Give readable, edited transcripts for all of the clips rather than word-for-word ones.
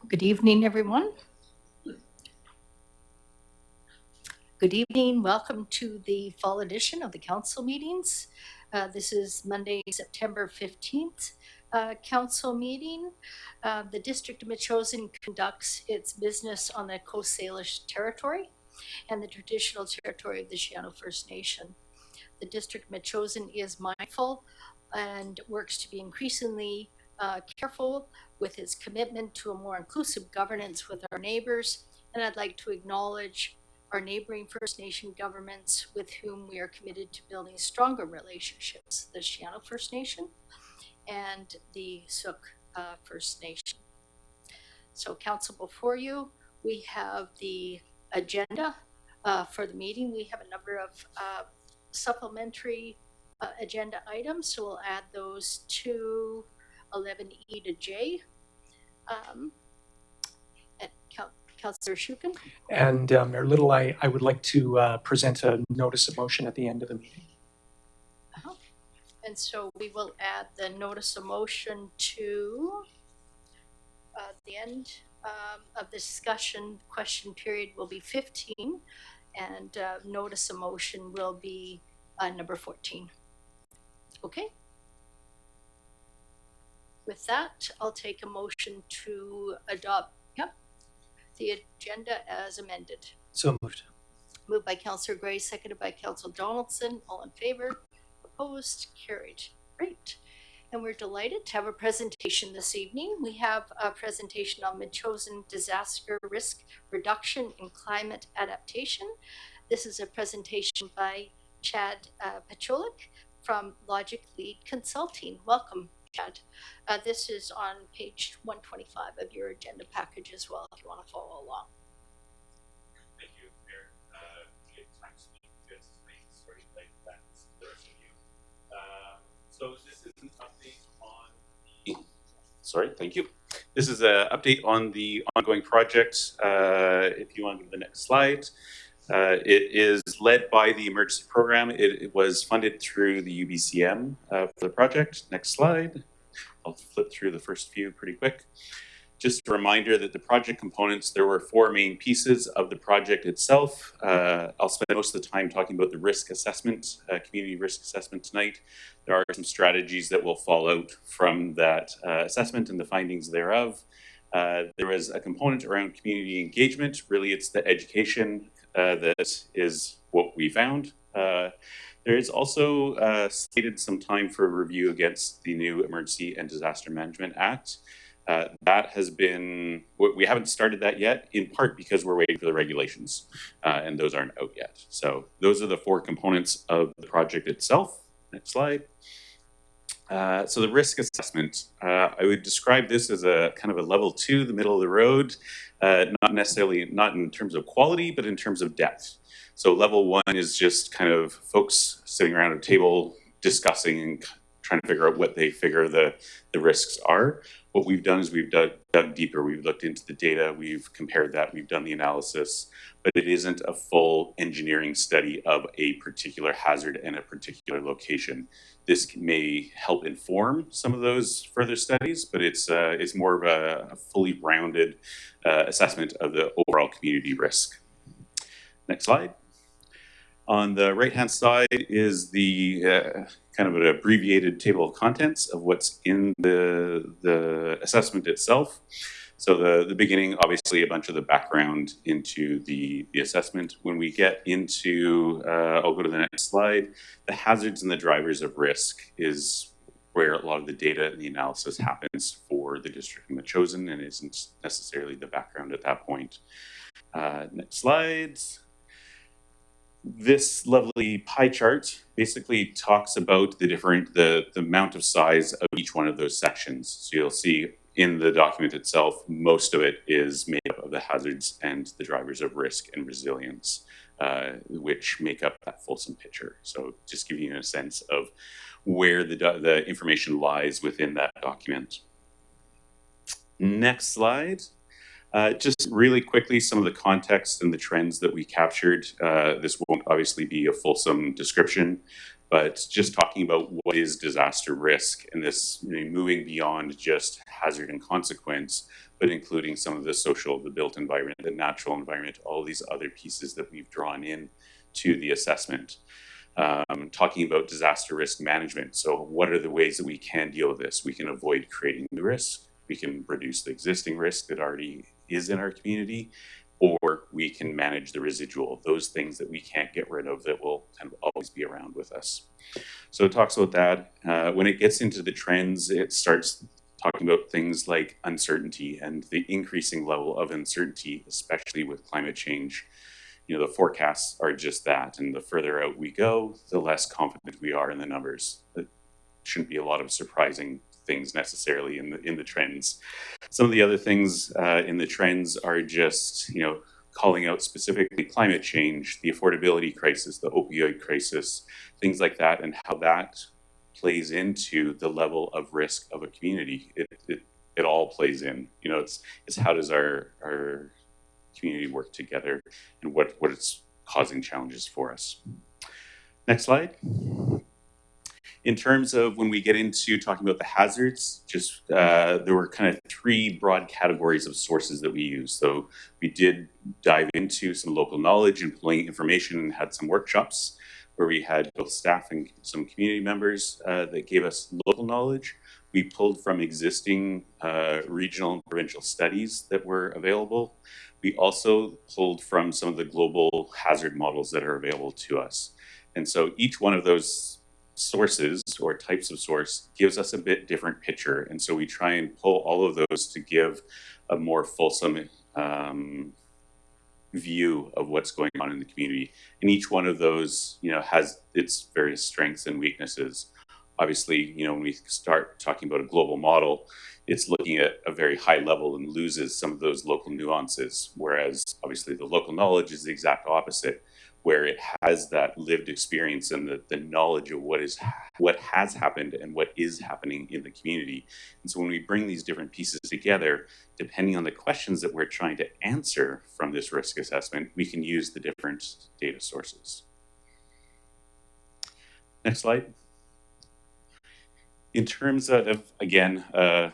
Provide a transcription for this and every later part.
Good evening, everyone. Good evening. Welcome to the fall edition of the council meetings. This is Monday, September 15th council meeting. The District of Metchosin conducts its business on the Coast Salish territory and the traditional territory of the Siano First Nation. The District of Metchosin is mindful and works to be increasingly careful with its commitment to a more inclusive governance with our neighbors. And I'd like to acknowledge our neighboring First Nation governments with whom we are committed to building stronger relationships, the Siano First Nation and the Sook First Nation. So council, before you, we have the agenda for the meeting. We have a number of supplementary agenda items, so we'll add those to 11E to J. Councillor Shukin. And Mayor Little, I would like to present a notice of motion at the end of the meeting. And so we will add the notice of motion to the end of the discussion. Question period will be 15 and notice of motion will be number 14. Okay. With that, I'll take a motion to adopt the agenda as amended. So moved. Moved by Councillor Gray, seconded by Councillor Donaldson. All in favor? Opposed? Carried. Great. And we're delighted to have a presentation this evening. We have a presentation on Metchosin disaster risk reduction and climate adaptation. This is a presentation by Chad Pacholik from Logic Lead Consulting. Welcome, Chad. This is on page 125 of your agenda package as well, if you want to follow along. Thank you, Mayor. Time to speak just sort of like that for the rest of you. So this is an update on the. Sorry, thank you. This is an update on the ongoing project. If you want to go to the next slide. It is led by the emergency program. It was funded through the UBCM for the project. Next slide. I'll flip through the first few pretty quick. Just a reminder that the project components, there were 4 main pieces of the project itself. I'll spend most of the time talking about the risk assessment, community risk assessment tonight. There are some strategies that will fall out from that assessment and the findings thereof. There was a component around community engagement. Really, it's the education that is what we found. There is also slated some time for review against the new Emergency and Disaster Management Act. That has been, we haven't started that yet, in part because we're waiting for the regulations, and those aren't out yet. So those are the 4 components of the project itself. Next slide. So the risk assessment, I would describe this as a kind of a level 2, the middle of the road, not in terms of quality, but in terms of depth. So level 1 is just kind of folks sitting around a table discussing and trying to figure out what they figure the risks are. What we've done is we've dug deeper. We've looked into the data, we've compared that, we've done the analysis, but it isn't a full engineering study of a particular hazard and a particular location. This may help inform some of those further studies, but it's more of a fully rounded assessment of the overall community risk. Next slide. On the right-hand side is the kind of an abbreviated table of contents of what's in the assessment itself. So the beginning, obviously, a bunch of the background into the assessment. When we get into, I'll go to the next slide, the hazards and the drivers of risk is where a lot of the data and the analysis happens for the District of Metchosin and isn't necessarily the background at that point. Next slides. This lovely pie chart basically talks about the amount of size of each one of those sections. So you'll see in the document itself, most of it is made up of the hazards and the drivers of risk and resilience, which make up that fulsome picture. So just giving you a sense of where the information lies within that document. Next slide. Just really quickly, some of the context and the trends that we captured. This won't obviously be a fulsome description, But just talking about what is disaster risk and this, moving beyond just hazard and consequence, but including some of the social, the built environment, the natural environment, all these other pieces that we've drawn in to the assessment. Talking about disaster risk management. So what are the ways that we can deal with this? We can avoid creating new risk. We can reduce the existing risk that already is in our community, or we can manage the residual, those things that we can't get rid of that will kind of always be around with us. So it talks about that. When it gets into the trends, it starts talking about things like uncertainty and the increasing level of uncertainty, especially with climate change. The forecasts are just that, and the further out we go, the less confident we are in the numbers. It shouldn't be a lot of surprising things necessarily in the trends. Some of the other things in the trends are just, calling out specifically climate change, the affordability crisis, the opioid crisis, things like that, and how that plays into the level of risk of a community. It all plays in. It's how does our community work together and what it's causing challenges for us. Next slide. In terms of when we get into talking about the hazards, just there were kind of three broad categories of sources that we use. So we did dive into some local knowledge and pulling information and had some workshops where we had both staff and some community members that gave us local knowledge. We pulled from existing regional and provincial studies that were available. We also pulled from some of the global hazard models that are available to us. And so each one of those sources or types of source gives us a bit different picture. And so we try and pull all of those to give a more fulsome view of what's going on in the community. And each one of those, has its various strengths and weaknesses. Obviously, when we start talking about a global model, it's looking at a very high level and loses some of those local nuances. Whereas obviously the local knowledge is the exact opposite, where it has that lived experience and the knowledge of what has happened and what is happening in the community. And so when we bring these different pieces together, depending on the questions that we're trying to answer from this risk assessment, we can use the different data sources. Next slide. In terms of, again,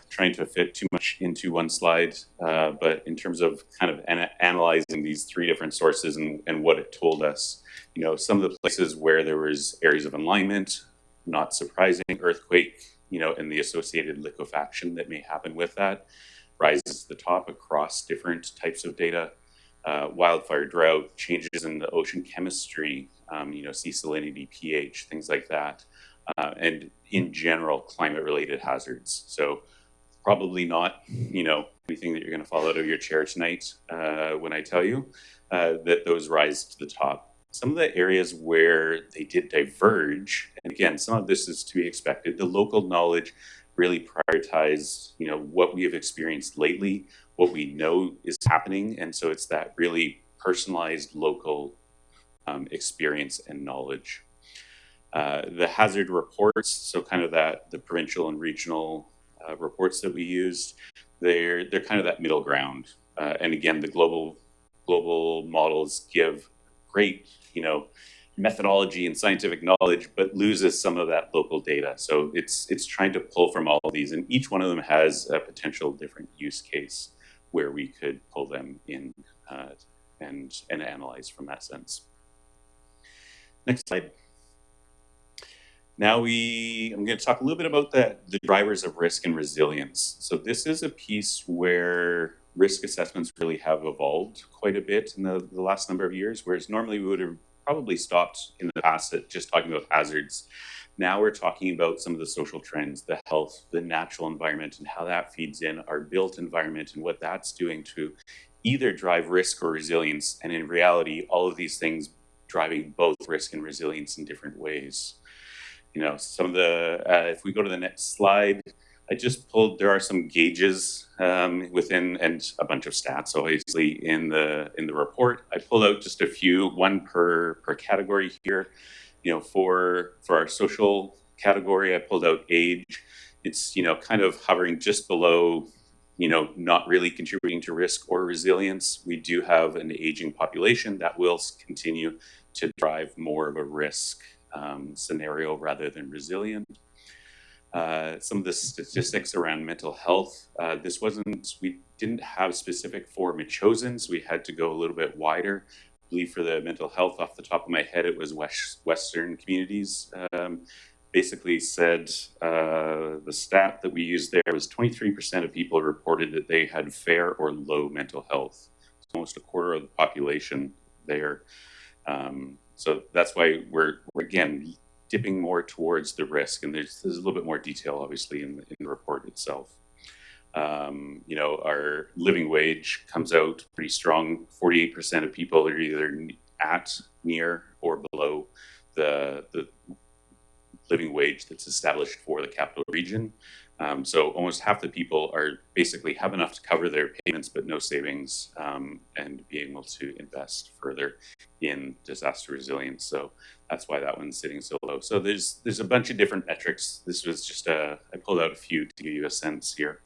trying to fit too much into one slide, but in terms of kind of analyzing these three different sources and what it told us, some of the places where there was areas of alignment, not surprising, earthquake, and the associated liquefaction that may happen with that, rises to the top across different types of data, wildfire, drought, changes in the ocean chemistry, sea salinity, pH, things like that. And in general, climate-related hazards. So probably not, anything that you're going to fall out of your chair tonight when I tell you that those rise to the top. Some of the areas where they did diverge, and again, some of this is to be expected, the local knowledge really prioritized, what we have experienced lately, what we know is happening. And so it's that really personalized local experience and knowledge. The hazard reports, so kind of the provincial and regional reports that we used, they're kind of that middle ground. And again, the global models give great, methodology and scientific knowledge, but loses some of that local data. So it's trying to pull from all of these, and each one of them has a potential different use case where we could pull them in and analyze from that sense. Next slide. Now I'm going to talk a little bit about the drivers of risk and resilience. So this is a piece where risk assessments really have evolved quite a bit in the last number of years, whereas normally we would have probably stopped in the past at just talking about hazards. Now we're talking about some of the social trends, the health, the natural environment, and how that feeds in our built environment and what that's doing to either drive risk or resilience. And in reality, all of these things driving both risk and resilience in different ways. Some of the, if we go to the next slide, I just pulled, there are some gauges within, and a bunch of stats, obviously, in the report. I pulled out just a few, one per category here. For our social category, I pulled out age. It's, kind of hovering just below, not really contributing to risk or resilience. We do have an aging population that will continue to drive more of a risk scenario rather than resilient. Some of the statistics around mental health, we didn't have specific for Metchosin, so we had to go a little bit wider. I believe for the mental health, off the top of my head, it was Western communities. Basically said the stat that we used there was 23% of people reported that they had fair or low mental health. It's almost a quarter of the population there. So that's why we're again dipping more towards the risk, and there's a little bit more detail, obviously, in the report itself. Our living wage comes out pretty strong. 48% of people are either at, near, or below the living wage that's established for the capital region. So almost half the people are basically have enough to cover their payments, but no savings, and being able to invest further in disaster resilience. So that's why that one's sitting so low. So there's a bunch of different metrics. This was just I pulled out a few to give you a sense here.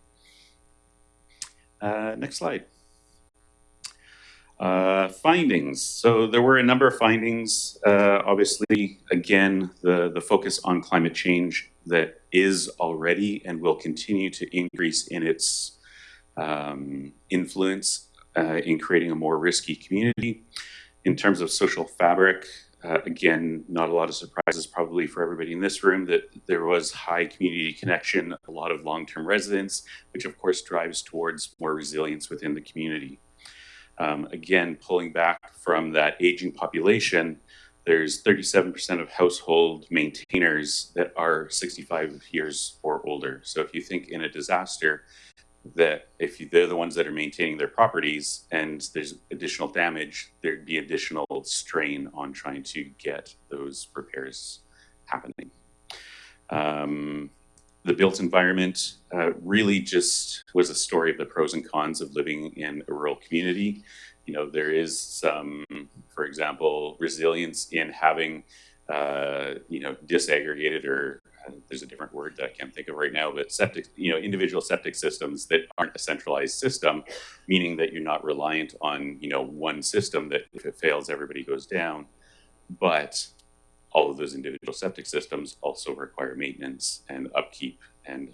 Next slide. Findings. So there were a number of findings. Obviously, again, the focus on climate change that is already and will continue to increase in its influence in creating a more risky community. In terms of social fabric, again, not a lot of surprises probably for everybody in this room that there was high community connection, a lot of long-term residents, which of course drives towards more resilience within the community. Again, pulling back from that aging population, there's 37% of household maintainers that are 65 years or older. So if you think in a disaster, that they're the ones that are maintaining their properties and there's additional damage, there'd be additional strain on trying to get those repairs happening. The built environment really just was a story of the pros and cons of living in a rural community. There is some, for example, resilience in having, disaggregated or there's a different word that I can't think of right now, but individual septic systems that aren't a centralized system, meaning that you're not reliant on, one system that if it fails, everybody goes down. But all of those individual septic systems also require maintenance and upkeep. And,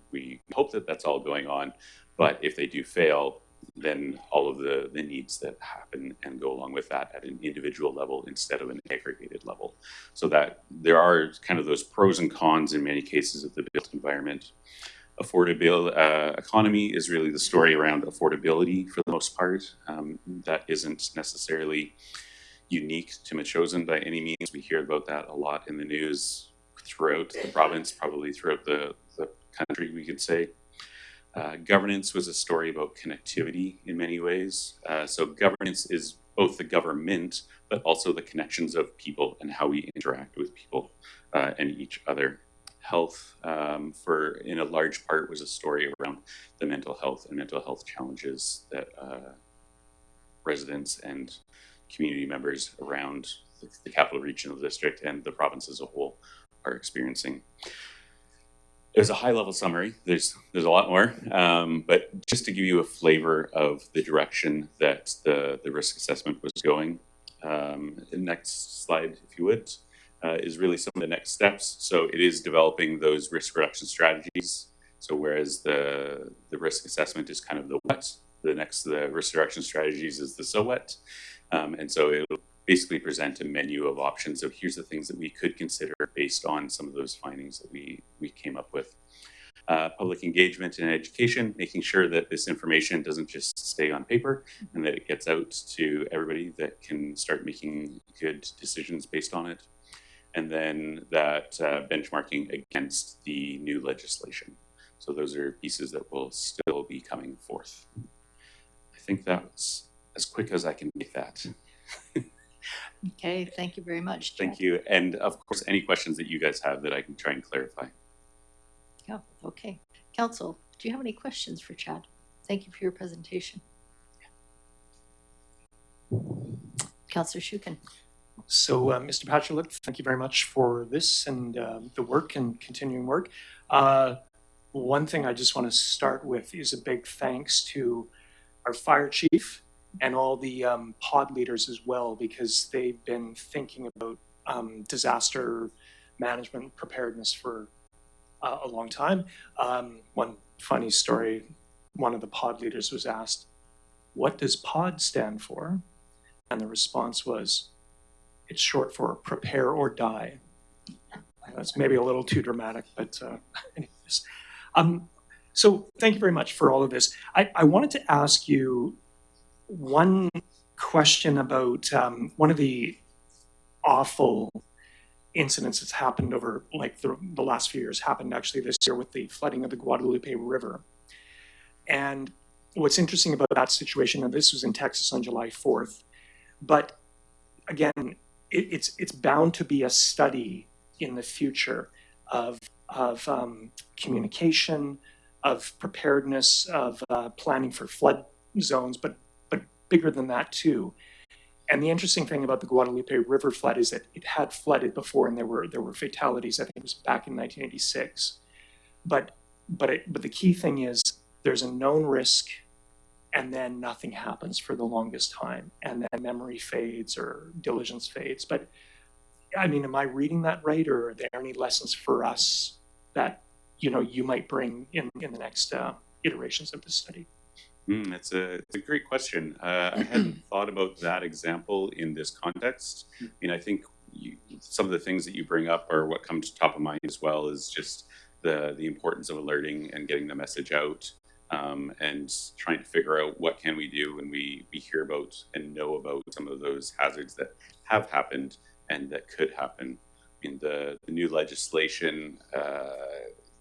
we hope that that's all going on. But if they do fail, then all of the needs that happen and go along with that at an individual level instead of an aggregated level. So that there are kind of those pros and cons in many cases of the built environment. Affordable economy is really the story around affordability for the most part. That isn't necessarily unique to Metchosin by any means. We hear about that a lot in the news throughout the province, probably throughout the country, we could say. Governance was a story about connectivity in many ways. So governance is both the government, but also the connections of people and how we interact with people and each other. Health, in a large part, was a story around the mental health and mental health challenges that residents and community members around the capital regional district and the province as a whole are experiencing. It was a high-level summary. There's a lot more, but just to give you a flavor of the direction that the risk assessment was going. The next slide, if you would, is really some of the next steps. So it is developing those risk reduction strategies. So whereas the risk assessment is kind of the what, the risk reduction strategies is the so what. And so it'll basically present a menu of options of here's the things that we could consider based on some of those findings that we came up with. Public engagement and education, making sure that this information doesn't just stay on paper and that it gets out to everybody that can start making good decisions based on it. And then that benchmarking against the new legislation. So those are pieces that will still be coming forth. I think that's as quick as I can make that. Okay, thank you very much, Chad. Thank you. And of course, any questions that you guys have that I can try and clarify. Yeah, okay. Council, do you have any questions for Chad? Thank you for your presentation. Councillor Shukin. So, Mr. Patrick, thank you very much for this and the work and continuing work. One thing I just want to start with is a big thanks to our fire chief and all the pod leaders as well, because they've been thinking about disaster management preparedness for a long time. One funny story, one of the pod leaders was asked, "What does POD stand for?" And the response was, "It's short for prepare or die." That's maybe a little too dramatic, but anyways. So thank you very much for all of this. I wanted to ask you one question about one of the awful incidents that's happened over like the last few years, happened actually this year with the flooding of the Guadalupe River. And what's interesting about that situation, and this was in Texas on July 4th, but again, it's bound to be a study in the future of communication, of preparedness, of planning for flood zones, but bigger than that too. And the interesting thing about the Guadalupe River flood is that it had flooded before, and there were fatalities. I think it was back in 1986. But the key thing is there's a known risk, and then nothing happens for the longest time, and then memory fades or diligence fades. But I mean, am I reading that right, or are there any lessons for us that you might bring in the next iterations of this study? It's a great question. I hadn't thought about that example in this context. I mean, I think some of the things that you bring up are what comes top of mind as well, is just the importance of alerting and getting the message out, and trying to figure out what can we do when we hear about and know about some of those hazards that have happened and that could happen. I mean, the new legislation,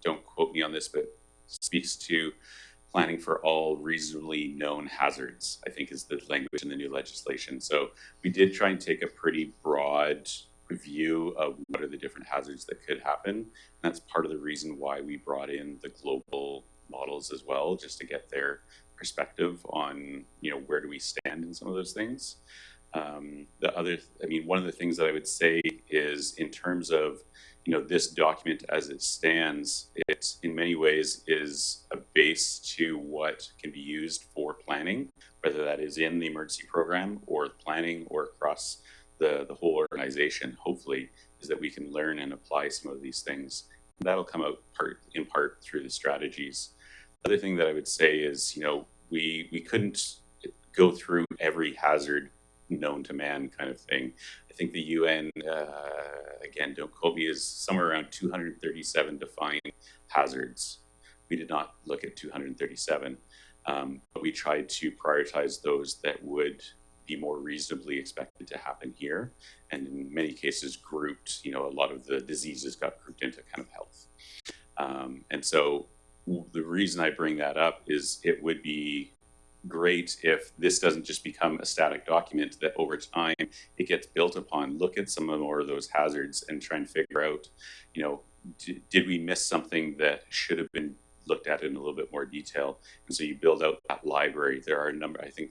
don't quote me on this, but speaks to planning for all reasonably known hazards, I think is the language in the new legislation. So we did try and take a pretty broad view of what are the different hazards that could happen. And that's part of the reason why we brought in the global models as well, just to get their perspective on, where do we stand in some of those things. One of the things that I would say is, in terms of, this document as it stands, it in many ways is a base to what can be used for planning, whether that is in the emergency program or planning or across the whole organization. Hopefully, is that we can learn and apply some of these things. That'll come out in part through the strategies. The other thing that I would say is, we couldn't go through every hazard known to man kind of thing. I think the UN, again, don't quote me, is somewhere around 237 defined hazards. We did not look at 237, but we tried to prioritize those that would be more reasonably expected to happen here. And in many cases grouped, a lot of the diseases got grouped into kind of health. And so the reason I bring that up is it would be great if this doesn't just become a static document, that over time it gets built upon. Look at some more of those hazards and try and figure out, did we miss something that should have been looked at in a little bit more detail? And so you build out that library. There are a number, I think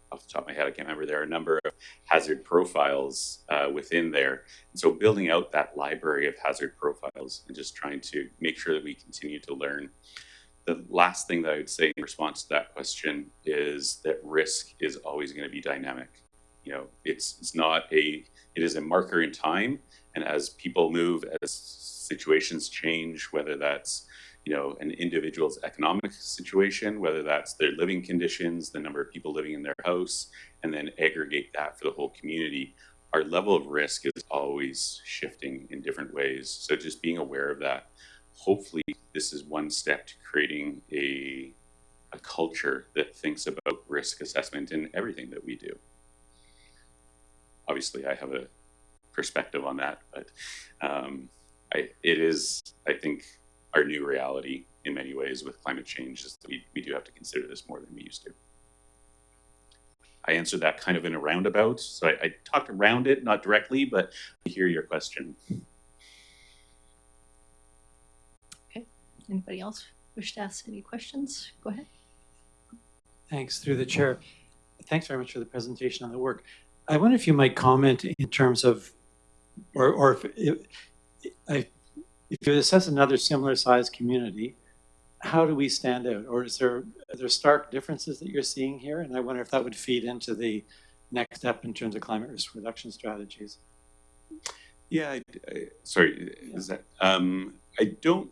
off the top of my head, I can't remember, there are a number of hazard profiles within there. And so building out that library of hazard profiles and just trying to make sure that we continue to learn. The last thing that I would say in response to that question is that risk is always going to be dynamic. It is a marker in time. And as people move, as situations change, whether that's, an individual's economic situation, whether that's their living conditions, the number of people living in their house, and then aggregate that for the whole community, our level of risk is always shifting in different ways. So just being aware of that. Hopefully this is one step to creating a culture that thinks about risk assessment in everything that we do. Obviously, I have a perspective on that, but it is, I think, our new reality in many ways with climate change, is that we do have to consider this more than we used to. I answered that kind of in a roundabout, so I talked around it, not directly, but I hear your question. Anybody else wish to ask any questions? Go ahead. Thanks, through the chair. Thanks very much for the presentation on the work. I wonder if you might comment in terms of, or if you assess another similar sized community, how do we stand out? Or are there stark differences that you're seeing here? And I wonder if that would feed into the next step in terms of climate risk reduction strategies. Yeah, sorry, is that, I don't,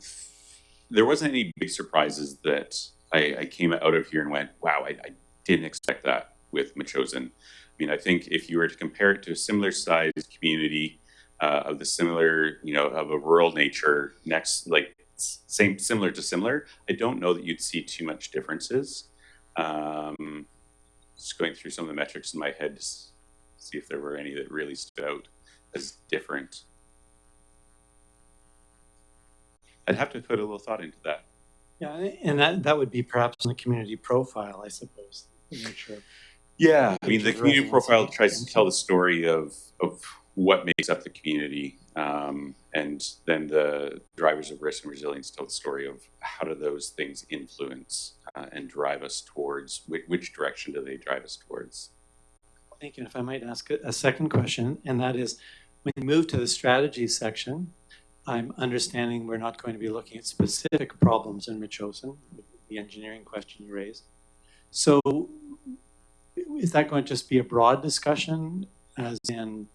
there wasn't any big surprises that I came out of here and went, wow, I didn't expect that with Metchosin. I mean, I think if you were to compare it to a similar sized community of the similar, of a rural nature next, like similar to similar, I don't know that you'd see too much differences. Just going through some of the metrics in my head to see if there were any that really stood out as different. I'd have to put a little thought into that. Yeah, and that would be perhaps in the community profile, I suppose. To make sure. Yeah, I mean, the community Residents profile and- tries to tell the story of what makes up the community, and then the drivers of risk and resilience tell the story of how do those things influence and drive us towards which direction do they drive us towards. Thank you. If I might ask a second question, and that is, when you move to the strategy section, I'm understanding we're not going to be looking at specific problems in Metchosin, the engineering question you raised. So is that going to just be a broad discussion, as in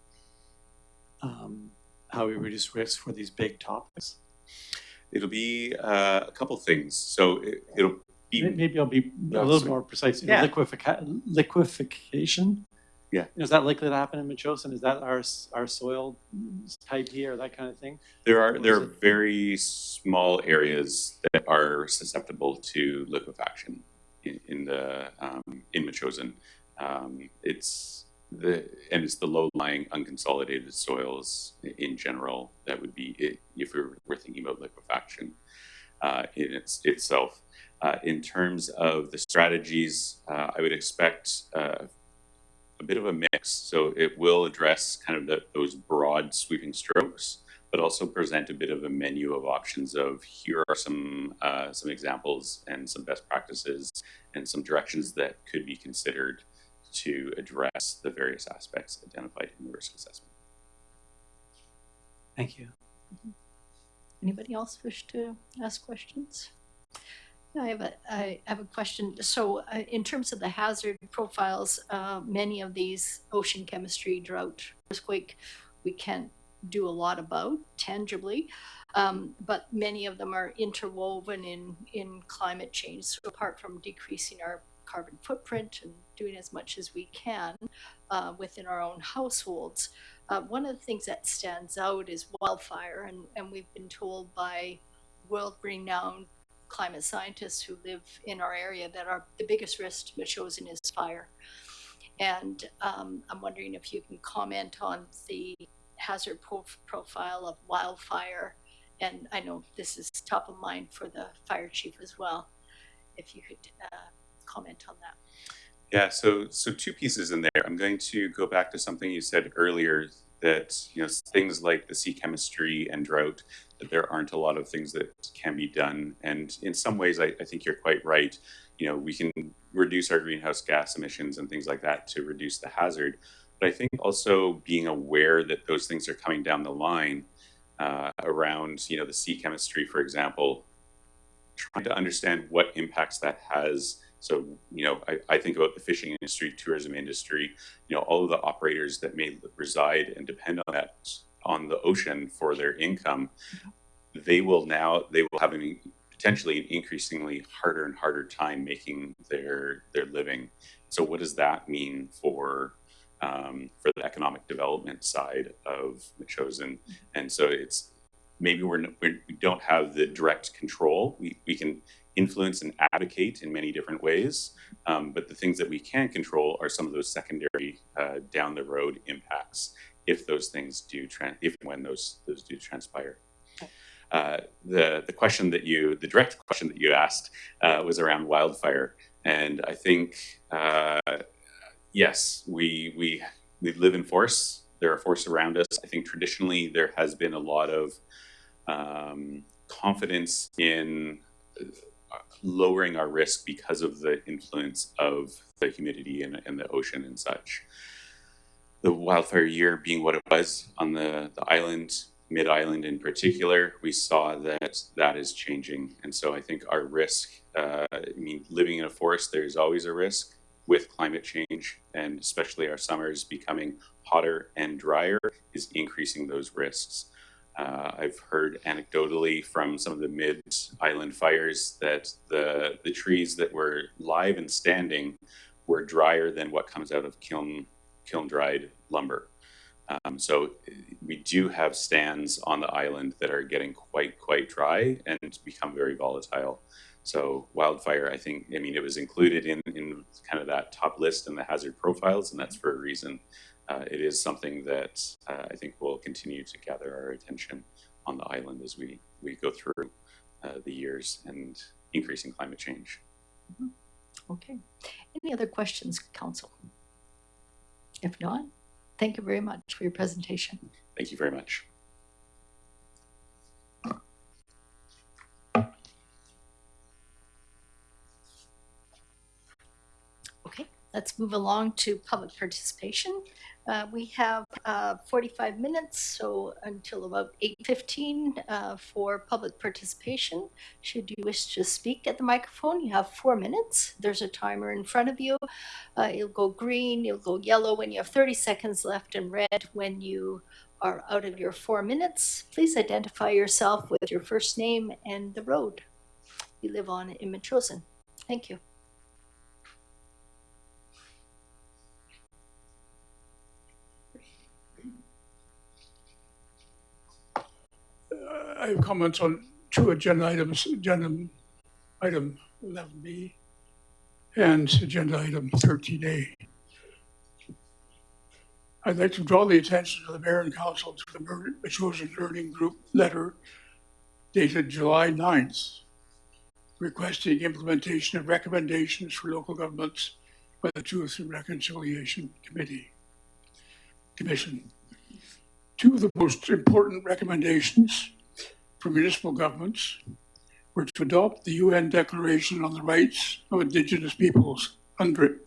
how we reduce risk for these big topics? It'll be a couple things. So it'll be Maybe I'll be a No, little sorry. more precise. Yeah. Liquefaction? Yeah. Is that likely to happen in Metchosin? Is that our soil type here, that kind of thing? there are is it? very small areas that are susceptible to liquefaction in Metchosin. It's the low-lying unconsolidated soils in general that would be it, if we're thinking about liquefaction in itself. In terms of the strategies, I would expect a bit of a mix. So it will address kind of those broad sweeping strokes, but also present a bit of a menu of options of here are some examples and some best practices and some directions that could be considered to address the various aspects identified in the risk assessment. Thank you. Anybody else wish to ask questions? I have a question. So in terms of the hazard profiles, many of these ocean chemistry, drought, earthquake, we can't do a lot about tangibly, but many of them are interwoven in climate change. So apart from decreasing our carbon footprint and doing as much as we can within our own households, one of the things that stands out is wildfire, and we've been told by world-renowned climate scientists who live in our area that the biggest risk to Metchosin is fire. And I'm wondering if you can comment on the hazard profile of wildfire. And I know this is top of mind for the fire chief as well. If you could comment on that. Yeah, so two pieces in there. I'm going to go back to something you said earlier, that things like the sea chemistry and drought, that there aren't a lot of things that can be done. And in some ways, I think you're quite right. We can reduce our greenhouse gas emissions and things like that to reduce the hazard. But I think also being aware that those things are coming down the line around, the sea chemistry, for example, trying to understand what impacts that has. So, I think about the fishing industry, tourism industry, all of the operators that may reside and depend on the ocean for their income, they will have potentially an increasingly harder and harder time making their living. So what does that mean for the economic development side of Metchosin? And so it's maybe we don't have the direct control. We can influence and advocate in many different ways, but the things that we can control are some of those secondary down the road impacts if those things do when those do transpire. The direct question that you asked was around wildfire, and I think yes, we live in forests. There are forests around us. I think traditionally there has been a lot of confidence in lowering our risk because of the influence of the humidity and the ocean and such. The wildfire year being what it was on the island, mid-island in particular, we saw that is changing. And so I think our risk, living in a forest, there's always a risk. with climate change, and especially our summers becoming hotter and drier, is increasing those risks. I've heard anecdotally from some of the mid-island fires that the trees that were live and standing were drier than what comes out of kiln-dried lumber. So we do have stands on the island that are getting quite dry and become very volatile. So wildfire, I mean, it was included in kind of that top list in the hazard profiles, and that's for a reason. It is something that I think will continue to gather our attention on the island as we go through the years and increasing climate change. Okay. Any other questions, Council? If not, thank you very much for your presentation. Thank you very much. Okay, let's move along to public participation. We have 45 minutes, so until about 8:15 for public participation. Should you wish to speak at the microphone, you have 4 minutes. There's a timer in front of you. It'll go green, it'll go yellow when you have 30 seconds left, and red when you are out of your 4 minutes. Please identify yourself with your first name and the road you live on in Metchosin. Thank you. I have comments on 2 agenda items, agenda item 11B and agenda item 13A. I'd like to draw the attention of the Mayor and Council to the Metchosin Learning Group letter dated July 9th, requesting implementation of recommendations for local governments by the Truth and Reconciliation Commission. 2 of the most important recommendations for municipal governments were to adopt the UN Declaration on the Rights of Indigenous Peoples, UNDRIP,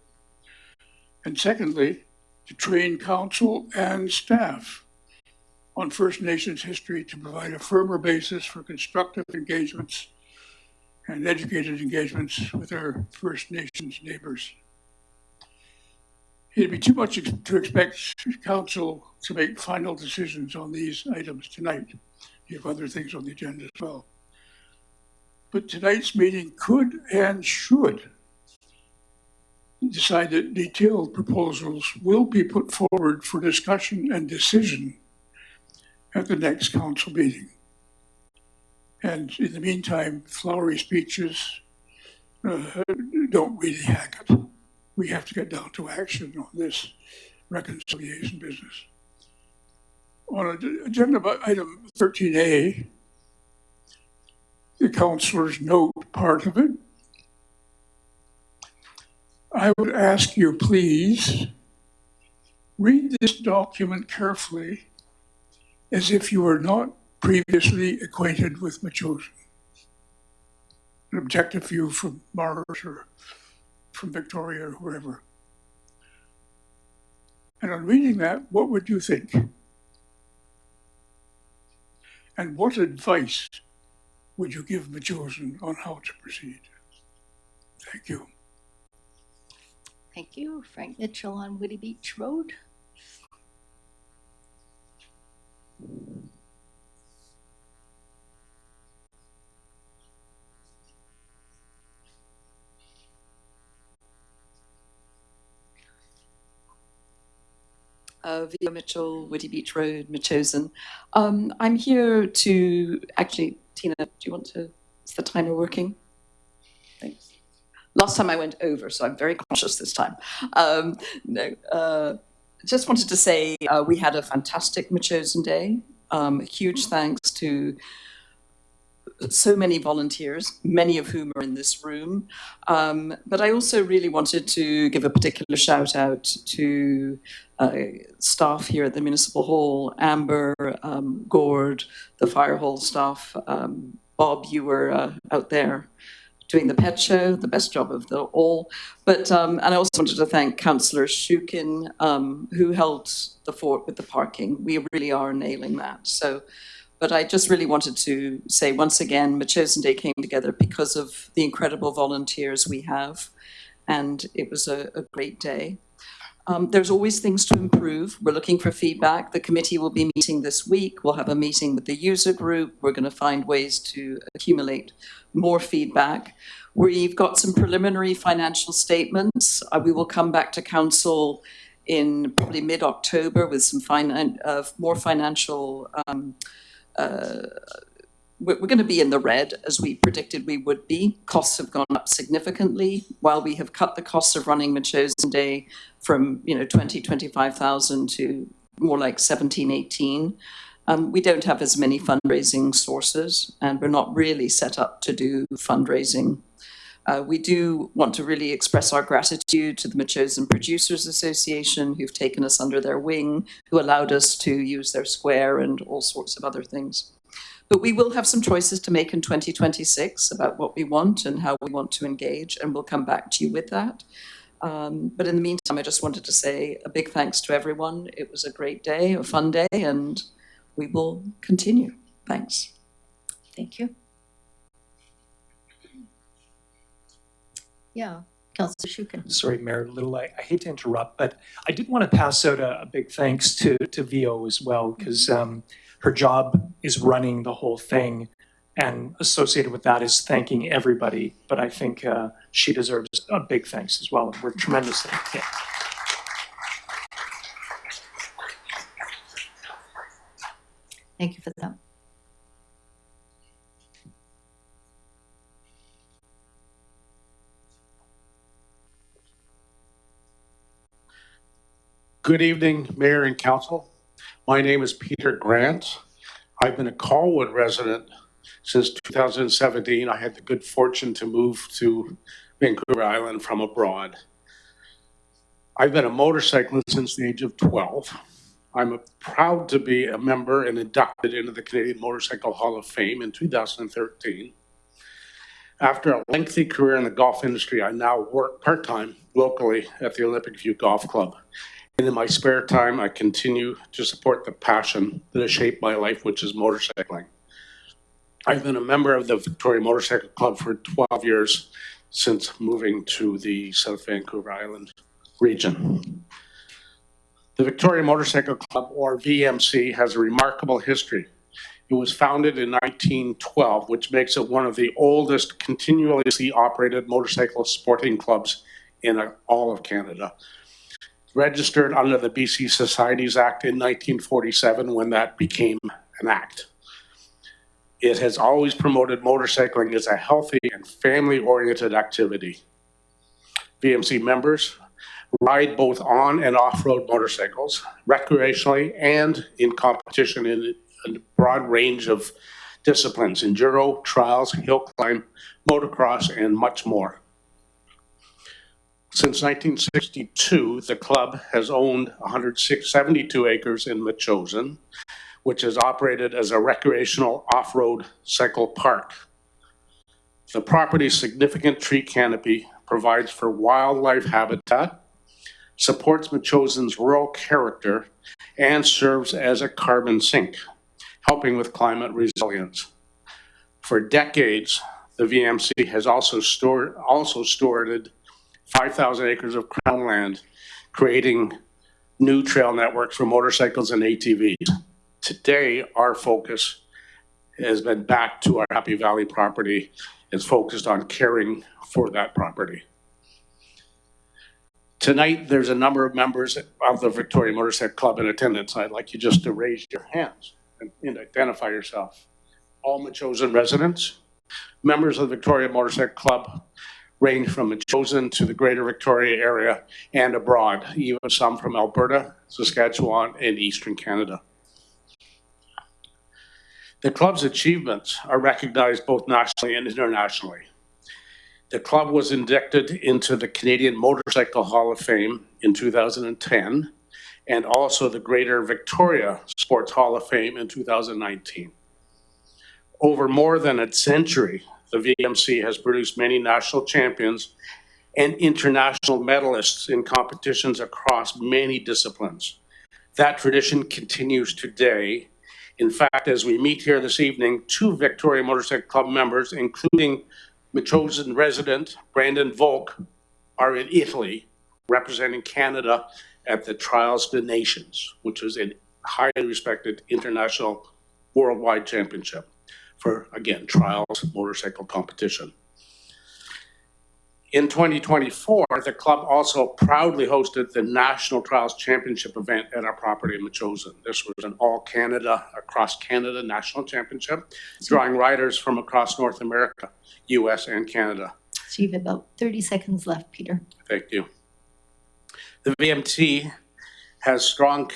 and secondly, to train council and staff on First Nations history to provide a firmer basis for constructive engagements and educated engagements with our First Nations neighbors. It'd be too much to expect council to make final decisions on these items tonight. You have other things on the agenda as well. But tonight's meeting could and should decide that detailed proposals will be put forward for discussion and decision at the next council meeting. And in the meantime, flowery speeches don't really hack it. We have to get down to action on this reconciliation business. On agenda item 13A, the councillors note part of it. I would ask you, please, read this document carefully as if you were not previously acquainted with Metchosin. An objective view from Mars or from Victoria or wherever. And on reading that, what would you think? And what advice would you give Metchosin on how to proceed? Thank you. Thank you. Frank Mitchell on Whiddy Beach Road. Via Mitchell, Whiddy Beach Road, Metchosin. I'm here to actually, Tina, do you want to, is the timer working? Thanks. Last time I went over, so I'm very conscious this time. Just wanted to say we had a fantastic Metchosin Day. Huge thanks to so many volunteers, many of whom are in this room. But I also really wanted to give a particular shout out to staff here at the Municipal Hall, Amber, Gord, the Fire Hall staff. Bob, you were out there doing the pet show, the best job of them all. But and I also wanted to thank Councillor Shukin, who held the fort with the parking. We really are nailing that. So. But I just really wanted to say once again, Metchosin Day came together because of the incredible volunteers we have and it was a great day. There's always things to improve. We're looking for feedback. The committee will be meeting this week. We'll have a meeting with the user group. We're going to find ways to accumulate more feedback. We've got some preliminary financial statements. We will come back to council in probably mid-October with some more financial. We're going to be in the red, as we predicted we would be. Costs have gone up significantly. While we have cut the costs of running Machosen Day from 25,000 to more like 17, 18, we don't have as many fundraising sources, and we're not really set up to do fundraising. We do want to really express our gratitude to the Machosen Producers Association, who've taken us under their wing, who allowed us to use their square and all sorts of other things. But we will have some choices to make in 2026 about what we want and how we want to engage, and we'll come back to you with that. But in the meantime, I just wanted to say a big thanks to everyone. It was a great day, a fun day, and we will continue. Thanks. Thank you. Yeah, Councillor Shukin. Sorry, Mayor Little, I hate to interrupt, but I did want to pass out a big thanks to VO as well, because her job is running the whole thing, and associated with that is thanking everybody. But I think she deserves a big thanks as well. We're tremendously. Yeah. Thank you for that. Good evening, Mayor and Council. My name is Peter Grant. I've been a Colwood resident since 2017. I had the good fortune to move to Vancouver Island from abroad. I've been a motorcyclist since the age of 12. I'm proud to be a member and inducted into the Canadian Motorcycle Hall of Fame in 2013. After a lengthy career in the golf industry, I now work part-time locally at the Olympic View Golf Club. And in my spare time, I continue to support the passion that has shaped my life, which is motorcycling. I've been a member of the Victoria Motorcycle Club for 12 years since moving to the South Vancouver Island region. The Victoria Motorcycle Club, or VMC, has a remarkable history. It was founded in 1912, which makes it one of the oldest continuously operated motorcycle sporting clubs in all of Canada. Registered under the BC Societies Act in 1947 when that became an act. It has always promoted motorcycling as a healthy and family-oriented activity. VMC members ride both on and off-road motorcycles, recreationally and in competition in a broad range of disciplines: enduro, trials, hill climb, motocross, and much more. Since 1962, the club has owned 172 acres in Machosen, which is operated as a recreational off-road cycle park. The property's significant tree canopy provides for wildlife habitat, supports Machosen's rural character, and serves as a carbon sink, helping with climate resilience. For decades, the VMC has also stewarded 5,000 acres of crown land, creating new trail networks for motorcycles and ATVs. Today, our focus has been back to our Happy Valley property. It's focused on caring for that property. Tonight, there's a number of members of the Victoria Motorcycle Club in attendance. I'd like you just to raise your hands and identify yourself. All Machosen residents, members of the Victoria Motorcycle Club, range from Machosen to the Greater Victoria area and abroad, even some from Alberta, Saskatchewan, and Eastern Canada. The club's achievements are recognized both nationally and internationally. The club was inducted into the Canadian Motorcycle Hall of Fame in 2010, and also the Greater Victoria Sports Hall of Fame in 2019. Over more than a century, the VMC has produced many national champions and international medalists in competitions across many disciplines. That tradition continues today. In fact, as we meet here this evening, 2 Victoria Motorcycle Club members, including Machosen resident Brandon Volk, are in Italy, representing Canada at the Trials des Nations, which is a highly respected international worldwide championship for, again, trials motorcycle competition. In 2024, the club also proudly hosted the National Trials Championship event at our property in Metchosin. This was an all-Canada, across Canada national championship, drawing riders from across North America, US and Canada. So you have about 30 seconds left, Peter. Thank you. The VMT has strong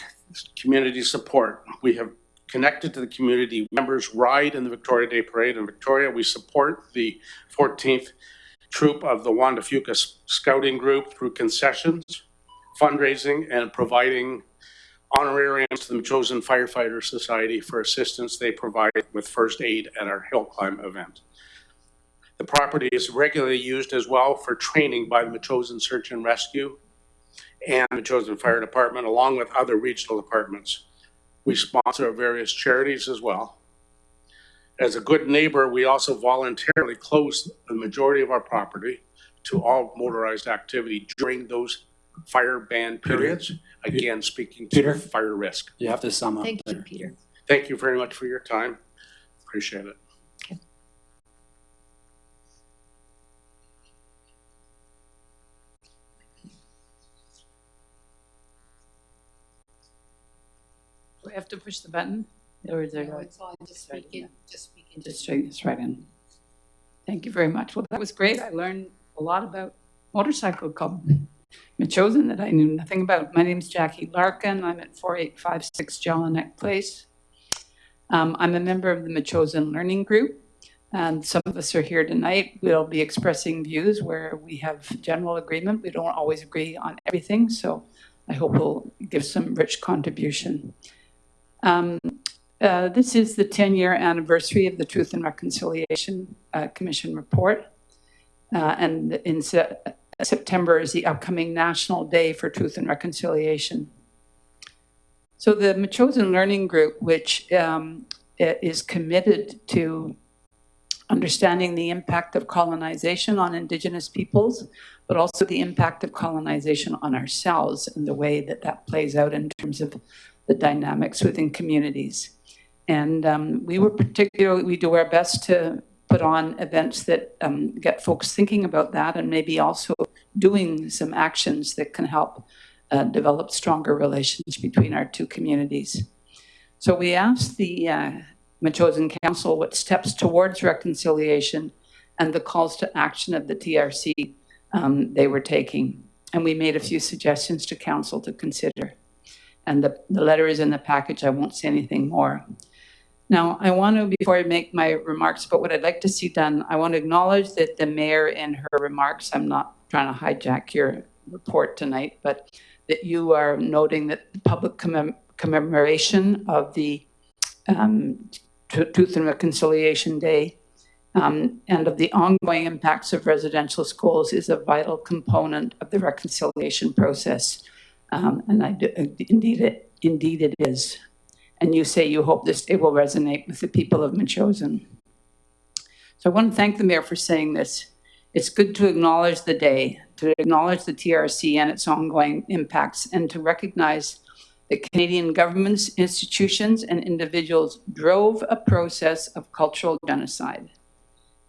community support. We have connected to the community. Members ride in the Victoria Day Parade in Victoria. We support the 14th Troop of the Juan de Fuca Scouting Group through concessions, fundraising, and providing honorariums to the Metchosin Firefighter Society for assistance they provide with first aid at our hill climb event. The property is regularly used as well for training by the Metchosin Search and Rescue and the Metchosin Fire Department, along with other regional departments. We sponsor various charities as well. As a good neighbor, we also voluntarily close the majority of our property to all motorized activity during those fire ban periods. Again, speaking to Peter? fire risk. You have to sum up. Thank you, Peter. Thank you very much for your time. Appreciate it. Do I have to push the button? Or is there? No, it's on, just speaking, Just straighten this right in. Thank you very much. Well, that was great. I learned a lot about motorcycle club Metchosin that I knew nothing about. My name's Jackie Larkin. I'm at 4856 Jelinek Place. I'm a member of the Metchosin Learning Group, and some of us are here tonight. We'll be expressing views where we have general agreement. We don't always agree on everything, so I hope we'll give some rich contribution. This is the 10-year anniversary of the Truth and Reconciliation Commission report. And in September is the upcoming National Day for Truth and Reconciliation. So the Metchosin Learning Group, which is committed to understanding the impact of colonization on Indigenous peoples, but also the impact of colonization on ourselves and the way that that plays out in terms of the dynamics within communities. And we do our best to put on events that get folks thinking about that, and maybe also doing some actions that can help develop stronger relations between our two communities. So we asked the Metchosin Council what steps towards reconciliation and the calls to action of the TRC they were taking. And we made a few suggestions to Council to consider. And the letter is in the package. I won't say anything more. Now, I want to, before I make my remarks about what I'd like to see done, I want to acknowledge that the mayor in her remarks, I'm not trying to hijack your report tonight, but that you are noting that the public commemoration of the Truth and Reconciliation Day and of the ongoing impacts of residential schools is a vital component of the reconciliation process. Indeed it is. And you say you hope this day will resonate with the people of Metchosin. So I want to thank the mayor for saying this. It's good to acknowledge the day, to acknowledge the TRC and its ongoing impacts, and to recognize that Canadian governments, institutions, and individuals drove a process of cultural genocide,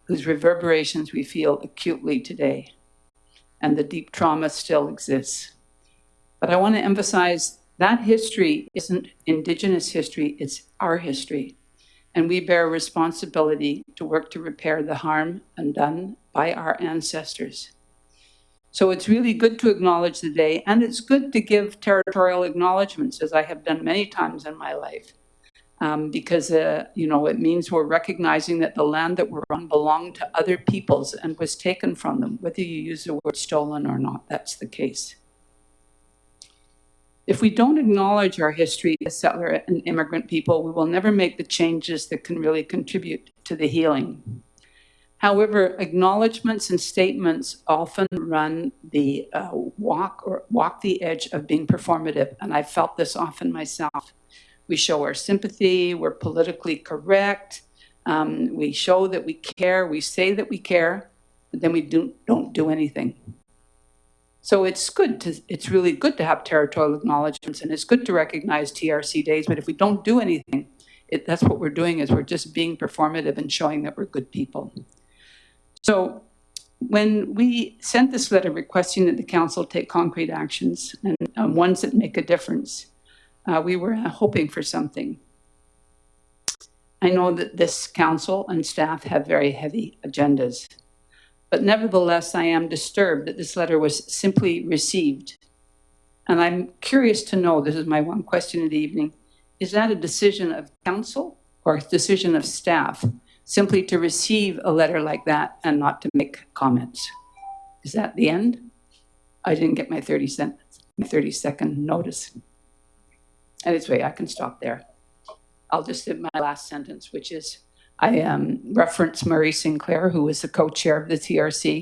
whose reverberations we feel acutely today, and the deep trauma still exists. But I want to emphasize that history isn't Indigenous history, it's our history. And we bear responsibility to work to repair the harm undone by our ancestors. So it's really good to acknowledge the day, and it's good to give territorial acknowledgements, as I have done many times in my life, because it means we're recognizing that the land that we're on belonged to other peoples and was taken from them, whether you use the word stolen or not, that's the case. If we don't acknowledge our history as settler and immigrant people, we will never make the changes that can really contribute to the healing. However, acknowledgements and statements often run the walk the edge of being performative, and I've felt this often myself. We show our sympathy, we're politically correct, we show that we care, we say that we care, but then we don't do anything. So it's really good to have territorial acknowledgements, and it's good to recognize TRC days, but if we don't do anything, that's what we're doing, is we're just being performative and showing that we're good people. So when we sent this letter requesting that the council take concrete actions and ones that make a difference, we were hoping for something. I know that this council and staff have very heavy agendas, but nevertheless, I am disturbed that this letter was simply received. And I'm curious to know, this is my one question of the evening, is that a decision of council or a decision of staff simply to receive a letter like that and not to make comments? Is that the end? I didn't get my 30-second notice. Anyway, I can stop there. I'll just do my last sentence, which is, I reference Murray Sinclair, who is the co-chair of the TRC.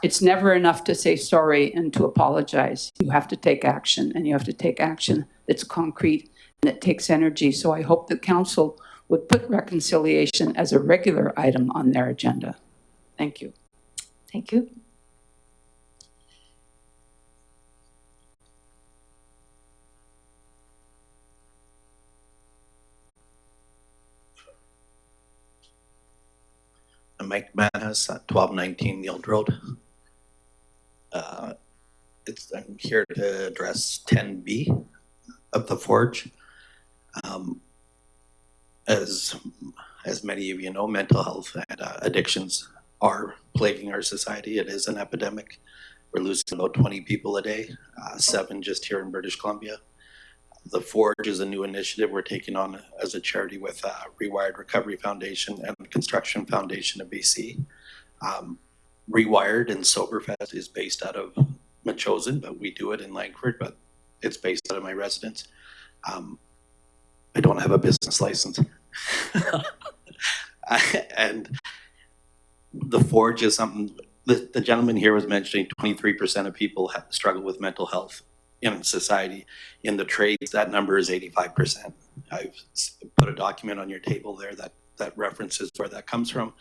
It's never enough to say sorry and to apologize. You have to take action, and you have to take action that's concrete and it takes energy. So I hope the council would put reconciliation as a regular item on their agenda. Thank you. Thank you. I'm Mike Manhas at 1219 Yield Road. I'm here to address 10B of the Forge. As many of you know, mental health and addictions are plaguing our society. It is an epidemic. We're losing about 20 people a day, 7 just here in British Columbia. The Forge is a new initiative we're taking on as a charity with Rewired Recovery Foundation and Construction Foundation of BC. Rewired and Soberfest is based out of Metchosin, but we do it in Langford, but it's based out of my residence. I don't have a business license. And the Forge is something, the gentleman here was mentioning 23% of people struggle with mental health in society. In the trades, that number is 85%. I've put a document on your table there that references where that comes from.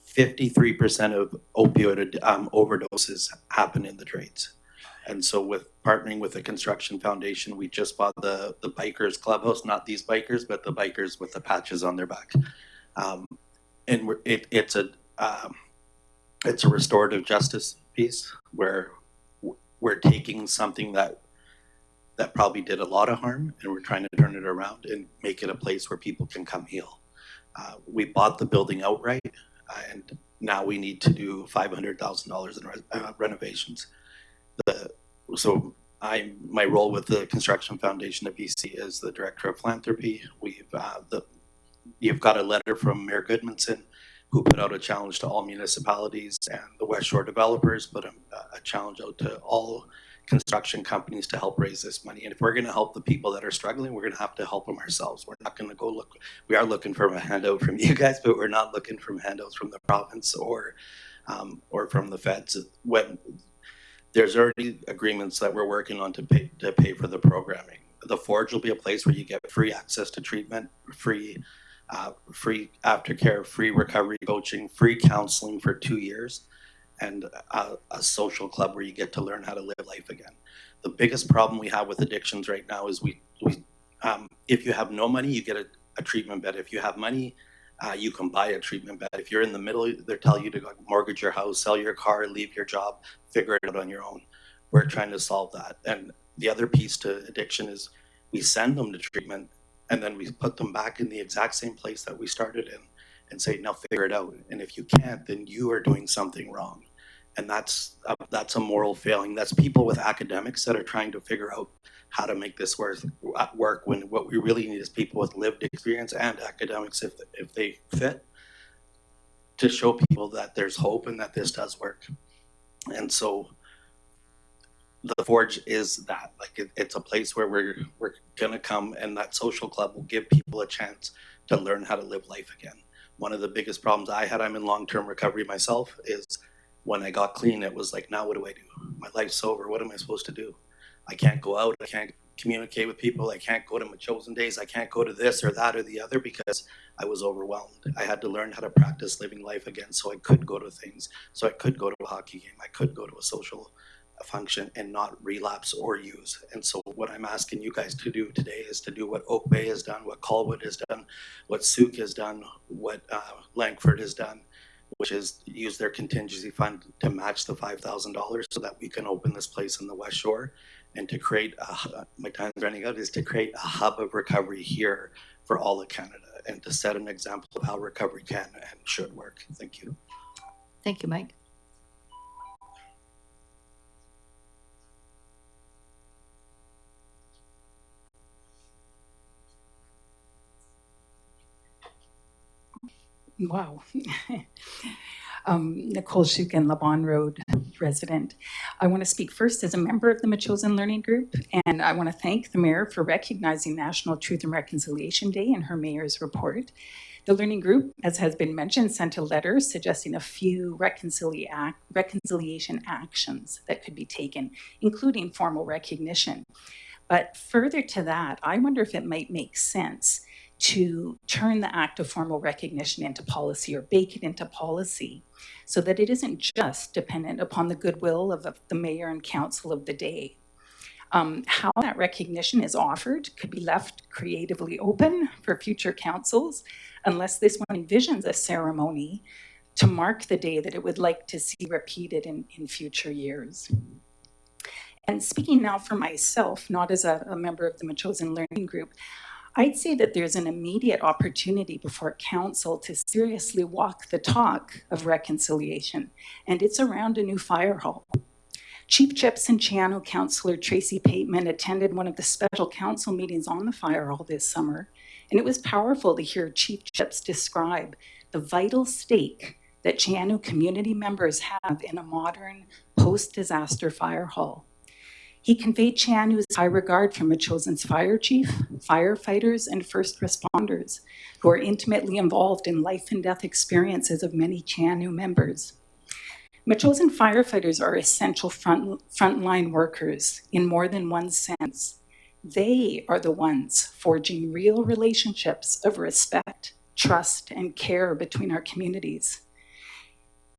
53% of opioid overdoses happen in the trades. And so with partnering with the Construction Foundation, we just bought the Bikers Clubhouse, not these bikers, but the bikers with the patches on their back. And it's a restorative justice piece where we're taking something that probably did a lot of harm, and we're trying to turn it around and make it a place where people can come heal. We bought the building outright, and now we need to do $500,000 in renovations. So my role with the Construction Foundation of BC is the Director of Philanthropy. You've got a letter from Mayor Goodmanson, who put out a challenge to all municipalities, and the West Shore developers put a challenge out to all construction companies to help raise this money. And if we're going to help the people that are struggling, we're going to have to help them ourselves. We're not going to go look. We are looking for a handout from you guys, but we're not looking for handouts from the province or from the feds. When there's already agreements that we're working on to pay for the programming. The Forge will be a place where you get free access to treatment, free aftercare, free recovery coaching, free counseling for 2 years, and a social club where you get to learn how to live life again. The biggest problem we have with addictions right now is if you have no money, you get a treatment bed. If you have money, you can buy a treatment bed. If you're in the middle, they're telling you to go mortgage your house, sell your car, leave your job, figure it out on your own. We're trying to solve that. And the other piece to addiction is we send them to treatment, and then we put them back in the exact same place that we started in and say, now figure it out. And if you can't, then you are doing something wrong. And that's a moral failing. That's people with academics that are trying to figure out how to make this work when what we really need is people with lived experience and academics, if they fit, to show people that there's hope and that this does work. And so the Forge is that, like, it's a place where we're gonna come, and that social club will give people a chance to learn how to live life again. One of the biggest problems I had, I'm in long-term recovery myself, is when I got clean, it was like, now what do I do? My life's over. What am I supposed to do? I can't go out. I can't communicate with people. I can't go to my chosen days. I can't go to this or that or the other because I was overwhelmed. I had to learn how to practice living life again so I could go to things. So I could go to a hockey game. I could go to a social function and not relapse or use. And so what I'm asking you guys to do today is to do what Oak Bay has done, what Colwood has done, what Souk has done, what Langford has done, which is use their contingency fund to match the $5,000 so that we can open this place in the West Shore and to create my time's running out, is to create a hub of recovery here for all of Canada and to set an example of how recovery can and should work. Thank you. Thank you, Mike. Wow. Nicole Shukin, Laban Road resident. I want to speak first as a member of the Metchosin Learning Group, and I want to thank the Mayor for recognizing National Truth and Reconciliation Day in her Mayor's report. The Learning Group, as has been mentioned, sent a letter suggesting a few reconciliation actions that could be taken, including formal recognition. But further to that, I wonder if it might make sense to turn the act of formal recognition into policy or bake it into policy so that it isn't just dependent upon the goodwill of the mayor and council of the day. How that recognition is offered could be left creatively open for future councils, unless this one envisions a ceremony to mark the day that it would like to see repeated in future years. And speaking now for myself, not as a member of the Metchosin Learning Group, I'd say that there's an immediate opportunity before council to seriously walk the talk of reconciliation, and it's around a new fire hall. Chief Chips and Chiano Councillor Tracy Pateman attended one of the special council meetings on the fire hall this summer, and it was powerful to hear Chief Chips describe the vital stake that Chiano community members have in a modern post-disaster fire hall. He conveyed Chianu's high regard for Metchosin's fire chief, firefighters, and first responders who are intimately involved in life and death experiences of many Chianu members. Metchosin firefighters are essential frontline workers in more than one sense. They are the ones forging real relationships of respect, trust, and care between our communities.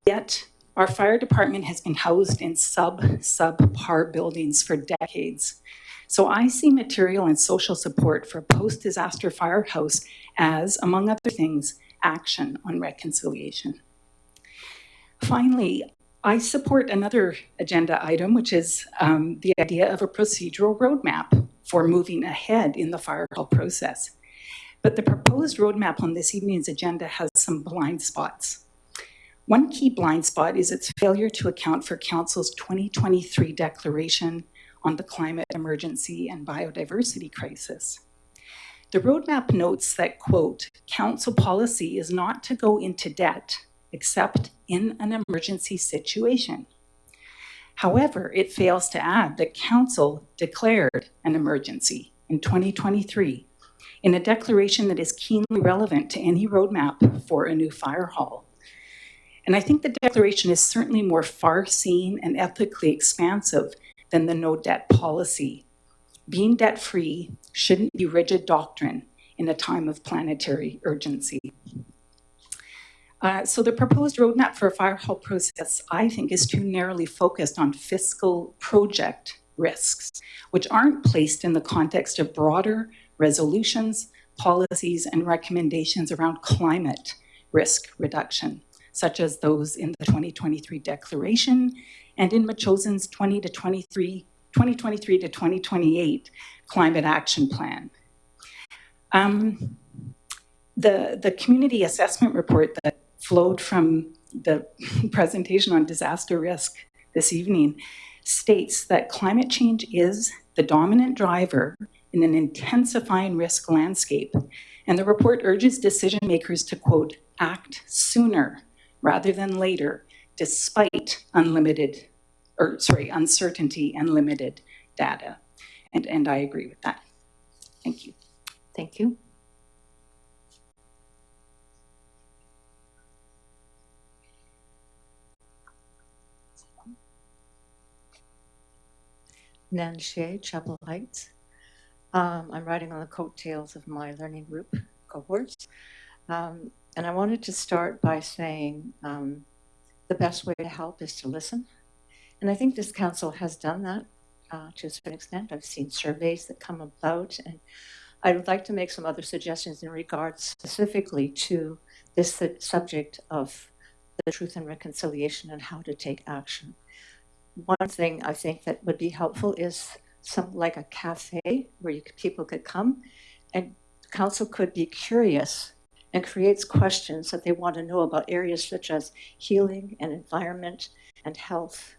Yet, our fire department has been housed in subpar buildings for decades. So I see material and social support for a post-disaster firehouse as, among other things, action on reconciliation. Finally, I support another agenda item, which is the idea of a procedural roadmap for moving ahead in the fire hall process. But the proposed roadmap on this evening's agenda has some blind spots. One key blind spot is its failure to account for Council's 2023 declaration on the climate emergency and biodiversity crisis. The roadmap notes that, quote, Council policy is not to go into debt except in an emergency situation. However, it fails to add that Council declared an emergency in 2023 in a declaration that is keenly relevant to any roadmap for a new fire hall. And I think the declaration is certainly more far-seeing and ethically expansive than the no debt policy. Being debt-free shouldn't be rigid doctrine in a time of planetary urgency. So the proposed roadmap for a fire hall process, I think, is too narrowly focused on fiscal project risks, which aren't placed in the context of broader resolutions, policies, and recommendations around climate risk reduction, such as those in the 2023 declaration and in Metchosin's 2023 to 2028 climate action plan. The community assessment report that flowed from the presentation on disaster risk this evening states that climate change is the dominant driver in an intensifying risk landscape. And the report urges decision makers to, quote, act sooner rather than later, despite uncertainty and limited data. And I agree with that. Thank you. Thank you. Nan Shea, Chapel Heights. I'm riding on the coattails of my learning group cohorts. And I wanted to start by saying the best way to help is to listen. And I think this council has done that to a certain extent. I've seen surveys that come about, and I would like to make some other suggestions in regards specifically to this subject of the Truth and Reconciliation and how to take action. One thing I think that would be helpful is something like a cafe where people could come and the council could be curious and creates questions that they want to know about areas such as healing and environment and health,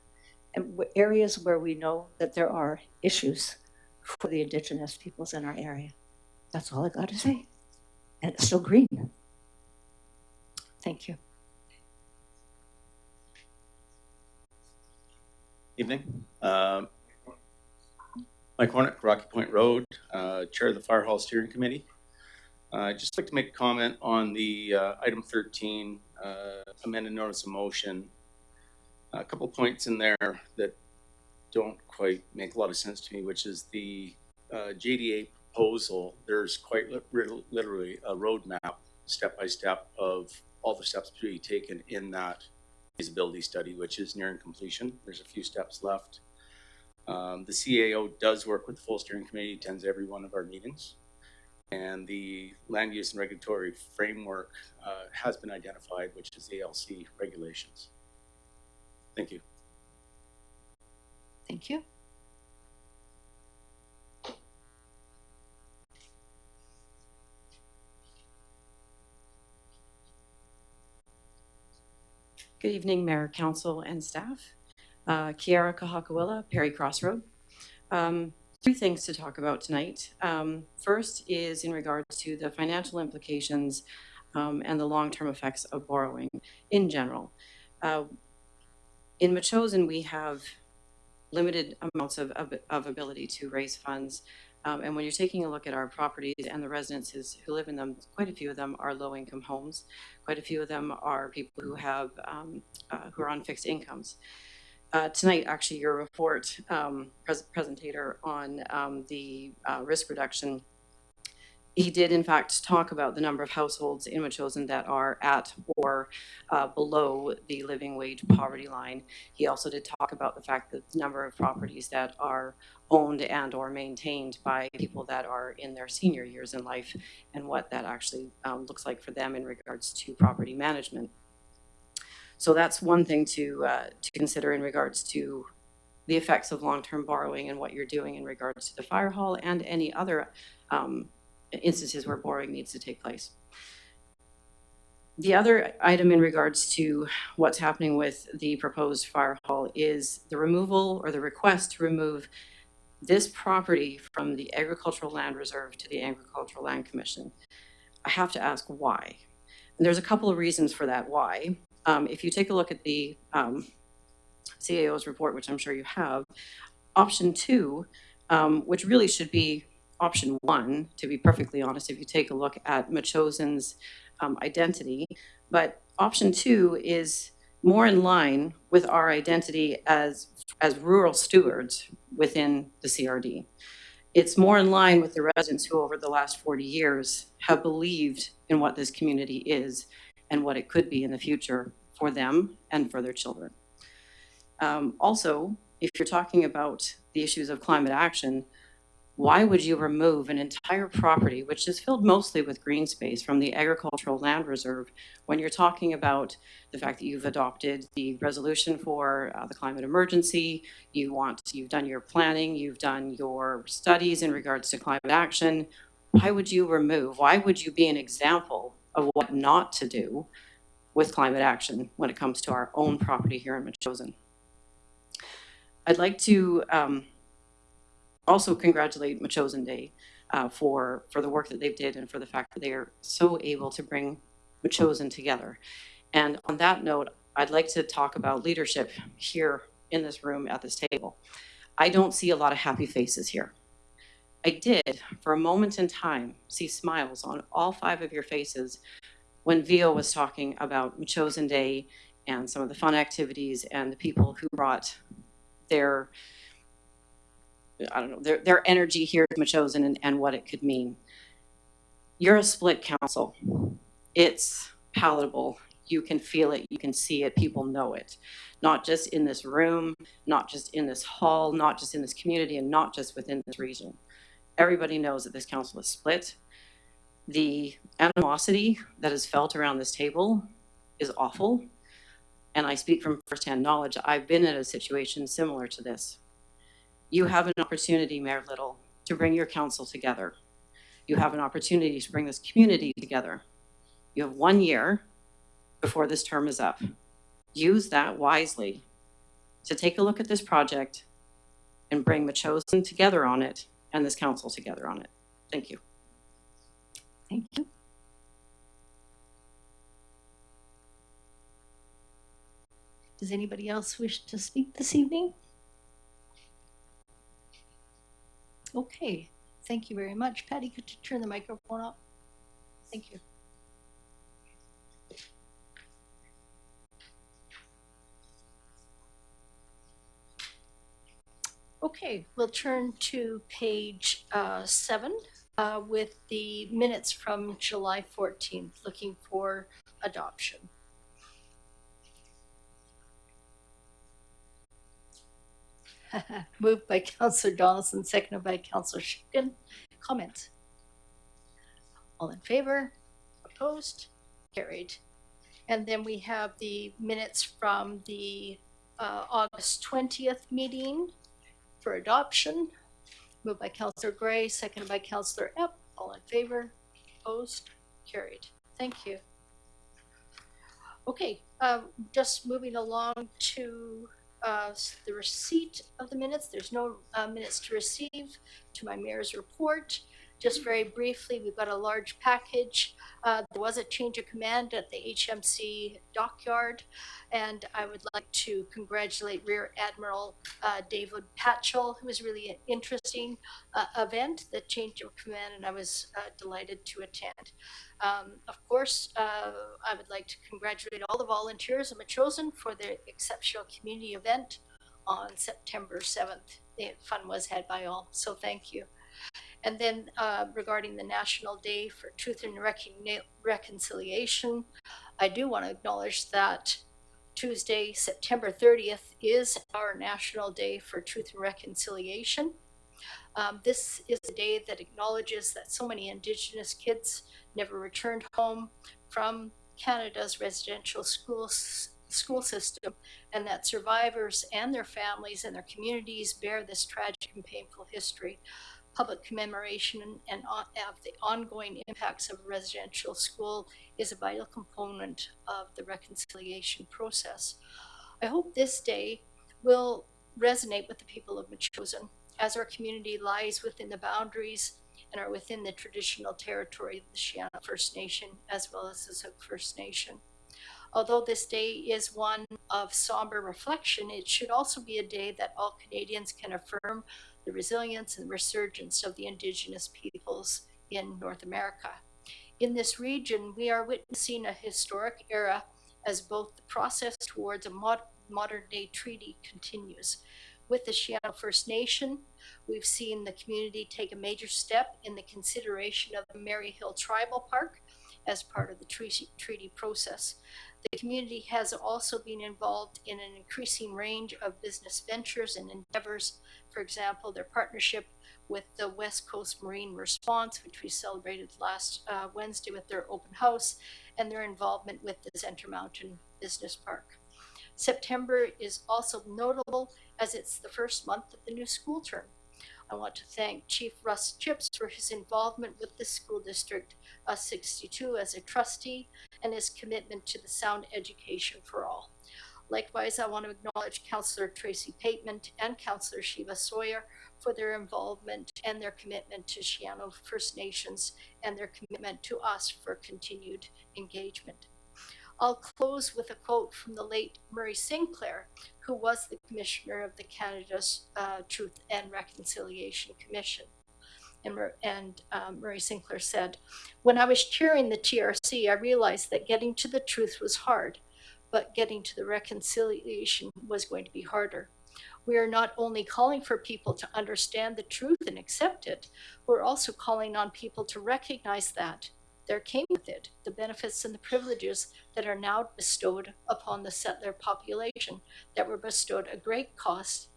and areas where we know that there are issues for the Indigenous peoples in our area. That's all I got to say. And it's still green. Thank you. Evening. Mike Hornick, Rocky Point Road, Chair of the Fire Hall Steering Committee. I'd just like to make a comment on the item 13, amended notice of motion. A couple points in there that don't quite make a lot of sense to me, which is the JDA proposal. There's quite literally a roadmap, step by step, of all the steps to be taken in that feasibility study, which is nearing completion. There's a few steps left. The CAO does work with the full steering committee, attends every one of our meetings, and the land use and regulatory framework has been identified, which is the ALC regulations. Thank you. Thank you. Good evening, Mayor, Council, and staff. Kiara Kahakawila, Perry Crossroad. Three things to talk about tonight. First is in regards to the financial implications and the long-term effects of borrowing in general. In Metchosin, we have limited amounts of ability to raise funds. And when you're taking a look at our properties and the residences who live in them, quite a few of them are low-income homes. Quite a few of them are people who have who are on fixed incomes. Tonight, actually, your report, presentator on the risk reduction, he did in fact talk about the number of households in Metchosin that are at or below the living wage poverty line. He also did talk about the fact that the number of properties that are owned and or maintained by people that are in their senior years in life, and what that actually looks like for them in regards to property management. So that's one thing to consider in regards to the effects of long-term borrowing and what you're doing in regards to the fire hall and any other instances where borrowing needs to take place. The other item in regards to what's happening with the proposed fire hall is the removal or the request to remove this property from the Agricultural Land Reserve to the Agricultural Land Commission. I have to ask why. And there's a couple of reasons for that why. If you take a look at the CAO's report, which I'm sure you have, option 2, which really should be option 1, to be perfectly honest, if you take a look at Metchosin's identity, but option 2 is more in line with our identity as rural stewards within the CRD. It's more in line with the residents who over the last 40 years have believed in what this community is and what it could be in the future for them and for their children. Also, if you're talking about the issues of climate action, why would you remove an entire property, which is filled mostly with green space, from the Agricultural Land Reserve when you're talking about the fact that you've adopted the resolution for the climate emergency, you've done your planning, you've done your studies in regards to climate action? Why would you be an example of what not to do with climate action when it comes to our own property here in Metchosin? I'd like to also congratulate Metchosin Day for the work that they did and for the fact that they are so able to bring Metchosin together. And on that note, I'd like to talk about leadership here in this room at this table. I don't see a lot of happy faces here. I did, for a moment in time, see smiles on all 5 of your faces when Vio was talking about Metchosin Day and some of the fun activities and the people who brought their energy here to Metchosin and what it could mean. You're a split council. It's palatable. You can feel it, you can see it, people know it. Not just in this room, not just in this hall, not just in this community, and not just within this region. Everybody knows that this council is split. The animosity that is felt around this table is awful. And I speak from firsthand knowledge. I've been in a situation similar to this. You have an opportunity, Mayor Little, to bring your council together. You have an opportunity to bring this community together. You have 1 year before this term is up. Use that wisely to take a look at this project and bring Metchosin together on it and this council together on it. Thank you. Thank you. Does anybody else wish to speak this evening? Okay, thank you very much. Patty, could you turn the microphone up? Thank you. Okay, we'll turn to page 7 with the minutes from July 14th, looking for adoption. Moved by Councillor Donaldson, seconded by Councillor Schicken. Comments? All in favor? Opposed? Carried. And then we have the minutes from the August 20th meeting for adoption. Moved by Councillor Gray, seconded by Councillor Epp. All in favor? Opposed? Carried. Thank you. Okay, just moving along to the receipt of the minutes. There's no minutes to receive. To my mayor's report, just very briefly, we've got a large package. There was a change of command at the HMC dockyard, and I would like to congratulate Rear Admiral David Patchell. It was really an interesting event, the change of command, and I was delighted to attend. Of course, I would like to congratulate all the volunteers of Metchosin for their exceptional community event on September 7th. The fun was had by all, so thank you. And then regarding the National Day for Truth and Reconciliation, I do want to acknowledge that Tuesday, September 30th is our National Day for Truth and Reconciliation. This is a day that acknowledges that so many Indigenous kids never returned home from Canada's residential school system, and that survivors and their families and their communities bear this tragic and painful history. Public commemoration and of the ongoing impacts of residential school is a vital component of the reconciliation process. I hope this day will resonate with the people of Metchosin, as our community lies within the boundaries and are within the traditional territory of the Sienna First Nation, as well as the Zook First Nation. Although this day is one of somber reflection, it should also be a day that all Canadians can affirm the resilience and resurgence of the Indigenous peoples in North America. In this region, we are witnessing a historic era as both the process towards a modern-day treaty continues. With the Sienna First Nation, we've seen the community take a major step in the consideration of the Maryhill Tribal Park as part of the treaty process. The community has also been involved in an increasing range of business ventures and endeavors. For example, their partnership with the West Coast Marine Response, which we celebrated last Wednesday with their open house, and their involvement with the Center Mountain Business Park. September is also notable as it's the first month of the new school term. I want to thank Chief Russ Chips for his involvement with the school district 62 as a trustee and his commitment to the sound education for all. Likewise, I want to acknowledge Councillor Tracy Pateman and Councillor Shiva Sawyer for their involvement and their commitment to Sienna First Nations and their commitment to us for continued engagement. I'll close with a quote from the late Murray Sinclair, who was the Commissioner of the Canada's Truth and Reconciliation Commission. And Murray Sinclair said, "When I was chairing the TRC, I realized that getting to the truth was hard, but getting to the reconciliation was going to be harder. We are not only calling for people to understand the truth and accept it, we're also calling on people to recognize that there came with it, the benefits and the privileges that are now bestowed upon the settler population that were bestowed at great cost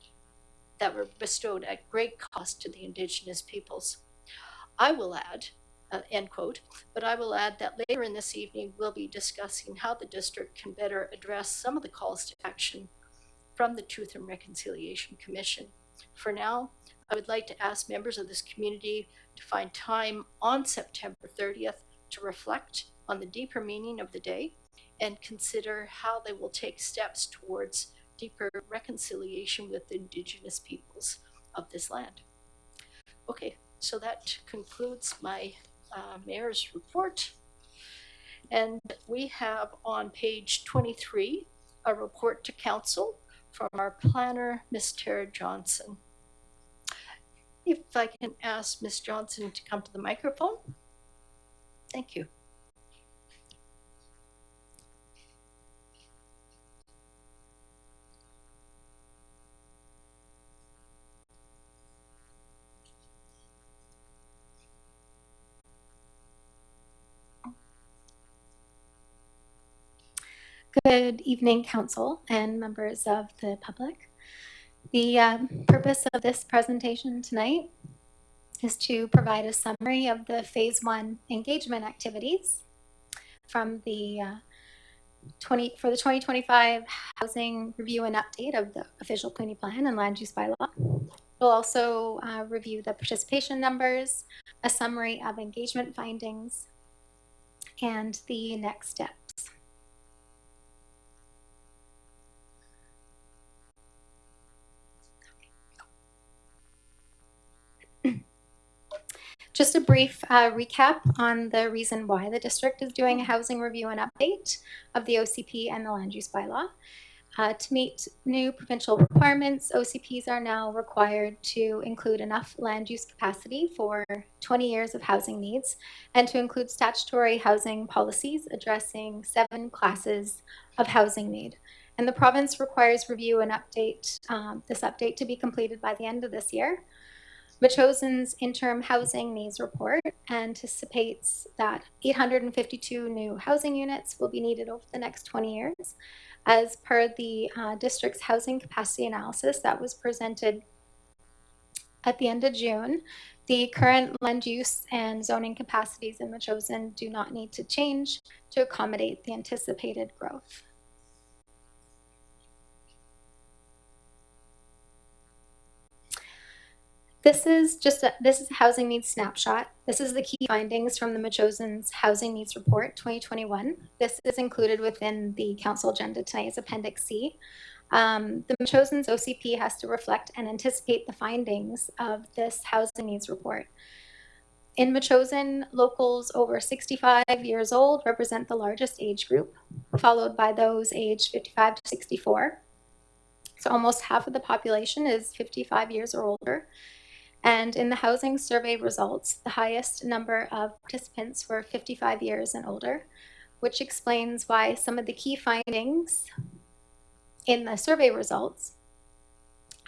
to the Indigenous peoples. I will add, end quote, but I will add that later in this evening, we'll be discussing how the district can better address some of the calls to action from the Truth and Reconciliation Commission. For now, I would like to ask members of this community to find time on September 30th to reflect on the deeper meaning of the day and consider how they will take steps towards deeper reconciliation with the Indigenous peoples of this land. Okay, so that concludes my mayor's report. And we have on page 23 a report to council from our planner, Ms. Tara Johnson. If I can ask Ms. Johnson to come to the microphone. Thank you. Good evening, Council and members of the public. The purpose of this presentation tonight is to provide a summary of the Phase 1 engagement activities from the 2025 Housing Review and Update of the Official Puni Plan and Land Use Bylaw. We'll also review the participation numbers, a summary of engagement findings, and the next steps. Just a brief recap on the reason why the district is doing a housing review and update of the OCP and the land use bylaw. To meet new provincial requirements, OCPs are now required to include enough land use capacity for 20 years of housing needs and to include statutory housing policies addressing 7 classes of housing need. And the province requires review and update, this update to be completed by the end of this year. Metchosen's interim housing needs report anticipates that 852 new housing units will be needed over the next 20 years. As per the district's housing capacity analysis that was presented at the end of June, the current land use and zoning capacities in Metchosen do not need to change to accommodate the anticipated growth. This is a housing needs snapshot. This is the key findings from the Metchosen's Housing Needs Report 2021. This is included within the council agenda tonight as Appendix C. The Metchosen's OCP has to reflect and anticipate the findings of this housing needs report. In Metchosen, locals over 65 years old represent the largest age group, followed by those aged 55 to 64. So almost half of the population is 55 years or older. And in the housing survey results, the highest number of participants were 55 years and older, which explains why some of the key findings in the survey results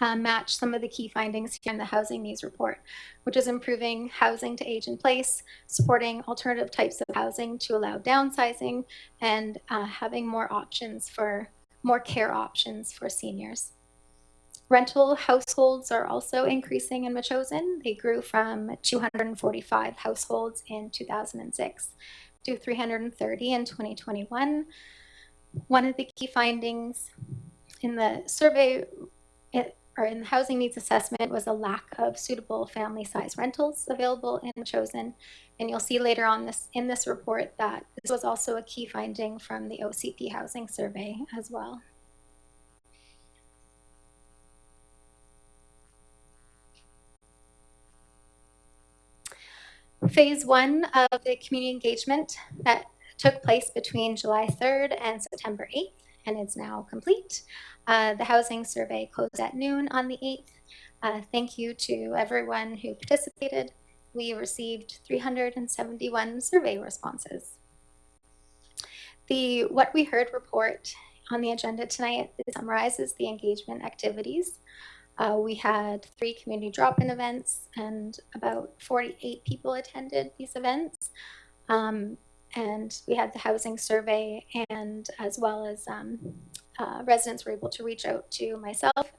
match some of the key findings here in the housing needs report, which is improving housing to age in place, supporting alternative types of housing to allow downsizing, and having more care options for seniors. Rental households are also increasing in Metchosen. They grew from 245 households in 2006 to 330 in 2021. One of the key findings in the survey or in the housing needs assessment was a lack of suitable family size rentals available in Metchosen. And you'll see later on in this report that this was also a key finding from the OCP housing survey as well. Phase 1 of the community engagement that took place between July 3rd and September 8th and is now complete. The housing survey closed at noon on the 8th. Thank you to everyone who participated. We received 371 survey responses. The What We Heard report on the agenda tonight summarizes the engagement activities. We had 3 community drop-in events and about 48 people attended these events. And we had the housing survey, and as well as residents were able to reach out to myself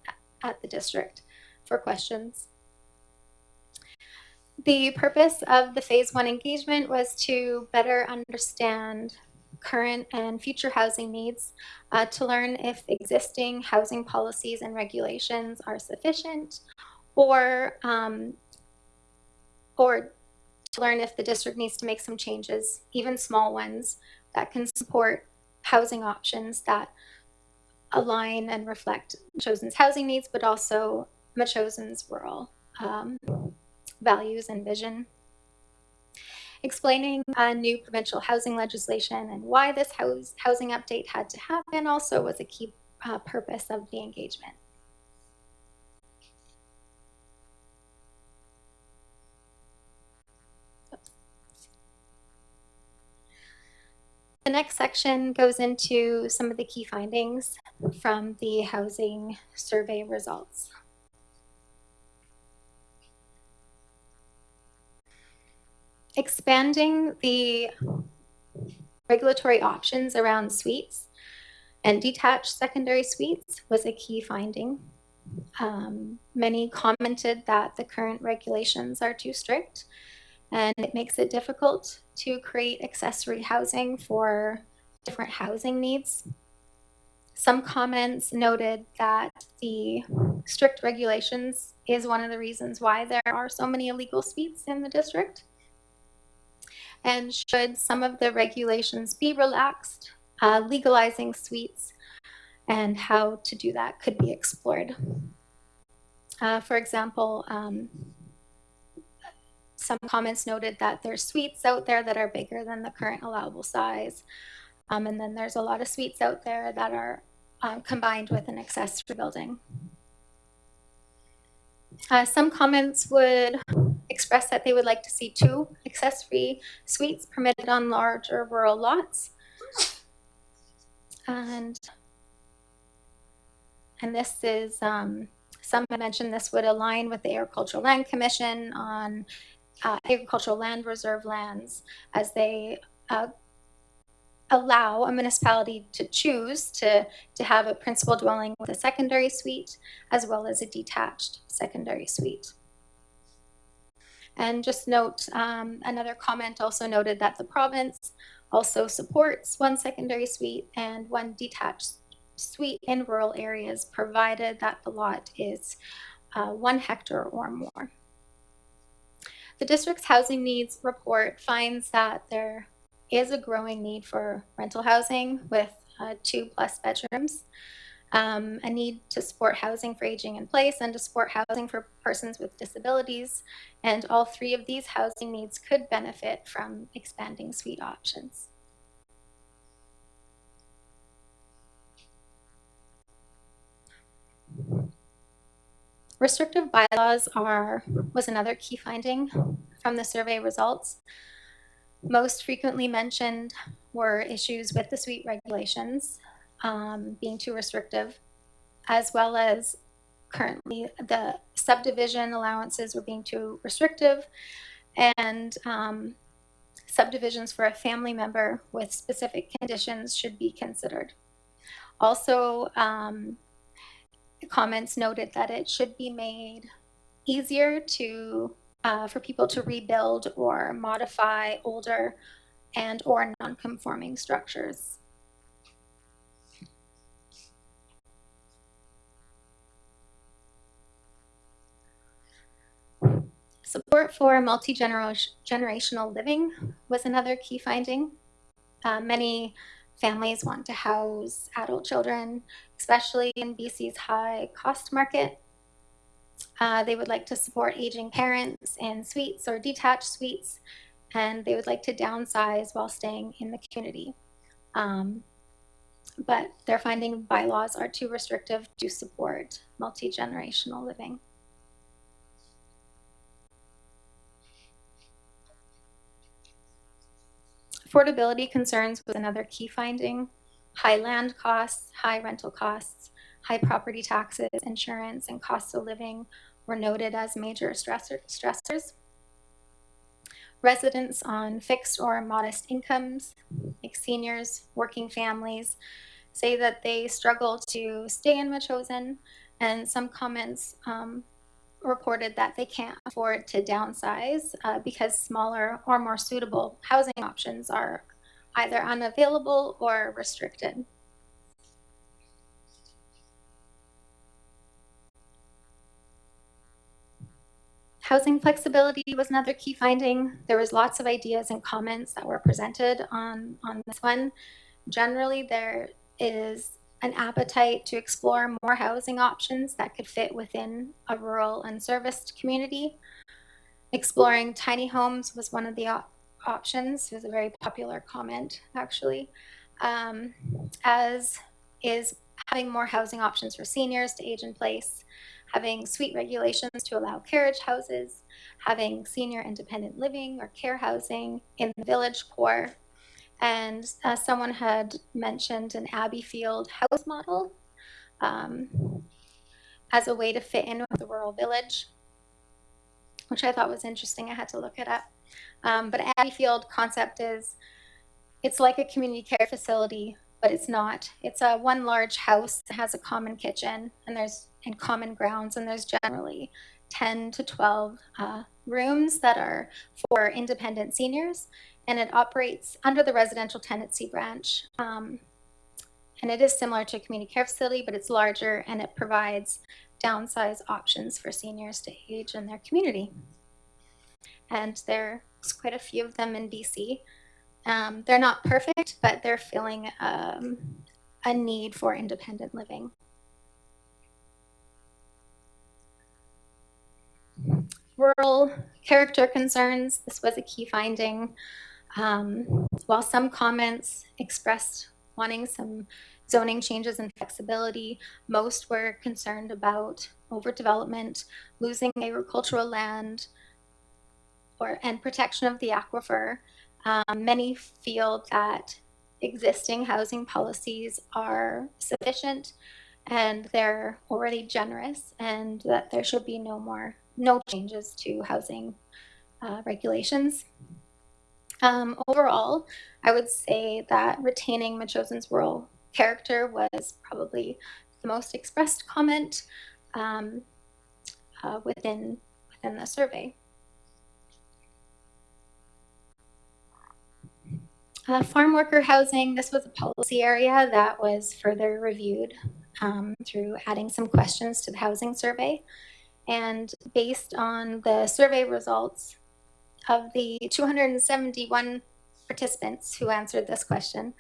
at the district for questions. The purpose of the phase 1 engagement was to better understand current and future housing needs, to learn if existing housing policies and regulations are sufficient, or to learn if the district needs to make some changes, even small ones, that can support housing options that align and reflect Metchosen's housing needs, but also Metchosen's rural values and vision. Explaining new provincial housing legislation and why this housing update had to happen also was a key purpose of the engagement. The next section goes into some of the key findings from the housing survey results. Expanding the regulatory options around suites and detached secondary suites was a key finding. Many commented that the current regulations are too strict, and it makes it difficult to create accessory housing for different housing needs. Some comments noted that the strict regulations is one of the reasons why there are so many illegal suites in the district. And should some of the regulations be relaxed, legalizing suites and how to do that could be explored. For example, some comments noted that there's suites out there that are bigger than the current allowable size. And then there's a lot of suites out there that are combined with an accessory building. Some comments would express that they would like to see 2 accessory suites permitted on larger rural lots. And this is, some mentioned this would align with the Agricultural Land Commission on agricultural land reserve lands, as they allow a municipality to choose to have a principal dwelling with a secondary suite as well as a detached secondary suite. And just note, another comment also noted that the province also supports 1 secondary suite and 1 detached suite in rural areas, provided that the lot is 1 hectare or more. The district's housing needs report finds that there is a growing need for rental housing with 2+ bedrooms, a need to support housing for aging in place and to support housing for persons with disabilities. And all 3 of these housing needs could benefit from expanding suite options. Restrictive bylaws was another key finding from the survey results. Most frequently mentioned were issues with the suite regulations being too restrictive, as well as currently the subdivision allowances were being too restrictive, and subdivisions for a family member with specific conditions should be considered. Also, comments noted that it should be made easier for people to rebuild or modify older and or non-conforming structures. Support for multi-generational living was another key finding. Many families want to house adult children, especially in BC's high cost market. They would like to support aging parents in suites or detached suites, and they would like to downsize while staying in the community. But they're finding bylaws are too restrictive to support multi-generational living. Affordability concerns was another key finding. High land costs, high rental costs, high property taxes, insurance, and costs of living were noted as major stressors. residents on fixed or modest incomes, like seniors, working families, say that they struggle to stay in Metchosin, and some comments reported that they can't afford to downsize because smaller or more suitable housing options are either unavailable or restricted. Housing flexibility was another key finding. There was lots of ideas and comments that were presented on this one. Generally, there is an appetite to explore more housing options that could fit within a rural unserviced community. Exploring tiny homes was one of the options. It was a very popular comment, actually, as is having more housing options for seniors to age in place, having suite regulations to allow carriage houses, having senior independent living or care housing in the village core. And someone had mentioned an Abbeyfield house model as a way to fit in with the rural village, which I thought was interesting. I had to look it up. But Abbeyfield concept is, it's like a community care facility, but it's not. It's a one large house that has a common kitchen and common grounds, and there's generally 10 to 12 rooms that are for independent seniors, and it operates under the residential tenancy branch. And it is similar to a community care facility, but it's larger, and it provides downsize options for seniors to age in their community. And there's quite a few of them in BC. They're not perfect, but they're filling a need for independent living. Rural character concerns, this was a key finding. While some comments expressed wanting some zoning changes and flexibility, most were concerned about overdevelopment, losing agricultural land, and protection of the aquifer. Many feel that existing housing policies are sufficient and they're already generous, and that there should be no changes to housing regulations. Overall, I would say that retaining Metchosin's rural character was probably the most expressed comment within the survey. Farm worker housing, this was a policy area that was further reviewed through adding some questions to the housing survey. And based on the survey results, of the 271 participants who answered this question,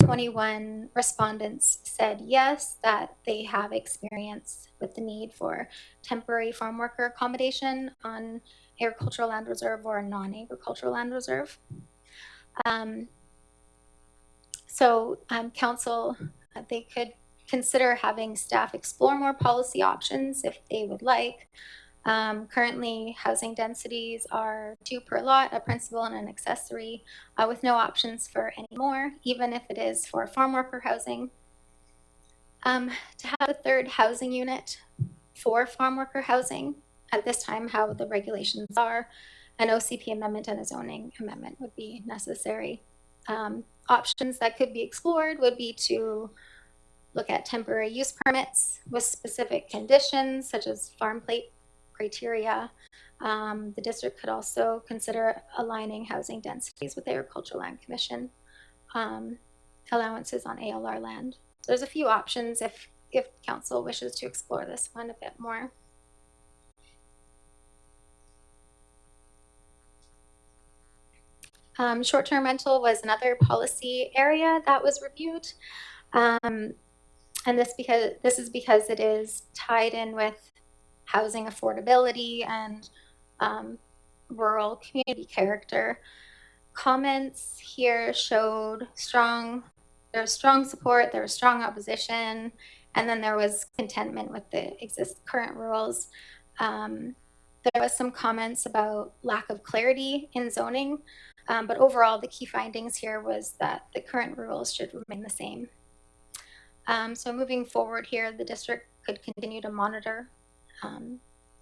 21 respondents said yes, that they have experience with the need for temporary farm worker accommodation on agricultural land reserve or non-agricultural land reserve. Council, they could consider having staff explore more policy options if they would like. Currently, housing densities are 2 per lot, a principal and an accessory, with no options for any more, even if it is for farm worker housing. To have a third housing unit for farm worker housing, at this time, how the regulations are, an OCP amendment and a zoning amendment would be necessary. Options that could be explored would be to look at temporary use permits with specific conditions, such as farm plate criteria. The district could also consider aligning housing densities with the Agricultural Land Commission allowances on ALR land. So there's a few options if council wishes to explore this one a bit more. Short-term rental was another policy area that was reviewed. And this is because it is tied in with housing affordability and rural community character. Comments here showed there was strong support, there was strong opposition, and then there was contentment with the current rules. There was some comments about lack of clarity in zoning, but overall the key findings here was that the current rules should remain the same. So moving forward here, the district could continue to monitor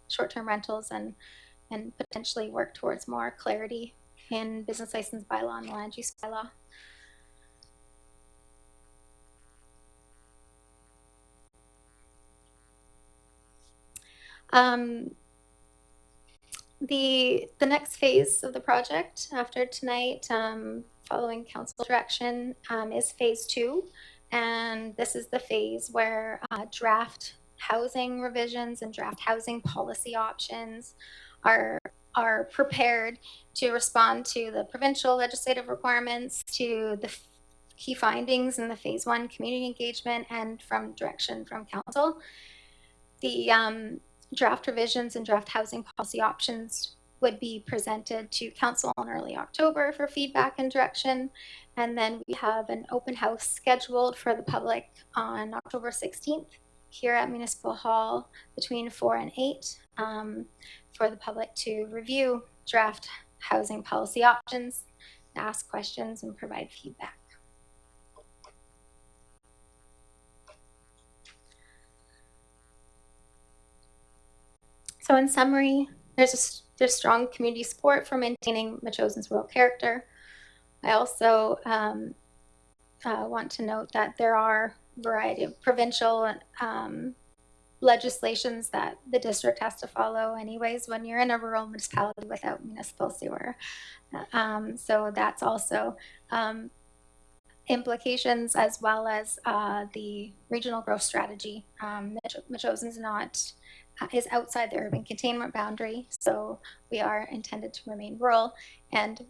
short-term rentals and and potentially work towards more clarity in business license bylaw and the land use bylaw. The next phase of the project after tonight, following council direction, is phase 2, and this is the phase where draft housing revisions and draft housing policy options are prepared to respond to the provincial legislative requirements, to the key findings in the phase 1 community engagement, and from direction from council. The draft revisions and draft housing policy options would be presented to council in early October for feedback and direction. And then we have an open house scheduled for the public on October 16th here at Municipal Hall between 4 and 8 for the public to review draft housing policy options, ask questions, and provide feedback. So in summary, there's strong community support for maintaining Metchosin's rural character. I also want to note that there are a variety of provincial legislations that the district has to follow anyways when you're in a rural municipality without municipal sewer. So that's also implications, as well as the regional growth strategy. Metchosin's is outside the urban containment boundary, so we are intended to remain rural, and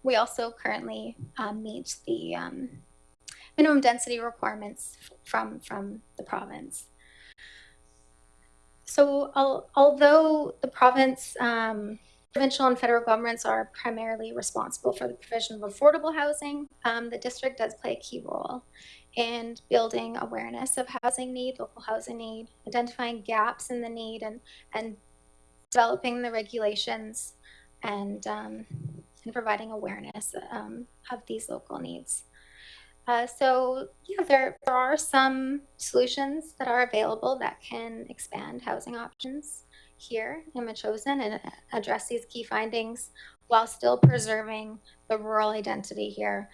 we also currently meet the minimum density requirements from the province. So although the province, provincial and federal governments are primarily responsible for the provision of affordable housing, the district does play a key role in building awareness of housing need, local housing need, identifying gaps in the need, and developing the regulations and providing awareness of these local needs. So yeah, there are some solutions that are available that can expand housing options here in Metchosin and address these key findings while still preserving the rural identity here,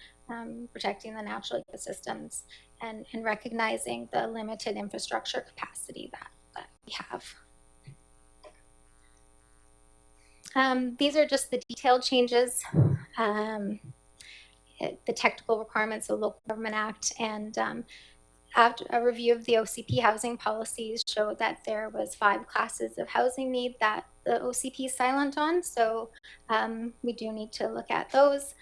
protecting the natural ecosystems, and recognizing the limited infrastructure capacity that we have. These are just the detailed changes, the technical requirements of the Local Government Act, and after a review of the OCP housing policies showed that there was 5 classes of housing need that the OCP is silent on. So we do need to look at those.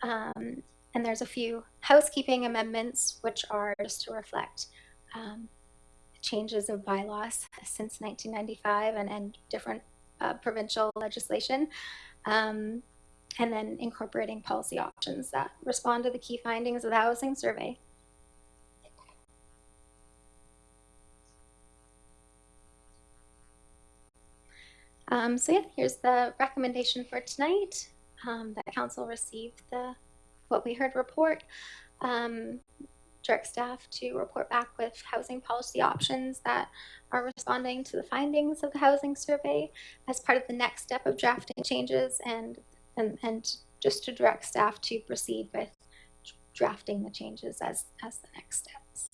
And there's a few housekeeping amendments, which are just to reflect changes of bylaws since 1995 and different provincial legislation. And then incorporating policy options that respond to the key findings of the housing survey. So yeah, here's the recommendation for tonight. That council received the what we heard report. Direct staff to report back with housing policy options that are responding to the findings of the housing survey as part of the next step of drafting changes, and just to direct staff to proceed with drafting the changes as the next steps.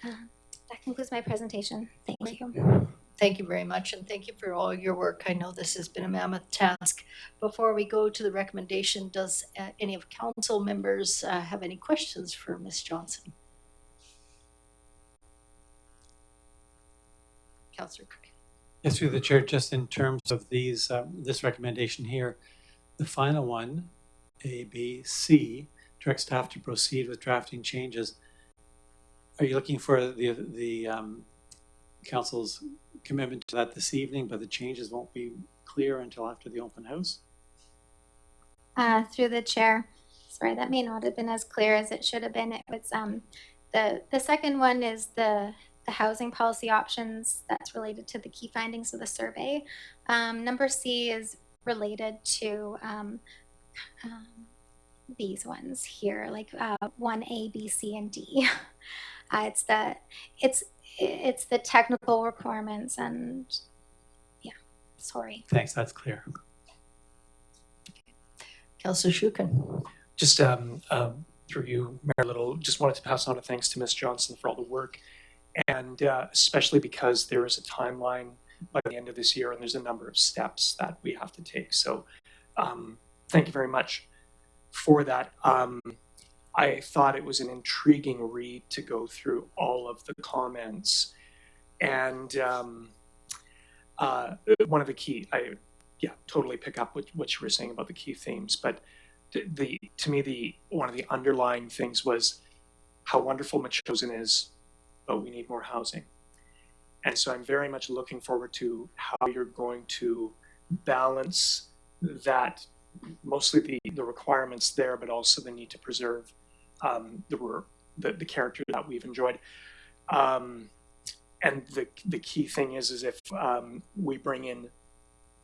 That concludes my presentation. Thank you. Thank you very much, and thank you for all your work. I know this has been a mammoth task. Before we go to the recommendation, does any of council members have any questions for Ms. Johnson? Councillor Craig. Yes, through the chair, just in terms of these, this recommendation here, the final one, A, B, C, direct staff to proceed with drafting changes. Are you looking for the council's commitment to that this evening, but the changes won't be clear until after the open house? Through the chair, sorry, that may not have been as clear as it should have been. It was the second one is the housing policy options that's related to the key findings of the survey. Number C is related to these ones here, like 1A, B, C, and D. It's the technical requirements, and yeah, Sorry. Thanks, that's clear. Councillor Shukin. Just through you, Mayor Little, just wanted to pass on a thanks to Ms. Johnson for all the work, and especially because there is a timeline by the end of this year, and there's a number of steps that we have to take. So thank you very much for that. I thought it was an intriguing read to go through all of the comments, and one of the key, I totally pick up what you were saying about the key themes, but to me, one of the underlying things was how wonderful Metchosin is, but we need more housing. And so I'm very much looking forward to how you're going to balance that, mostly the requirements there, but also the need to preserve the character that we've enjoyed. And the key thing is if we bring in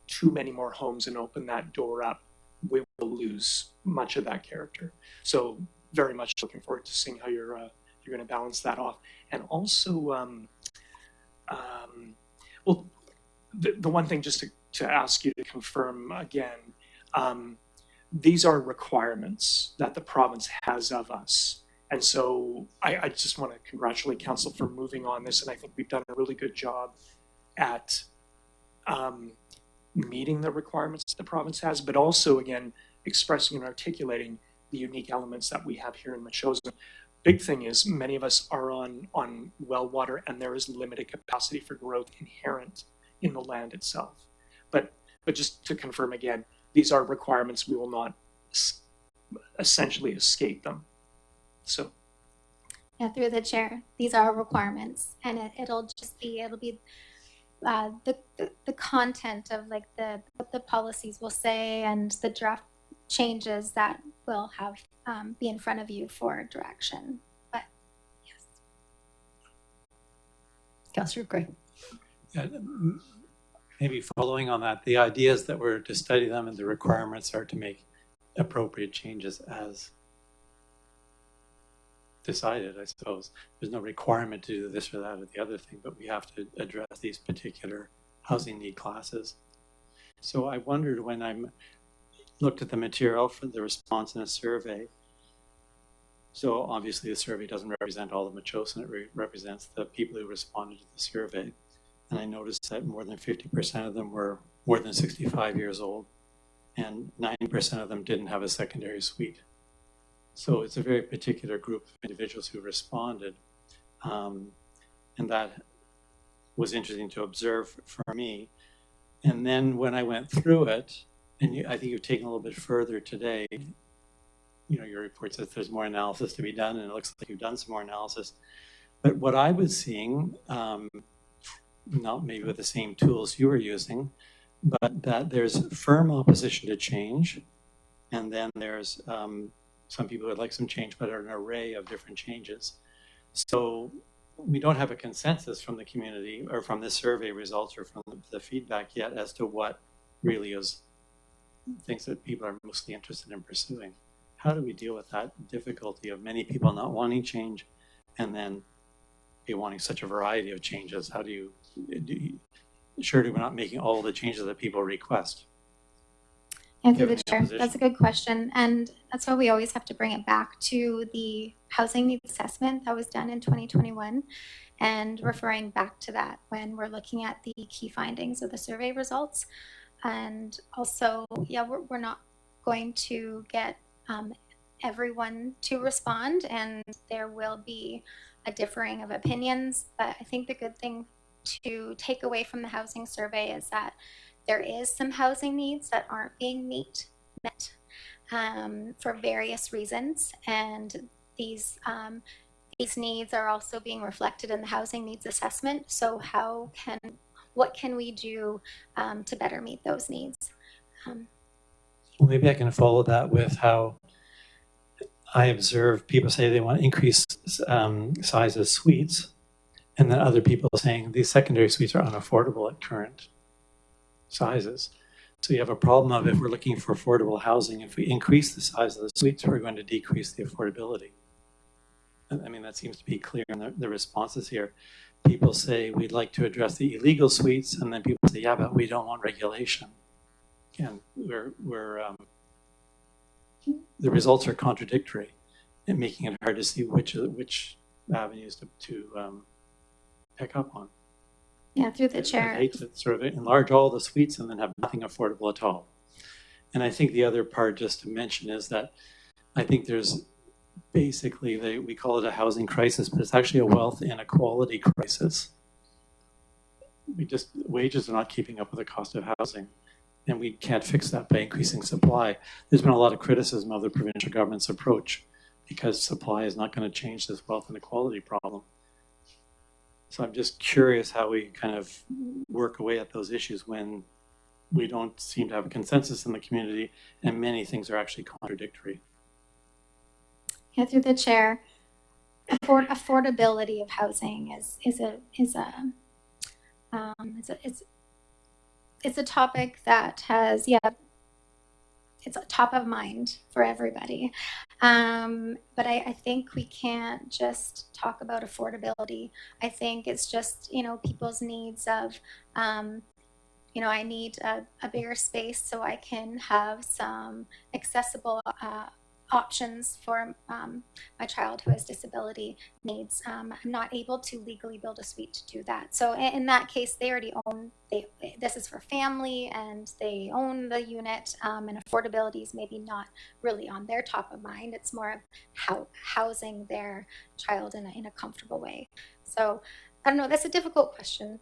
too many more homes and open that door up, we will lose much of that character. So very much looking forward to seeing how you're going to balance that off. And also, well, the one thing just to ask you to confirm again, these are requirements that the province has of us. And so I just want to congratulate Council for moving on this. And I think we've done a really good job at meeting the requirements the province has, but also, again, expressing and articulating the unique elements that we have here in Metchosin. Big thing is many of us are on well water, and there is limited capacity for growth inherent in the land itself. But just to confirm again, these are requirements. We will not essentially escape them. So. Yeah, through the chair, these are requirements, and it'll be the content of like what the policies will say and the draft changes that will have be in front of you for direction. But yes. Councillor Gray. Yeah, maybe following on that, the idea is that we're to study them and the requirements are to make appropriate changes as decided, I suppose. There's no requirement to do this or that or the other thing, but we have to address these particular housing need classes. So I wondered when I looked at the material for the response in a survey. So obviously the survey doesn't represent all of Metchosin, it represents the people who responded to the survey. And I noticed that more than 50% of them were more than 65 years old, and 90% of them didn't have a secondary suite. So it's a very particular group of individuals who responded. And that was interesting to observe for me. And then when I went through it, and I think you've taken a little bit further today, you know, your report says there's more analysis to be done, and it looks like you've done some more analysis. But what I was seeing, not maybe with the same tools you were using, but that there's firm opposition to change. And then there's some people would like some change, but an array of different changes. So we don't have a consensus from the community or from the survey results or from the feedback yet as to what really is things that people are mostly interested in pursuing. How do we deal with that difficulty of many people not wanting change and then be wanting such a variety of changes? How do you surely we're not making all the changes that people request? And through the chair, that's a good question. And that's why we always have to bring it back to the housing needs assessment that was done in 2021 and referring back to that when we're looking at the key findings of the survey results. And also, yeah, we're not going to get everyone to respond, and there will be a differing of opinions. But I think the good thing to take away from the housing survey is that there is some housing needs that aren't being met for various reasons, and these needs are also being reflected in the housing needs assessment. So what can we do to better meet those needs? Well, maybe I can follow that with how I observe people say they want to increase size of suites, and then other people saying these secondary suites are unaffordable at current sizes. So you have a problem of if we're looking for affordable housing, if we increase the size of the suites, we're going to decrease the affordability. I mean, that seems to be clear in the responses here. people say we'd like to address the illegal suites, and then people say, yeah, but we don't want regulation. Again, the results are contradictory and making it hard to see which avenues to pick up on. Yeah, through the I chair. hate to sort of enlarge all the suites and then have nothing affordable at all. And I think the other part just to mention is that I think there's basically, we call it a housing crisis, but it's actually a wealth inequality crisis. Wages are not keeping up with the cost of housing, and we can't fix that by increasing supply. There's been a lot of criticism of the provincial government's approach because supply is not going to change this wealth inequality problem. So I'm just curious how we kind of work away at those issues when we don't seem to have a consensus in the community and many things are actually contradictory. Yeah, through the chair. Affordability of housing is a topic that has, it's a top of mind for everybody. But I think we can't just talk about affordability. I think it's just, people's needs of, I need a bigger space so I can have some accessible options for my child who has disability needs. I'm not able to legally build a suite to do that. So in that case, they already own, this is for family and they own the unit, and affordability is maybe not really on their top of mind. It's more of how housing their child in a comfortable way. So I don't know, that's a difficult question.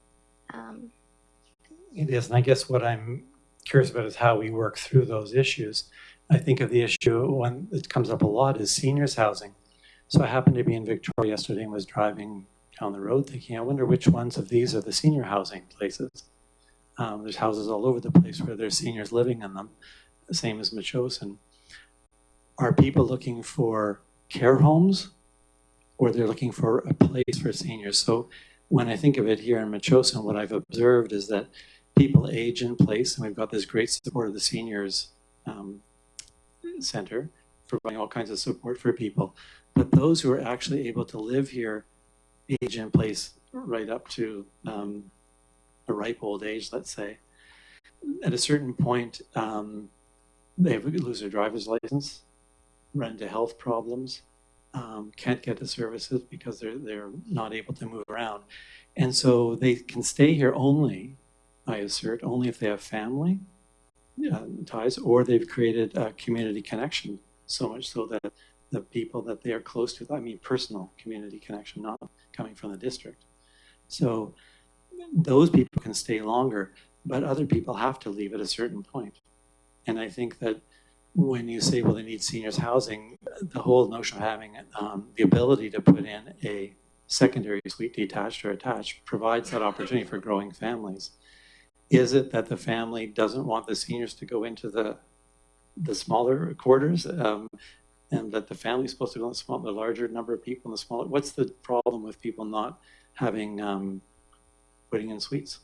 It is, and I guess what I'm curious about is how we work through those issues. I think of the issue, one that comes up a lot, is seniors housing. So I happened to be in Victoria yesterday and was driving down the road thinking, I wonder which ones of these are the senior housing places. There's houses all over the place where there's seniors living in them, the same as Metchosin. Are people looking for care homes or they're looking for a place for seniors? So when I think of it here in Metchosin, what I've observed is that people age in place, and we've got this great support of the seniors center, providing all kinds of support for people. But those who are actually able to live here age in place right up to a ripe old age, let's say. At a certain point, they lose their driver's license, run into health problems, can't get the services because they're not able to move around. And so they can stay here only, I assert, only if they have family ties, or they've created a community connection, so much so that the people that they are close to, I mean personal community connection, not coming from the district. So those people can stay longer, but other people have to leave at a certain point. And I think that when you say, well, they need seniors housing, the whole notion of having the ability to put in a secondary suite, detached or attached, provides that opportunity for growing families. Is it that the family doesn't want the seniors to go into the smaller quarters, and that the family's supposed to go in the larger number of people in the smaller? What's the problem with people not having putting in suites?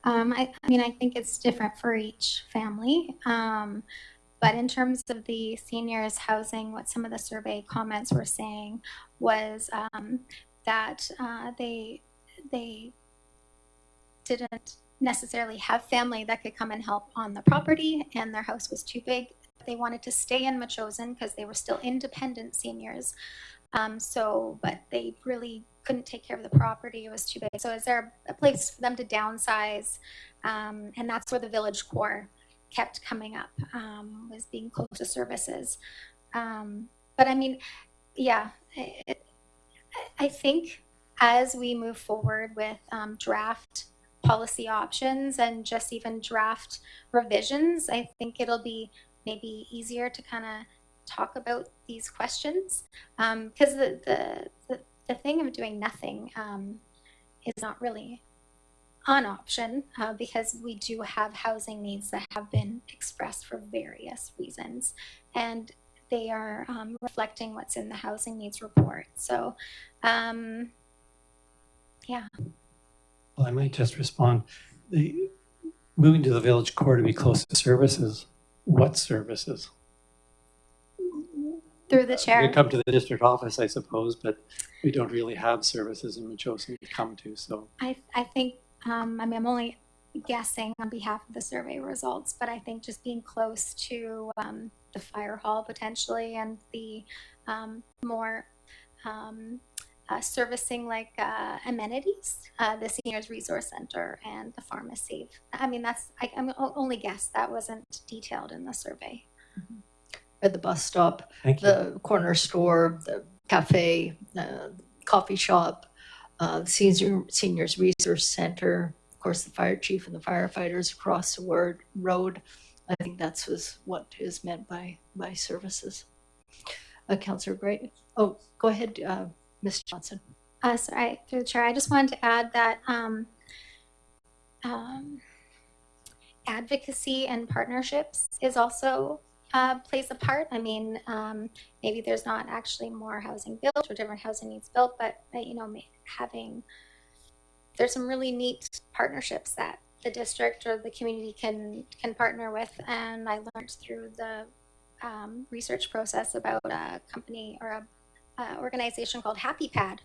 I think it's different for each family. But in terms of the seniors housing, what some of the survey comments were saying was that they didn't necessarily have family that could come and help on the property, and their house was too big. They wanted to stay in Metchosin because they were still independent seniors. But they really couldn't take care of the property. It was too big. So is there a place for them to downsize? And that's where the village core kept coming up, was being close to services. But I mean, yeah, I think as we move forward with draft policy options and just even draft revisions, I think it'll be maybe easier to kind of talk about these questions, because the thing of doing nothing is not really an option, because we do have housing needs that have been expressed for various reasons, and they are reflecting what's in the housing needs report. So yeah. Well, I might just respond. Moving to the village core to be close to services, what services? Through the chair. They come to the district office, I suppose, but we don't really have services in Metchosin to come to, so. I think, I mean, I'm only guessing on behalf of the survey results, but I think just being close to the fire hall potentially and the more servicing like amenities, the seniors resource center and the pharmacy. I mean, I'm only guess, that wasn't detailed in the survey. At the bus stop, Thank you. the corner store, the cafe, coffee shop, seniors resource center, of course, the fire chief and the firefighters across the road. I think that's what is meant by services. Councillor Gray. Oh, go ahead, Ms. Johnson. Sorry, through the chair, I just wanted to add that advocacy and partnerships is also plays a part. I mean, maybe there's not actually more housing built or different housing needs built, but you know, there's some really neat partnerships that the district or the community can partner with. And I learned through the research process about a company or a organization called Happy Pad,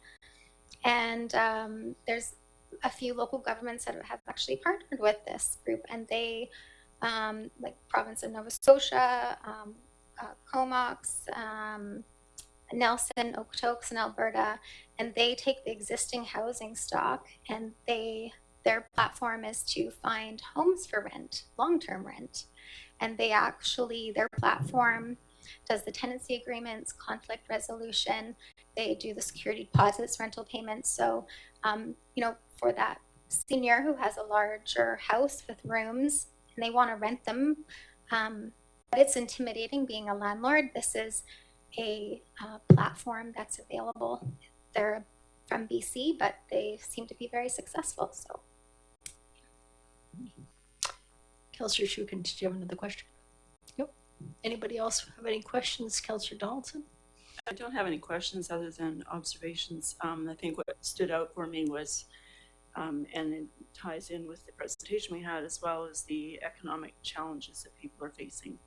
and there's a few local governments that have actually partnered with this group, and they like province of Nova Scotia, Comox, Nelson, Okotoks in Alberta, and they take the existing housing stock, and their platform is to find homes for rent, long-term rent, and their platform does the tenancy agreements, conflict resolution. They do the security deposits, rental payments. So, you know, for that senior who has a larger house with rooms and they want to rent them, but it's intimidating being a landlord. This is a platform that's available. They're from BC, but they seem to be very successful. So, Councillor Shukin, did you have another question? Nope. Anybody else have any questions? Councillor Donaldson? I don't have any questions other than observations. I think what stood out for me was, and it ties in with the presentation we had, as well as the economic challenges that people are facing,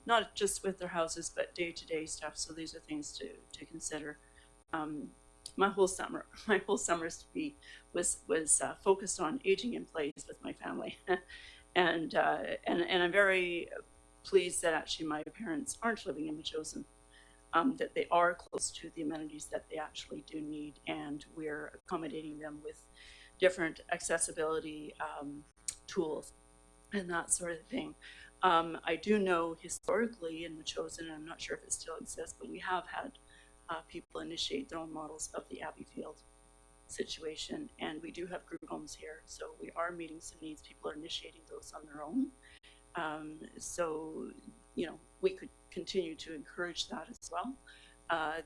not just with their houses, but day-to-day stuff. So these are things to consider. My whole summer was focused on aging in place with my family, and I'm very pleased that actually my parents aren't living in Metchosin. That they are close to the amenities that they actually do need, and we're accommodating them with different accessibility tools and that sort of thing. I do know historically in Metchosin, I'm not sure if it still exists, but we have had people initiate their own models of the Abbeyfield situation, and we do have group homes here, so we are meeting some needs. People are initiating those on their own. So, you know, we could continue to encourage that as well.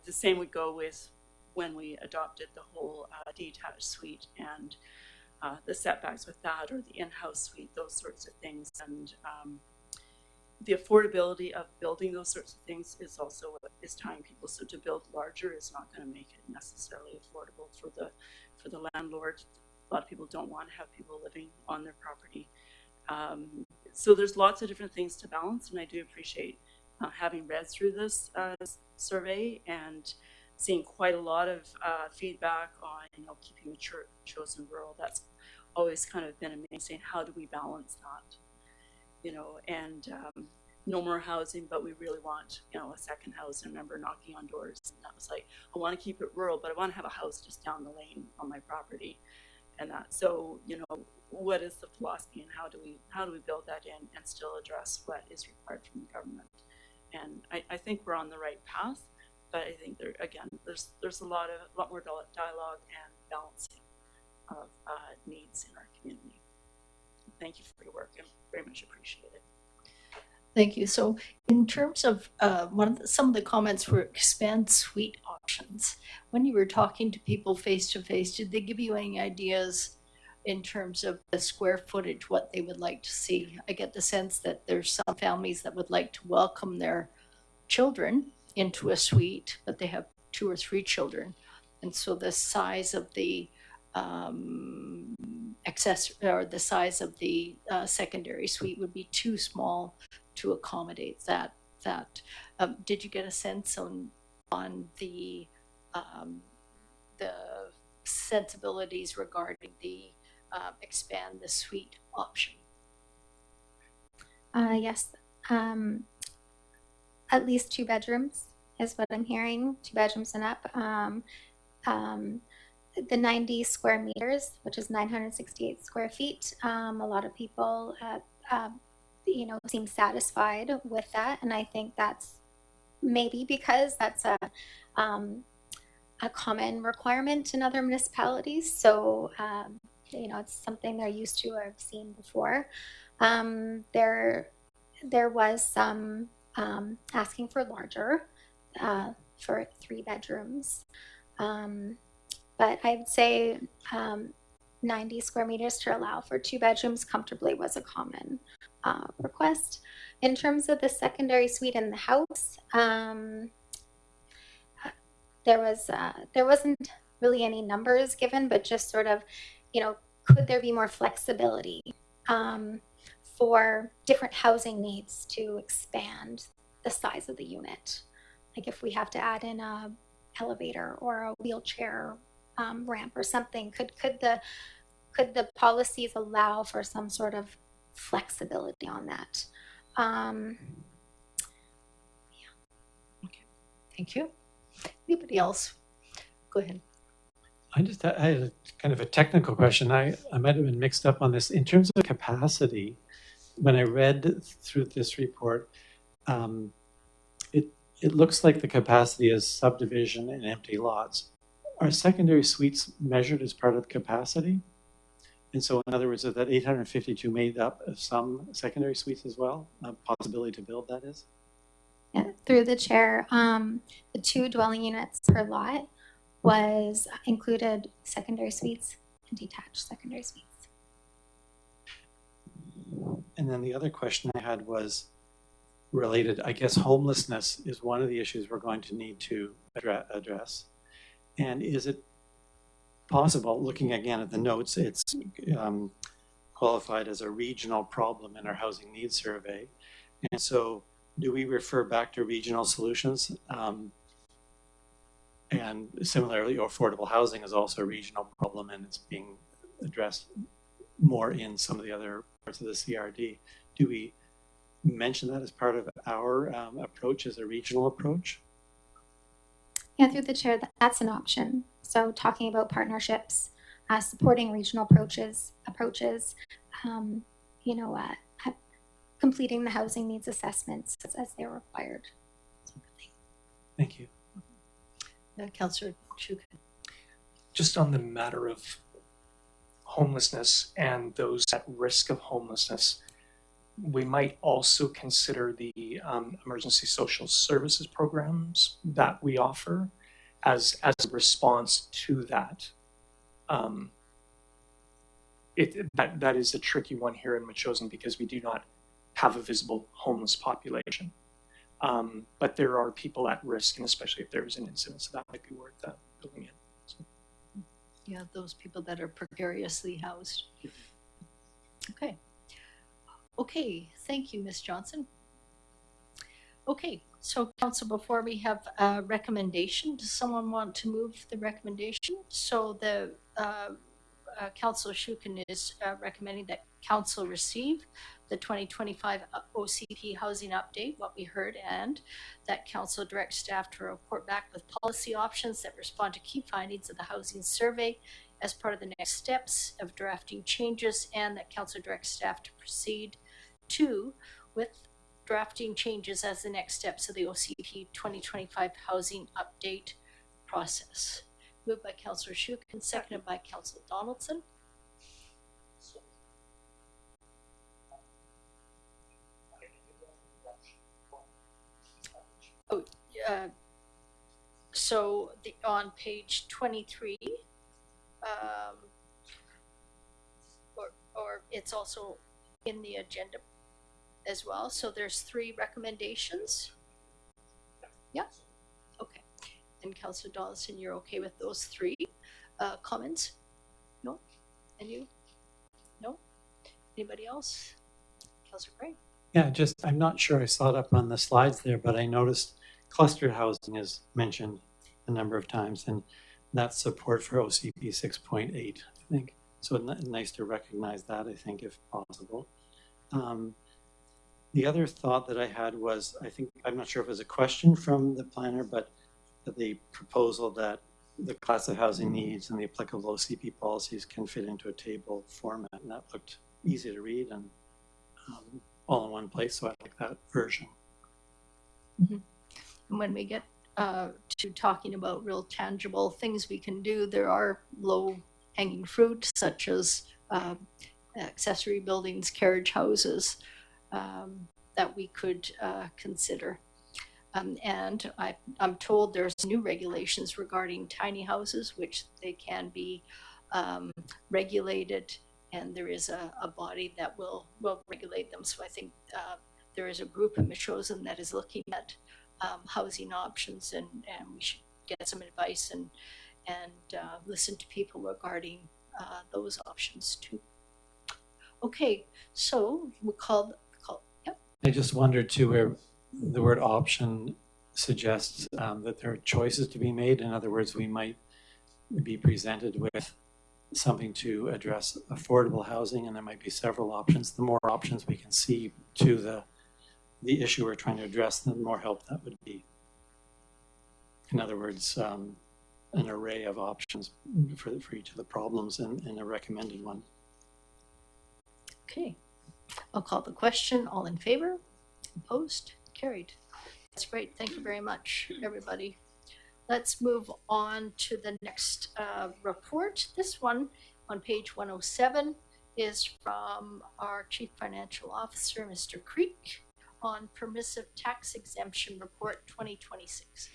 The same would go with when we adopted the whole detached suite and the setbacks with that, or the in-house suite, those sorts of things. And the affordability of building those sorts of things is also what is tying people. So to build larger is not going to make it necessarily affordable for the landlord. A lot of people don't want to have people living on their property. So there's lots of different things to balance, and I do appreciate having read through this survey and seeing quite a lot of feedback on, you know, keeping the chosen rural. That's always kind of been amazing. How do we balance that? You know, and no more housing, but we really want, you know, a second house. I remember knocking on doors, and that was like, I want to keep it rural, but I want to have a house just down the lane on my property, and that. So, you know, what is the philosophy, and how do we build that in and still address what is required from the government? And I think we're on the right path, but I think there's a lot more dialogue and balancing of needs in our community. Thank you for your work, and very much appreciate it. Thank you. So in terms of some of the comments were expand suite options. When you were talking to people face to face, did they give you any ideas in terms of the square footage, what they would like to see? I get the sense that there's some families that would like to welcome their children into a suite, but they have 2 or 3 children. And so the size of the the size of the secondary suite would be too small to accommodate that. Did you get a sense on the the sensibilities regarding the expand the suite option. Yes, at least 2 bedrooms is what I'm hearing, 2 bedrooms and up. The 90 square meters, which is 968 square feet. A lot of people, seem satisfied with that, and I think that's maybe because that's a common requirement in other municipalities. So, it's something they're used to or have seen before. There was some asking for larger, for 3 bedrooms. But I would say 90 square meters to allow for 2 bedrooms comfortably was a common request. In terms of the secondary suite in the house, there wasn't really any numbers given, but just sort of, could there be more flexibility for different housing needs to expand the size of the unit? Like if we have to add in a elevator or a wheelchair ramp or something, could the policies allow for some sort of flexibility on that? Okay, thank you. Anybody else? Go ahead. I had a kind of a technical question. I might have been mixed up on this. In terms of capacity, when I read through this report, it looks like the capacity is subdivision and empty lots. Are secondary suites measured as part of capacity? And so in other words, is that 852 made up of some secondary suites as well? A possibility to build, that is? Yeah, through the chair, the 2 dwelling units per lot was included secondary suites and detached secondary suites. And then the other question I had was related, I guess homelessness is one of the issues we're going to need to address. And is it possible, looking again at the notes, it's qualified as a regional problem in our housing needs survey. And so do we refer back to regional solutions? And similarly, affordable housing is also a regional problem and it's being addressed more in some of the other parts of the CRD. Do we mention that as part of our approach as a regional approach? Yeah, through the chair, that's an option. So talking about partnerships, supporting regional approaches, completing the housing needs assessments as they're required. Thank you. Councillor Shukin. Just on the matter of homelessness and those at risk of homelessness, we might also consider the emergency social services programs that we offer as a response to that. That is a tricky one here in Metchosin because we do not have a visible homeless population. But there are people at risk, and especially if there is an incident, so that might be worth building in. So. Yeah, those people that are precariously housed. Okay. Okay, thank you, Ms. Johnson. Okay, so council, before we have a recommendation, does someone want to move the recommendation? So the Councillor Shukin is recommending that council receive the 2025 OCP housing update, what we heard, and that council direct staff to report back with policy options that respond to key findings of the housing survey as part of the next steps of drafting changes, and that council direct staff to proceed with drafting changes as the next steps of the OCP 2025 housing update process. Moved by Councillor Shukin, seconded by Councillor Donaldson. Oh, so on page 23, or it's also in the agenda as well. So there's 3 recommendations. Yeah. Okay. And Councillor Donaldson, you're okay with those 3 comments? No? And you? No? Anybody else? Councillor Gray? Yeah, I'm not sure I saw it up on the slides there, but I noticed cluster housing is mentioned a number of times. And that's support for OCP 6.8, I think. So nice to recognize that, I think, if possible. The other thought that I had was, I'm not sure if it was a question from the planner, but the proposal that the class of housing needs and the applicable OCP policies can fit into a table format, and that looked easy to read and all in one place, so I like that version. And when we get to talking about real tangible things we can do, there are low-hanging fruit, such as accessory buildings, carriage houses, that we could consider. And I'm told there's new regulations regarding tiny houses, which they can be regulated, and there is a body that will regulate them. So I think there is a group in Metchosin that is looking at housing options, and we should get some advice and listen to people regarding those options too. Okay, so we'll call. Yep. I just wondered too where the word option suggests that there are choices to be made. In other words, we might be presented with something to address affordable housing, and there might be several options. The more options we can see to the issue we're trying to address, the more help that would be. In other words, an array of options for each of the problems and a recommended one. Okay, I'll call the question. All in favor? Opposed? Carried. That's great. Thank you very much, everybody. Let's move on to the next report. This one on page 107 is from our Chief Financial Officer, Mr. Creek, on Permissive Tax Exemption Report 2026.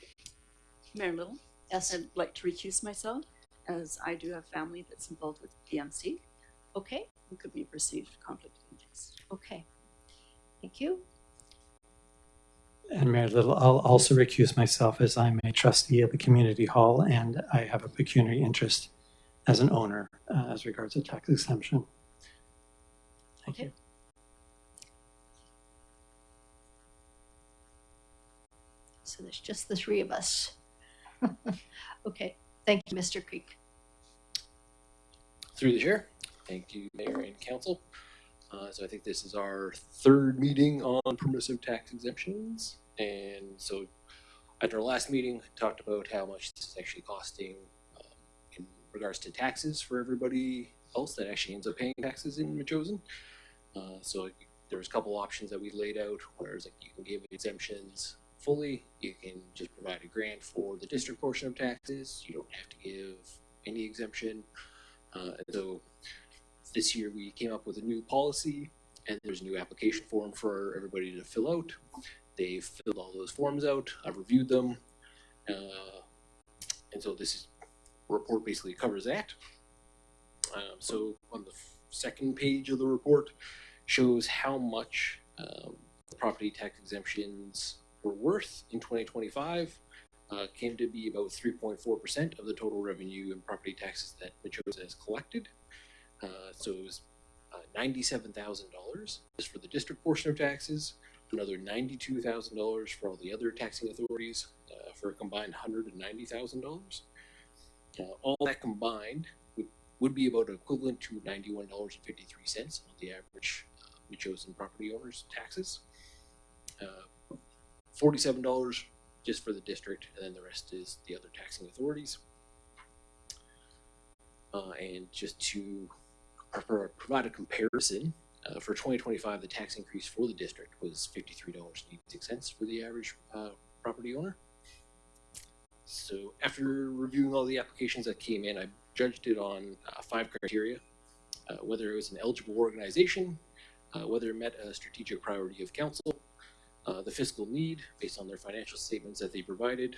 Mayor Little? Yes. I'd like to recuse myself, as I do have family that's involved with PMC. Okay. It could be perceived conflict of interest. Okay. Thank you. And Mayor Little, I'll also recuse myself as I'm a trustee of the community hall, and I have a pecuniary interest as an owner as regards to tax exemption. Thank you. So there's just the three of us. Okay. Thank you, Mr. Creek. Through the chair. Thank you, Mayor and Council. So I think this is our third meeting on permissive tax exemptions. And so at our last meeting, I talked about how much this is actually costing in regards to taxes for everybody else that actually ends up paying taxes in Metchosin. So there's a couple options that we laid out, where it's like you can give exemptions fully, you can just provide a grant for the district portion of taxes, you don't have to give any exemption. And so this year we came up with a new policy, and there's a new application form for everybody to fill out. They've filled all those forms out, I've reviewed them, and so this report basically covers that. So on the second page of the report shows how much the property tax exemptions were worth in 2025. Came to be about 3.4% of the total revenue and property taxes that Metchosin has collected. So it was $97,000 just for the district portion of taxes, another $92,000 for all the other taxing authorities, for a combined $190,000. All that combined would be about equivalent to $91.53 on the average Metchosin property owner's taxes. $47 just for the district, and then the rest is the other taxing authorities. And just to provide a comparison, for 2025, the tax increase for the district was $53.86 for the average property owner. So after reviewing all the applications that came in, I judged it on 5 criteria: whether it was an eligible organization, whether it met a strategic priority of council, the fiscal need based on their financial statements that they provided,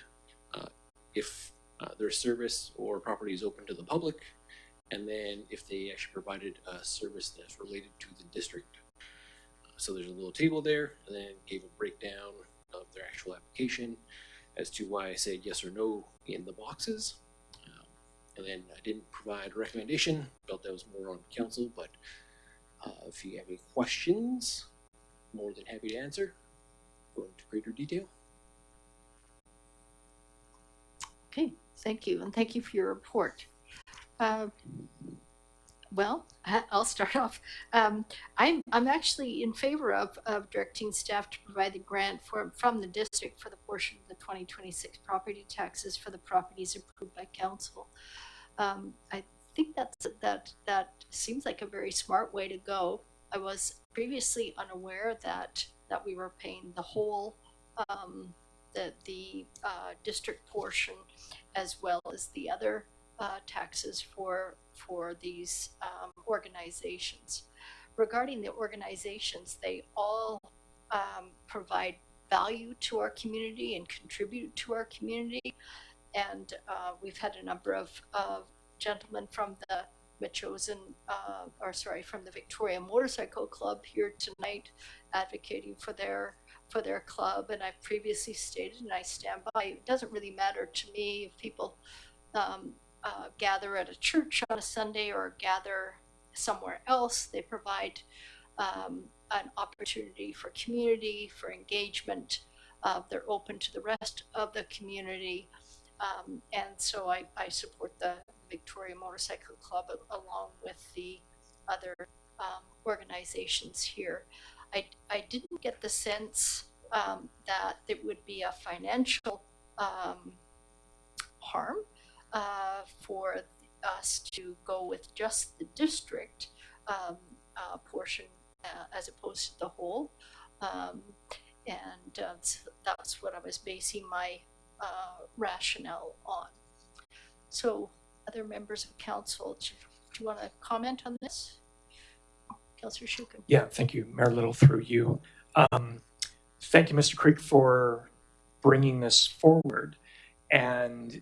if their service or property is open to the public, and then if they actually provided a service that's related to the district. So there's a little table there, and then gave a breakdown of their actual application as to why I said yes or no in the boxes. And then I didn't provide a recommendation, felt that was more on council, but if you have any questions, more than happy to answer. Go into greater detail. Okay, Thank you, and thank you for your report. Well, I'll start off. I'm actually in favor of directing staff to provide the grant from the district for the portion of the 2026 property taxes for the properties approved by council. I think that seems like a very smart way to go. I was previously unaware that we were paying the whole the district portion as well as the other taxes for these organizations. Regarding the organizations, they all provide value to our community and contribute to our community. And we've had a number of gentlemen from the from the Victoria Motorcycle Club here tonight advocating for their club. And I've previously stated, and I stand by, it doesn't really matter to me if people gather at a church on a Sunday or gather somewhere else. They provide an opportunity for community, for engagement. They're open to the rest of the community. And so I support the Victoria Motorcycle Club along with the other organizations here. I didn't get the sense that it would be a financial harm for us to go with just the district portion as opposed to the whole. So that's what I was basing my rationale on. So other members of council, do you want to comment on this? Councillor Shukin. Yeah, thank you, Mayor Little, through you. Thank you, Mr. Creek, for bringing this forward. And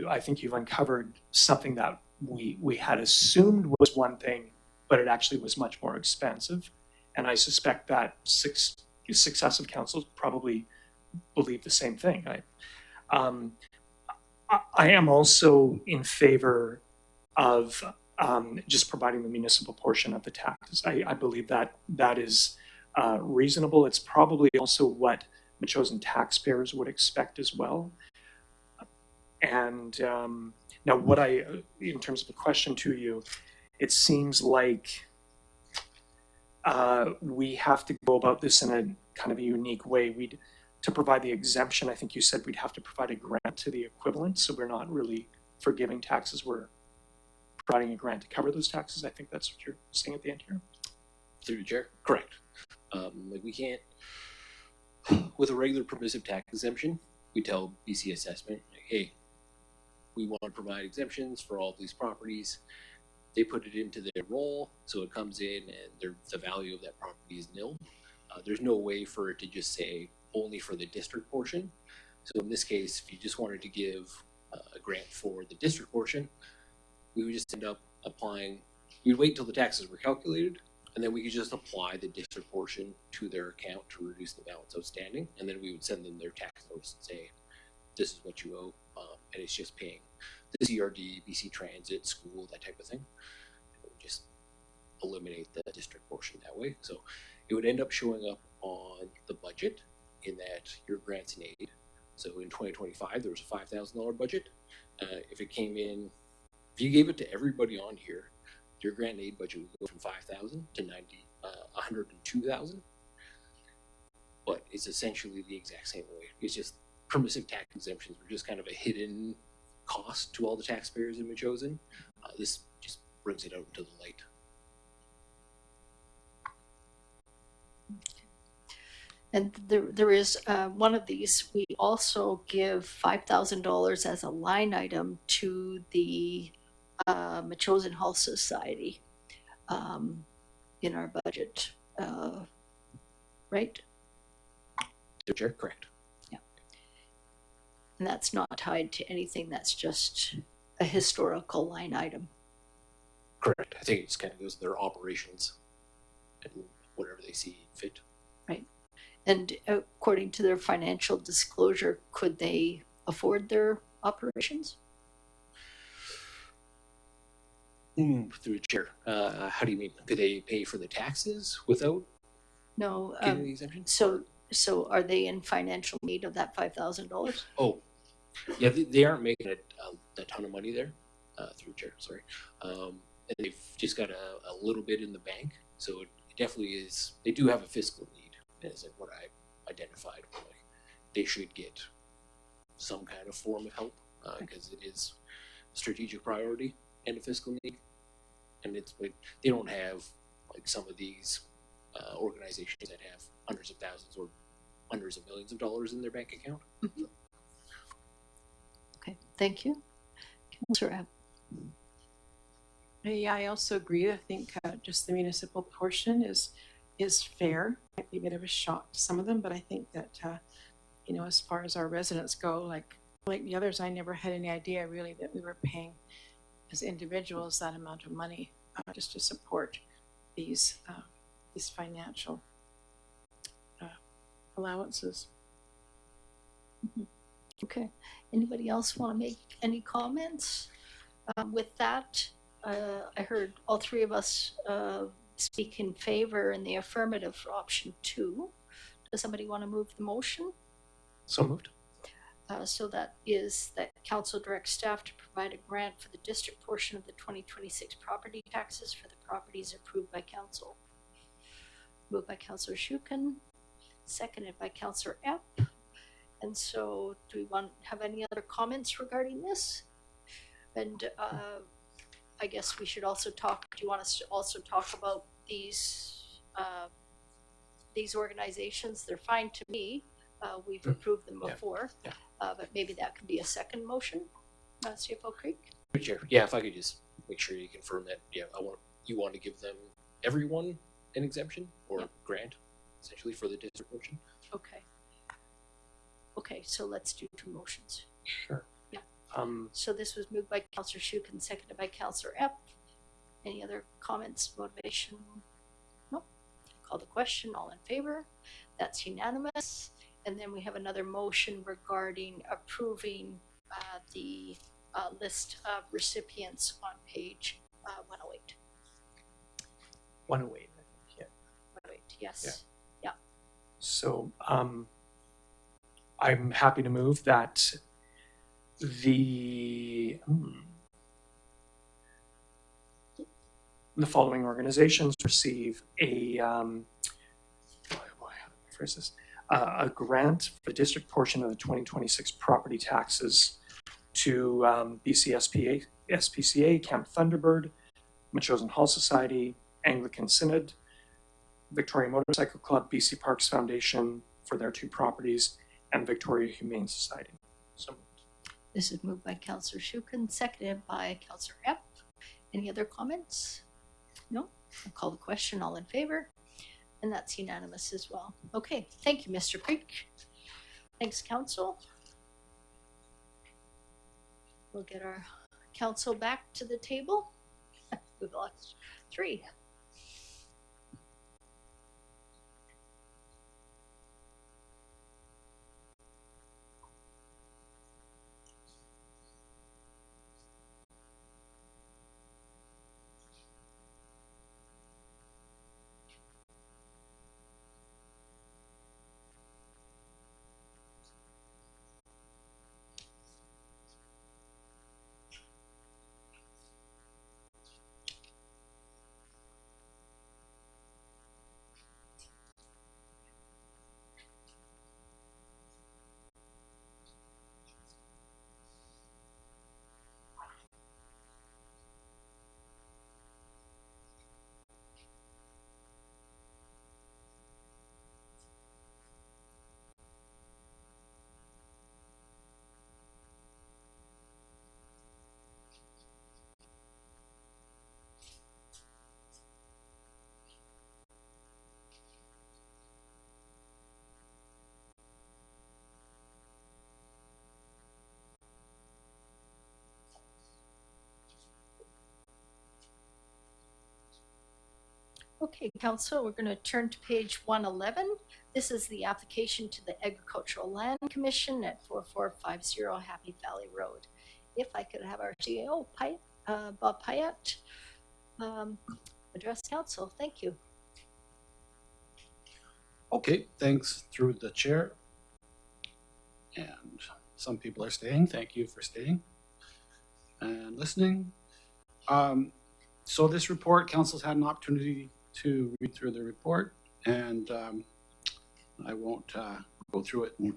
I think you've uncovered something that we had assumed was one thing, but it actually was much more expensive. And I suspect that successive councils probably believe the same thing. I am also in favor of just providing the municipal portion of the taxes. I believe that is reasonable. It's probably also what Metchosin taxpayers would expect as well. And now in terms of a question to you, it seems like we have to go about this in a kind of a unique way. To provide the exemption, I think you said we'd have to provide a grant to the equivalent. So we're not really forgiving taxes. We're providing a grant to cover those taxes. I think that's what you're saying at the end here. Through the chair, correct. We can't, with a regular permissive tax exemption, we tell BC Assessment, hey, we want to provide exemptions for all these properties. They put it into their roll, so it comes in and the value of that property is nil. There's no way for it to just say only for the district portion. So in this case, if you just wanted to give a grant for the district portion, we would just end up applying, we'd wait till the taxes were calculated, and then we could just apply the district portion to their account to reduce the balance outstanding, and then we would send them their tax notice and say, this is what you owe, and it's just paying the CRD, BC Transit, school, that type of thing. And we would just eliminate the district portion that way. So it would end up showing up on the budget in that your grants and aid. So in 2025, there was a $5,000 budget. If it came in, if you gave it to everybody on here, your grant and aid budget would go from 5,000 to 102,000. But it's essentially the exact same way. It's just permissive tax exemptions were just kind of a hidden cost to all the taxpayers in Metchosin. This just brings it out into the light. And there is one of these. We also give $5,000 as a line item to the Metchosin Health Society in our budget, right? Chair, correct. Yeah. And that's not tied to anything. That's just a historical line item. Correct. I think it just kind of goes to their operations and whatever they see fit. Right. And according to their financial disclosure, could they afford their operations? Through the chair. How do you mean? Could they pay for the taxes without No. getting the exemption? So are they in financial need of that $5,000? Oh, Yeah, they aren't making a ton of money there, through chair, sorry. And they've just got a little bit in the bank, so it definitely is, they do have a fiscal need, is what I identified. Like, they should get some kind of form of help, because it is a strategic priority and a fiscal need. And it's, like, they don't have like some of these organizations that have hundreds of thousands or hundreds of millions of dollars in their bank account. Mhm. Okay, thank you. Councillor Abb. Yeah, I also agree. I think just the municipal portion is fair. Might be a bit of a shock to some of them, but I think that you know, as far as our residents go, like the others, I never had any idea really that we were paying as individuals that amount of money just to support these financial allowances. Mhm. Okay. Anybody else want to make any comments? With that, I heard all three of us speak in favor in the affirmative for option 2. Does somebody want to move the motion? So moved. So that is that council directs staff to provide a grant for the district portion of the 2026 property taxes for the properties approved by council. Moved by Councillor Shukin, seconded by Councillor Epp. And so do we want to have any other comments regarding this? And I guess we should also talk, do you want us to also talk about these organizations? They're fine to me. We've approved them before, but maybe that could be a second motion, CFO Creek? Chair, yeah, if I could just make sure you confirm that, yeah, you want to give them, everyone, an exemption or grant, essentially, for the district portion? Okay. Okay, so let's do 2 motions. Sure. Yeah. So this was moved by Councillor Shukin, seconded by Councillor Epp. Any other comments, motivation? No. Call the question, all in favor? That's unanimous. And then we have another motion regarding approving the list of recipients on page 108. 108, I think, yeah. 108, yes. Yeah. So I'm happy to move that the following organizations receive a a grant for the district portion of the 2026 property taxes to BC SPCA, Camp Thunderbird, Metchosin Hall Society, Anglican Synod, Victoria Motorcycle Club, BC Parks Foundation for their 2 properties, and Victoria Humane Society. So This is moved by Councillor Shukin, seconded by Councillor Epp. Any other comments? No? I'll call the question, all in favor? And that's unanimous as well. Okay, thank you, Mr. Creek. Thanks, Council. We'll get our council back to the table. We've lost 3. Okay, Council, we're going to turn to page 111. This is the application to the Agricultural Land Commission at 4450 Happy Valley Road. If I could have our CEO, Bob Pyatt, address Council. Thank you. Okay, thanks through the chair. And some people are staying. Thank you for staying and listening. So this report, council's had an opportunity to read through the report, and I won't go through it in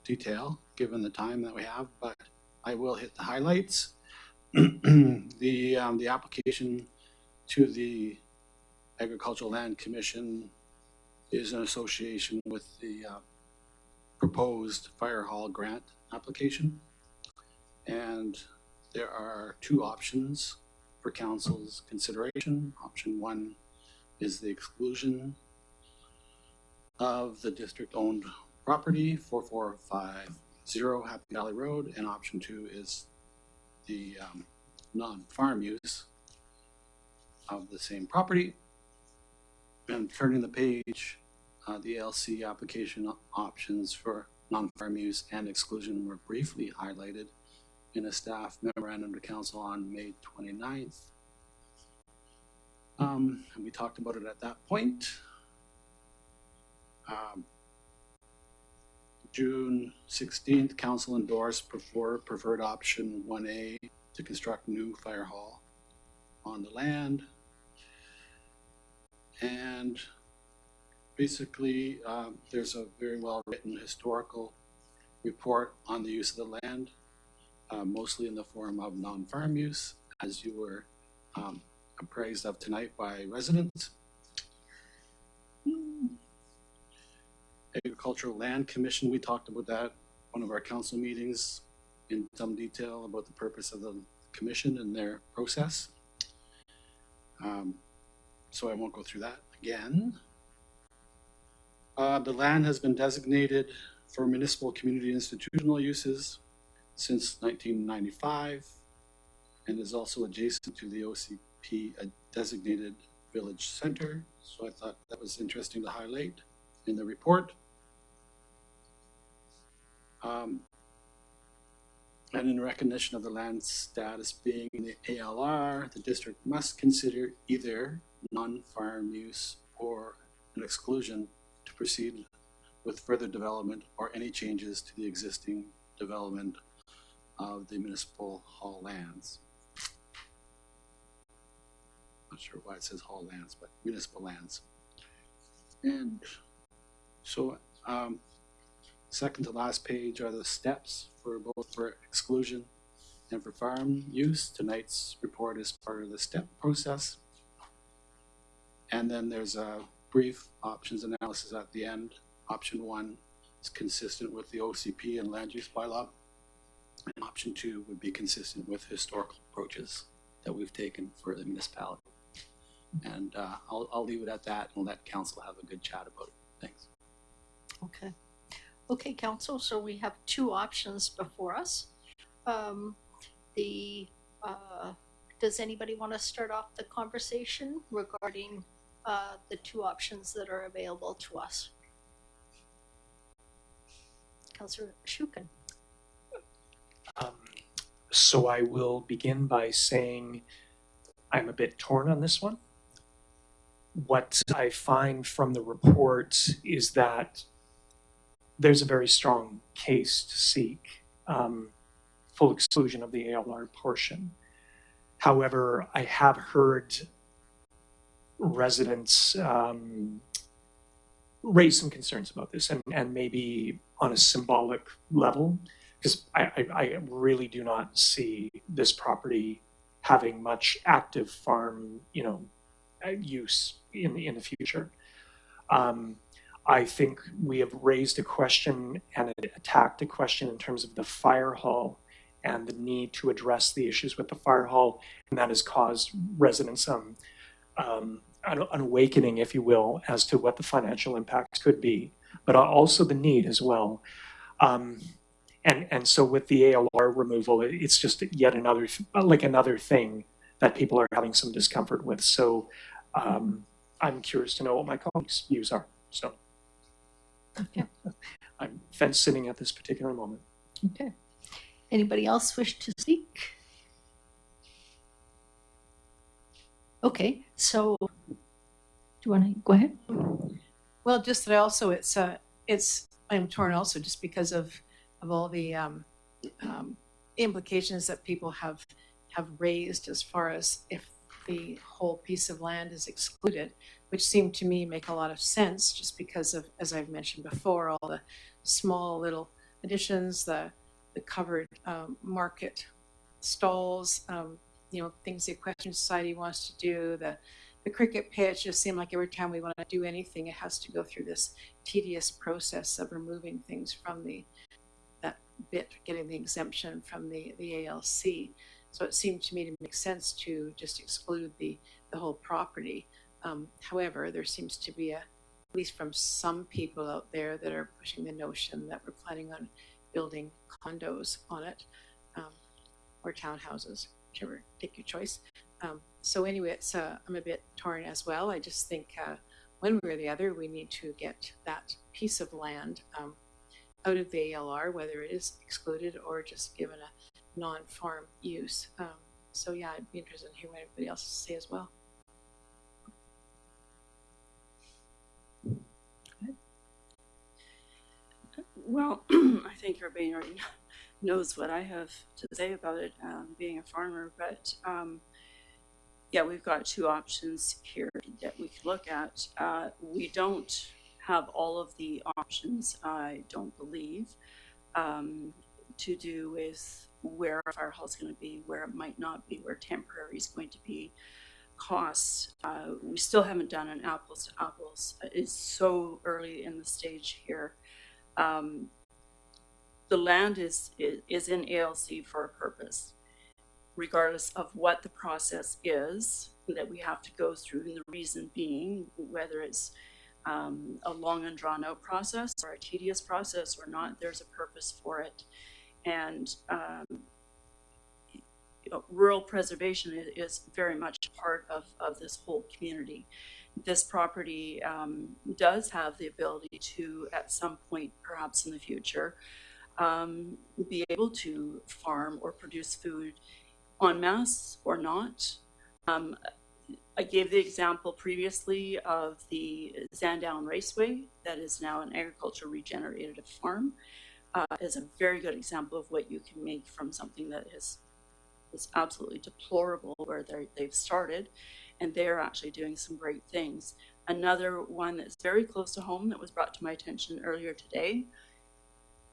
detail given the time that we have, but I will hit the highlights. The application to the Agricultural Land Commission is in association with the proposed fire hall grant application. And there are two options for council's consideration. Option one is the exclusion of the district-owned property, 4450 Happy Valley Road, and option two is the non-farm use of the same property. And turning the page, the LC application options for non-farm use and exclusion were briefly highlighted in a staff memorandum to council on May 29th. And we talked about it at that point. June 16th, council endorsed preferred option 1A to construct new fire hall on the land. And basically, there's a very well written historical report on the use of the land, mostly in the form of non-farm use, as you were appraised of tonight by residents. Agricultural Land Commission, we talked about that one of our council meetings in some detail about the purpose of the commission and their process. So I won't go through that again. The land has been designated for municipal community institutional uses since 1995 and is also adjacent to the OCP designated village center. So I thought that was interesting to highlight in the report. And in recognition of the land status being in the ALR, the district must consider either non-farm use or an exclusion to proceed with further development or any changes to the existing development of the municipal hall lands. Not sure why it says hall lands, but municipal lands. And so second to last page are the steps for both for exclusion and for farm use. Tonight's report is part of the step process. And then there's a brief options analysis at the end. Option one is consistent with the OCP and land use bylaw. And option two would be consistent with historical approaches that we've taken for the municipality. And I'll leave it at that and let council have a good chat about it. Thanks. Okay. Okay, council, so we have two options before us. Does anybody want to start off the conversation regarding the two options that are available to us? Councillor Shukin. So I will begin by saying I'm a bit torn on this one. What I find from the report is that there's a very strong case to seek full exclusion of the ALR portion. However, I have heard residents raise some concerns about this, and maybe on a symbolic level, because I really do not see this property having much active farm, use in the future. I think we have raised a question and attacked a question in terms of the fire hall and the need to address the issues with the fire hall, and that has caused residents an awakening, if you will, as to what the financial impacts could be, but also the need as well. And so with the ALR removal, it's just yet another thing that people are having some discomfort with. So I'm curious to know what my colleagues' views are. So okay. I'm fence sitting at this particular moment. Okay. Anybody else wish to speak? Okay, so do you want to go ahead? Well, just that also I'm torn also just because of all the implications that people have raised as far as if the whole piece of land is excluded, which seem to me make a lot of sense just because of, as I've mentioned before, all the small little additions, the covered market stalls, things the Equestrian Society wants to do, the cricket pitch. Just seem like every time we want to do anything, it has to go through this tedious process of removing things from that bit, getting the exemption from the ALC. So it seemed to me to make sense to just exclude the whole property. However, there seems to be at least from some people out there that are pushing the notion that we're planning on building condos on it, or townhouses, whichever, take your choice. So anyway, I'm a bit torn as well. I just think one way or the other, we need to get that piece of land out of the ALR, whether it is excluded or just given a non-farm use. So yeah, I'd be interested in hearing what everybody else has to say as well. Well, I think everybody already knows what I have to say about it, being a farmer, but yeah, we've got two options here that we could look at. We don't have all of the options, I don't believe, to do with where a fire hall is going to be, where it might not be, where temporary is going to be, costs. We still haven't done an apples to apples. It's so early in the stage here. The land is in ALC for a purpose, regardless of what the process is that we have to go through, and the reason being whether it's a long and drawn out process or a tedious process or not, there's a purpose for it. And rural preservation is very much part of this whole community. This property does have the ability to, at some point, perhaps in the future, be able to farm or produce food en masse or not. I gave the example previously of the Sandown Raceway that is now an agriculture regenerative farm. Is a very good example of what you can make from something that is absolutely deplorable where they've started, and they're actually doing some great things. Another one that's very close to home that was brought to my attention earlier today,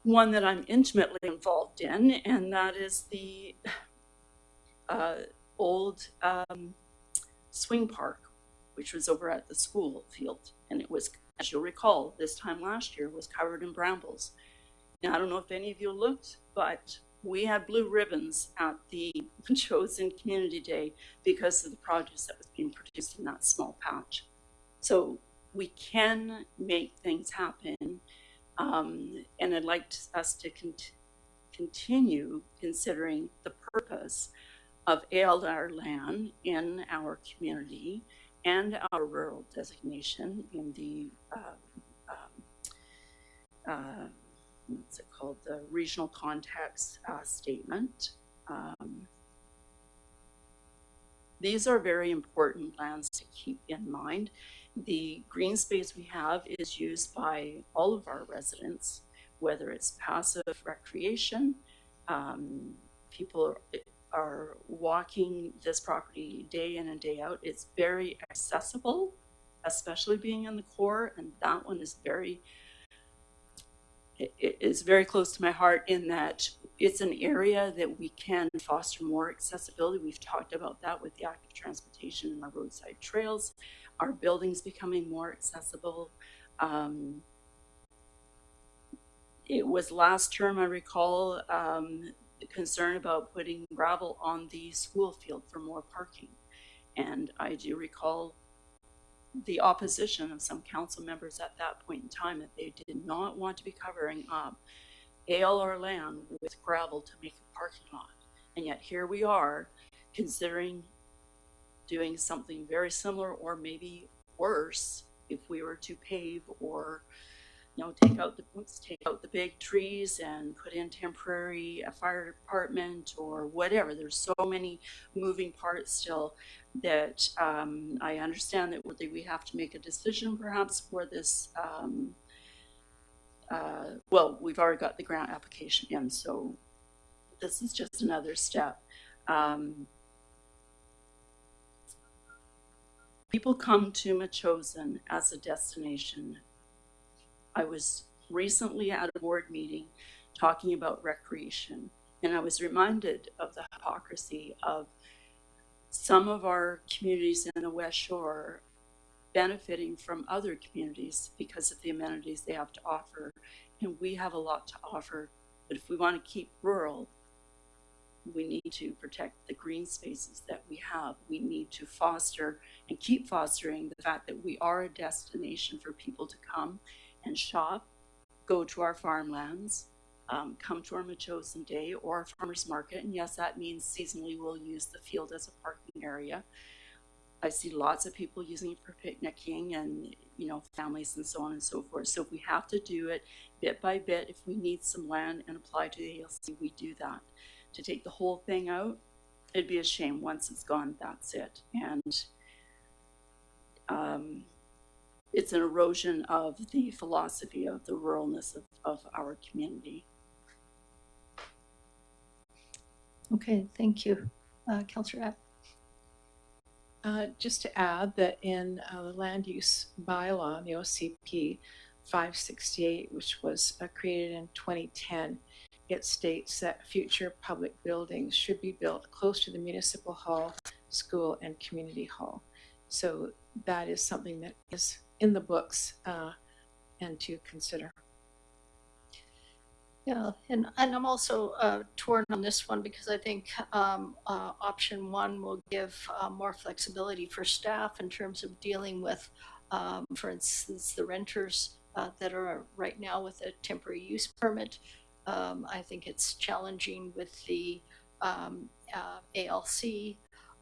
one that I'm intimately involved in, and that is the old swing park, which was over at the school field. And it was, as you'll recall, this time last year was covered in brambles. Now, I don't know if any of you looked, but we had blue ribbons at the Chosen Community Day because of the produce that was being produced in that small patch. So we can make things happen, and I'd like us to continue considering the purpose of ALR land in our community and our rural designation in the what's it called, the regional context statement. These are very important lands to keep in mind. The green space we have is used by all of our residents, whether it's passive recreation. People are walking this property day in and day out. It's very accessible, especially being in the core, and that one is it is very close to my heart in that it's an area that we can foster more accessibility. We've talked about that with the active transportation and our roadside trails, our buildings becoming more accessible. It was last term, I recall, concern about putting gravel on the school field for more parking. And I do recall the opposition of some council members at that point in time that they did not want to be covering up ALR land with gravel to make a parking lot. And yet here we are considering doing something very similar or maybe worse if we were to pave or take out the big trees and put in temporary fire department or whatever. There's so many moving parts still that I understand that we have to make a decision perhaps for this. Well, we've already got the grant application in, so this is just another step. People come to Metchosin as a destination. I was recently at a board meeting talking about recreation, and I was reminded of the hypocrisy of some of our communities in the West Shore benefiting from other communities because of the amenities they have to offer. And we have a lot to offer, but if we want to keep rural, we need to protect the green spaces that we have. We need to foster and keep fostering the fact that we are a destination for people to come and shop, go to our farmlands, come to our Metchosin Day or our farmers market. And yes, that means seasonally we'll use the field as a parking area. I see lots of people using it for picnicking and, you know, families and so on and so forth. So if we have to do it bit by bit, if we need some land and apply to the ALC, we do that. To take the whole thing out, it'd be a shame. Once it's gone, that's it. And it's an erosion of the philosophy of the ruralness of our community. Okay, thank you. Councillor App. Just to add that in the land use bylaw, the OCP 568, which was created in 2010, it states that future public buildings should be built close to the municipal hall, school, and community hall. So that is something that is in the books and to consider. Yeah, and I'm also torn on this one because I think option one will give more flexibility for staff in terms of dealing with, for instance, the renters that are right now with a temporary use permit. I think it's challenging with the ALC,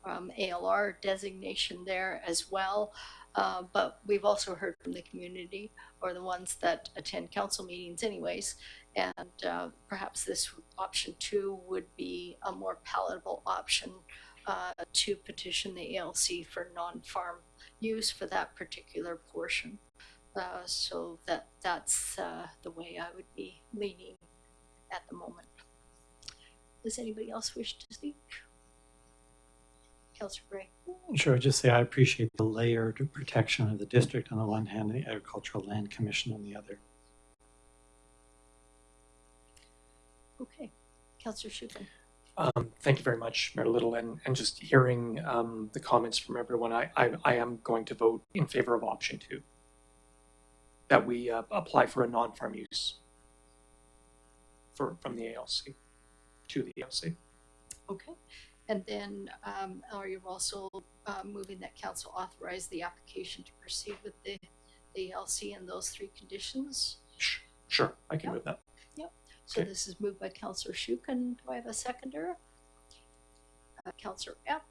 ALR designation there as well. But we've also heard from the community, or the ones that attend council meetings anyways, and perhaps this option two would be a more palatable option to petition the ALC for non-farm use for that particular portion. So that's the way I would be leaning at the moment. Does anybody else wish to speak? Councillor Gray. Sure, just say I appreciate the layered protection of the district on the one hand, and the Agricultural Land Commission on the other. Okay, Councillor Shukin. Thank you very much, Mayor Little, and just hearing the comments from everyone, I am going to vote in favor of option two, that we apply for a non-farm use from the ALC to the ALC. Okay, and then are you also moving that council authorize the application to proceed with the ALC and those three conditions? Sure, I can move that. Yep. So Okay. this is moved by Councillor Shukin. Do I have a seconder? Councillor Epp.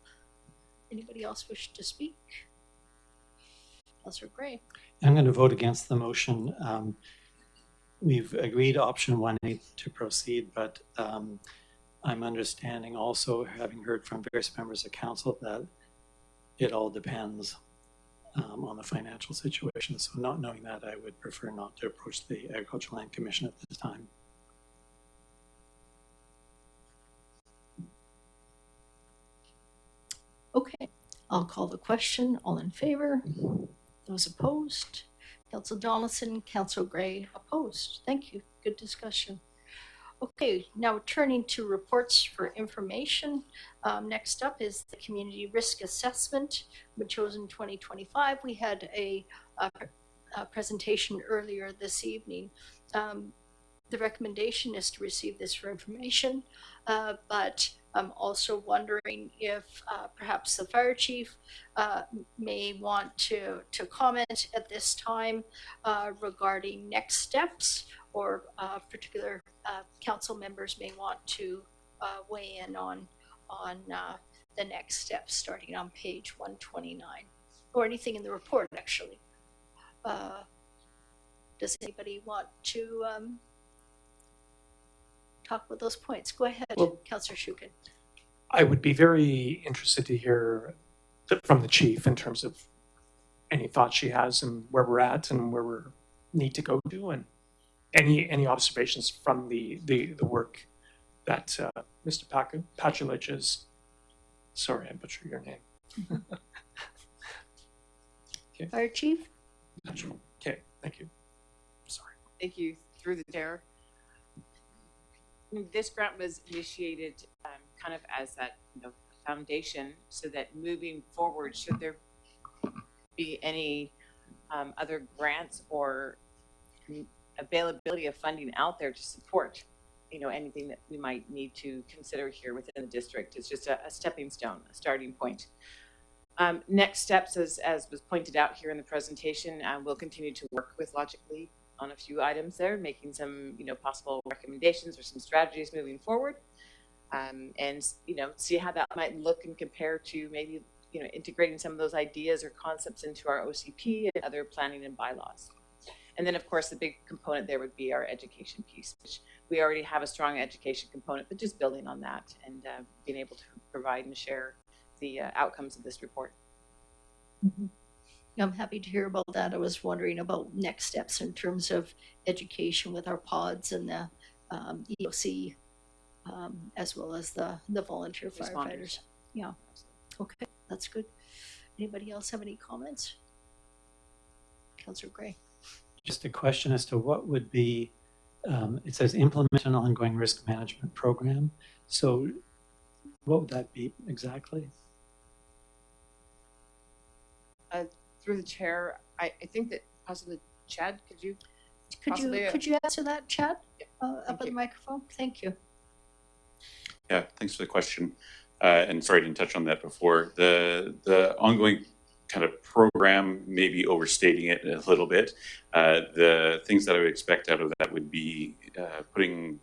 Anybody else wish to speak? Councillor Gray. I'm going to vote against the motion. We've agreed option 1A to proceed, but I'm understanding also, having heard from various members of council, that it all depends on the financial situation. So not knowing that, I would prefer not to approach the Agricultural Land Commission at this time. Okay, I'll call the question. All in favor? Those opposed? Councillor Donaldson, Councillor Gray opposed. Thank you. Good discussion. Okay, now turning to reports for information. Next up is the Community Risk Assessment, Metchosin 2025. We had a presentation earlier this evening. The recommendation is to receive this for information, but I'm also wondering if perhaps the fire chief may want to comment at this time regarding next steps, or particular council members may want to weigh in on the next steps starting on page 129, or anything in the report actually. Does anybody want to talk about those points? Go ahead, Well, Councillor Shukin. I would be very interested to hear from the chief in terms of any thoughts she has and where we're at and where we need to go to, and any observations from the work that Mr. Pachulich is, sorry, I butchered your name. Fire Chief? Okay, thank you. Sorry. Thank you. Through the chair. This grant was initiated kind of as that foundation, so that moving forward, should there be any other grants or availability of funding out there to support anything that we might need to consider here within the district, it's just a stepping stone, a starting point. Next steps, as was pointed out here in the presentation, we'll continue to work with Logically on a few items there, making some possible recommendations or some strategies moving forward, and see how that might look and compare to maybe integrating some of those ideas or concepts into our OCP and other planning and bylaws. And then of course the big component there would be our education piece, which we already have a strong education component, but just building on that and being able to provide and share the outcomes of this report. Mm-hmm. I'm happy to hear about that. I was wondering about next steps in terms of education with our pods and the EOC, as well as the volunteer firefighters. Yeah. Okay, that's good. Anybody else have any comments? Councillor Gray. Just a question as to what would be, it says implement an ongoing risk management program. So what would that be exactly? Through the chair, I think that possibly Chad, could you answer that, Chad? Up at the microphone. Thank you. Yeah, thanks for the question. And sorry I didn't touch on that before. The ongoing kind of program, maybe overstating it a little bit. The things that I would expect out of that would be putting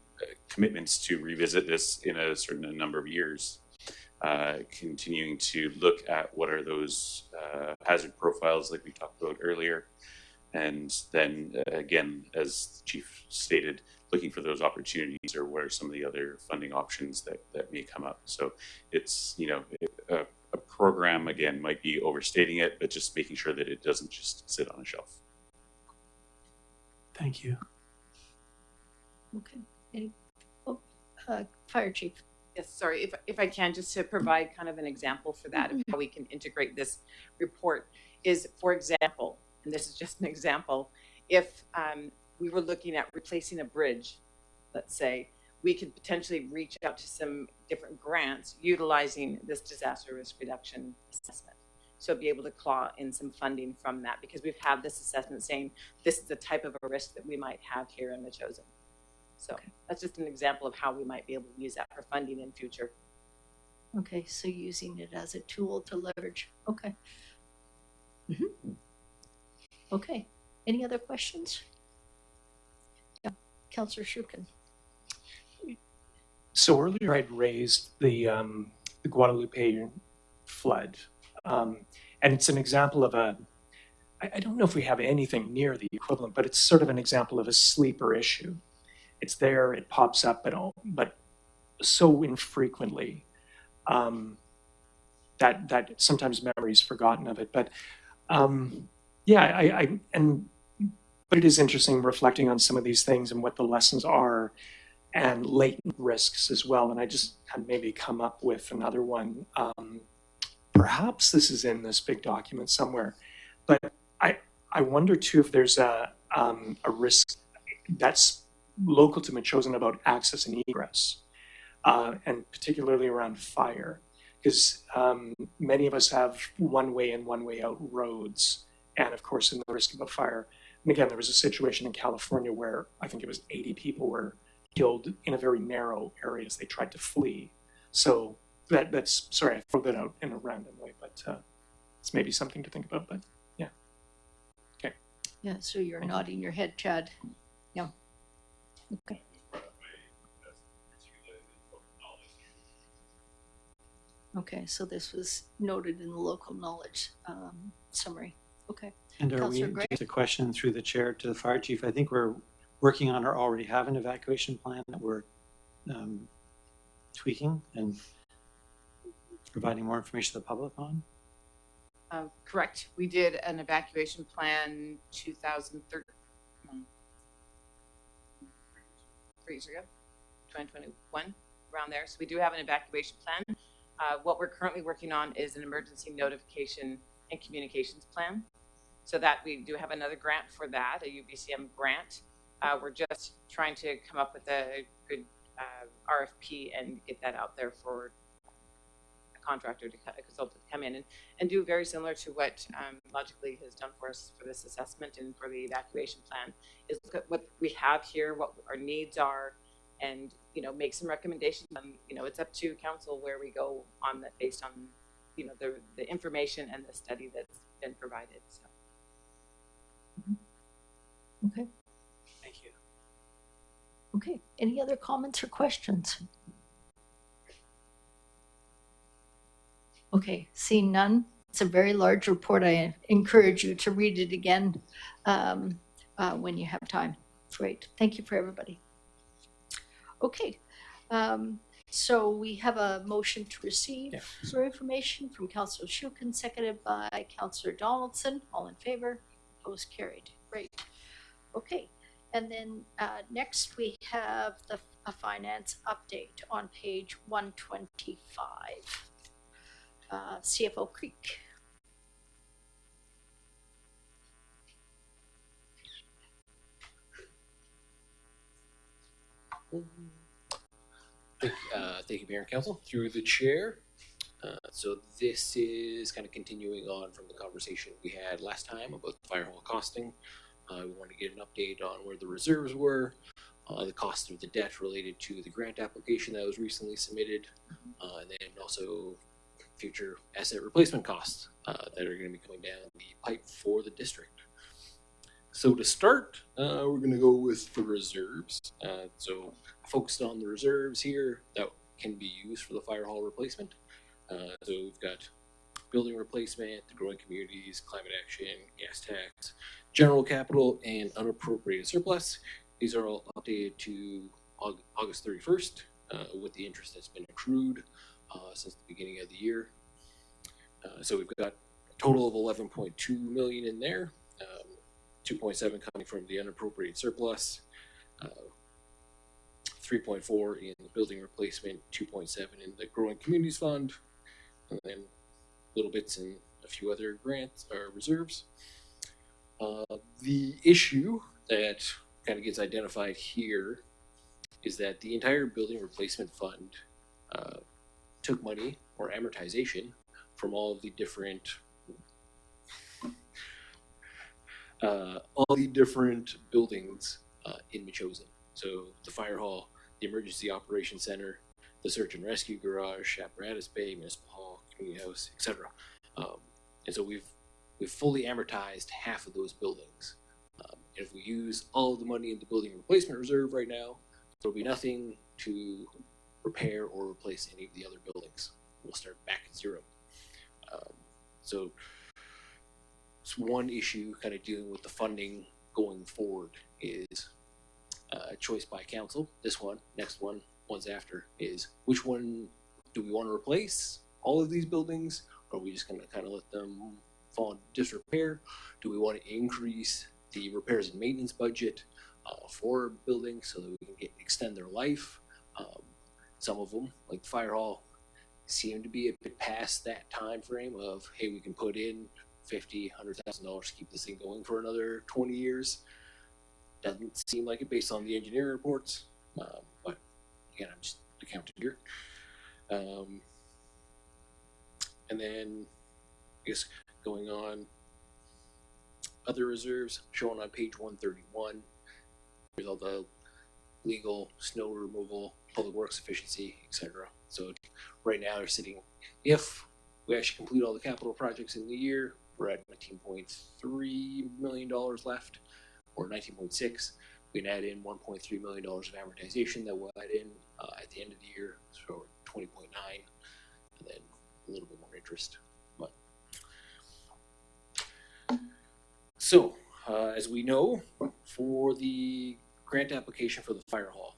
commitments to revisit this in a certain number of years. Continuing to look at what are those hazard profiles like we talked about earlier. And then again, as the chief stated, looking for those opportunities or what are some of the other funding options that may come up. So it's, a program, again, might be overstating it, but just making sure that it doesn't just sit on a shelf. Thank you. Okay. Fire Chief. Yes, sorry, if I can, just to provide kind of an example for that, of how we can integrate this report is, for example, and this is just an example, if we were looking at replacing a bridge, let's say, we could potentially reach out to some different grants utilizing this disaster risk reduction assessment. So be able to claw in some funding from that, because we've had this assessment saying this is the type of a risk that we might have here in Metchosin. So that's just an example of how we might be able to use that for funding in future. Okay, so using it as a tool to leverage. Okay. Mm-hmm. Okay. Any other questions? Yeah, Councillor Shukin. So earlier I'd raised the Guadalupe flood, and it's an example of I don't know if we have anything near the equivalent, but it's sort of an example of a sleeper issue. It's there, it pops up, but so infrequently that sometimes memory is forgotten of it. But but it is interesting reflecting on some of these things and what the lessons are and latent risks as well. And I just had maybe come up with another one. Perhaps this is in this big document somewhere, but I wonder too if there's a risk that's local to Metchosin about access and egress, and particularly around fire, because many of us have one way in, one way out roads, and of course in the risk of a fire. And again, there was a situation in California where I think it was 80 people were killed in a very narrow area as they tried to flee. So that's sorry, I threw that out in a random way, but it's maybe something to think about. But yeah, okay. Yeah, so you're nodding your head, Chad. Yeah. Okay. Okay, so this was noted in the local knowledge summary. Okay. And are we, just a question through the chair to the fire chief, I think we're working on or already have an evacuation plan that we're tweaking and providing more information to the public on? Correct. We did an evacuation plan 2013. 3 years ago, 2021. around there. So we do have an evacuation plan. What we're currently working on is an emergency notification and communications plan. So that we do have another grant for that, a UBCM grant. We're just trying to come up with a good RFP and get that out there for a contractor to a consultant to come in and do very similar to what Logically has done for us for this assessment and for the evacuation plan, is look at what we have here, what our needs are, and make some recommendations. It's up to council where we go on that based on the information and the study that's been provided. So. Okay. Thank you. Okay. Any other comments or questions? Okay. Seeing none. It's a very large report. I encourage you to read it again when you have time. Great. Thank you for everybody. Okay. So we have a motion to receive for information from Councillor Shukin, seconded by Councillor Donaldson. All in favor? Opposed? Carried. Great. Okay. And then next we have a finance update on page 125. CFO Creek. Thank you, Mayor and Council. Through the chair. So this is kind of continuing on from the conversation we had last time about the fire hall costing. We want to get an update on where the reserves were, the cost of the debt related to the grant application that was recently submitted, and then also future asset replacement costs that are going to be coming down the pipe for the district. So to start, we're going to go with the reserves. So focused on the reserves here that can be used for the fire hall replacement. So we've got building replacement, the growing communities, climate action, gas tax, general capital, and unappropriated surplus. These are all updated to August 31st with the interest that's been accrued since the beginning of the year. So we've got a total of 11.2 million in there, 2.7 coming from the unappropriated surplus, 3.4 in the building replacement, 2.7 in the growing communities fund, and then little bits in a few other grants or reserves. The issue that kind of gets identified here is that the entire building replacement fund took money or amortization from all of the different buildings in Metchosin. So the fire hall, the emergency operations center, the search and rescue garage, apparatus bay, municipal hall, community house, etc. And so we've fully amortized half of those buildings. And if we use all of the money in the building replacement reserve right now, there'll be nothing to repair or replace any of the other buildings. We'll start back at zero. So it's one issue kind of dealing with the funding going forward is a choice by council. This one, next one, ones after is which one do we want to replace? All of these buildings, or are we just going to kind of let them fall into disrepair? Do we want to increase the repairs and maintenance budget for buildings so that we can extend their life? Some of them, like the fire hall, seem to be a bit past that time frame of, hey, we can put in $50,000, $100,000 to keep this thing going for another 20 years. Doesn't seem like it based on the engineering reports, but again, I'm just accounting here. And then I guess going on other reserves shown on page 131. There's all the legal, snow removal, public works efficiency, etc. So right now they're sitting, if we actually complete all the capital projects in the year, we're at $19.3 million left, or 19.6. We can add in $1.3 million of amortization that we'll add in at the end of the year, so 20.9, and then a little bit more interest. But so, as we know, for the grant application for the fire hall,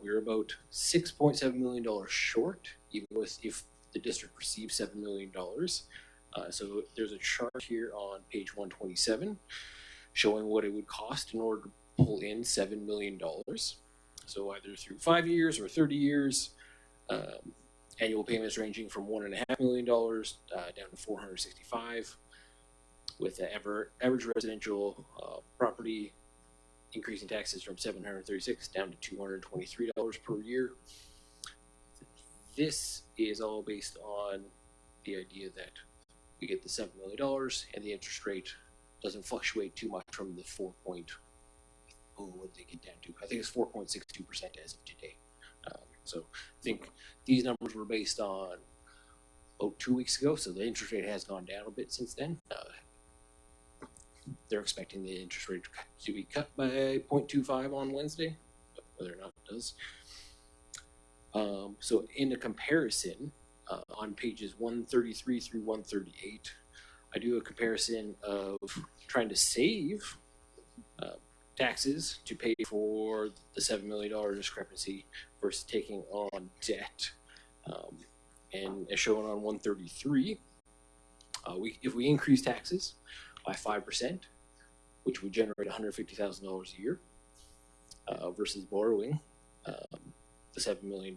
we're about $6.7 million short, even with if the district receives $7 million. So there's a chart here on page 127 showing what it would cost in order to pull in $7 million. So either through 5 years or 30 years, Annual payments ranging from $1.5 million down to $465, with the average residential property increasing taxes from $736 down to $223 per year. This is all based on the idea that we get the $7 million and the interest rate doesn't fluctuate too much from the what did they get down to? I think it's 4.62% as of today. So I think these numbers were based on 2 weeks ago, so the interest rate has gone down a bit since then. They're expecting the interest rate to be cut by 0.25 on Wednesday, but whether or not it does. So in a comparison, on pages 133 through 138, I do a comparison of trying to save taxes to pay for the $7 million discrepancy versus taking on debt. And as shown on 133, if we increase taxes by 5%, which would generate $150,000 a year, versus borrowing the $7 million,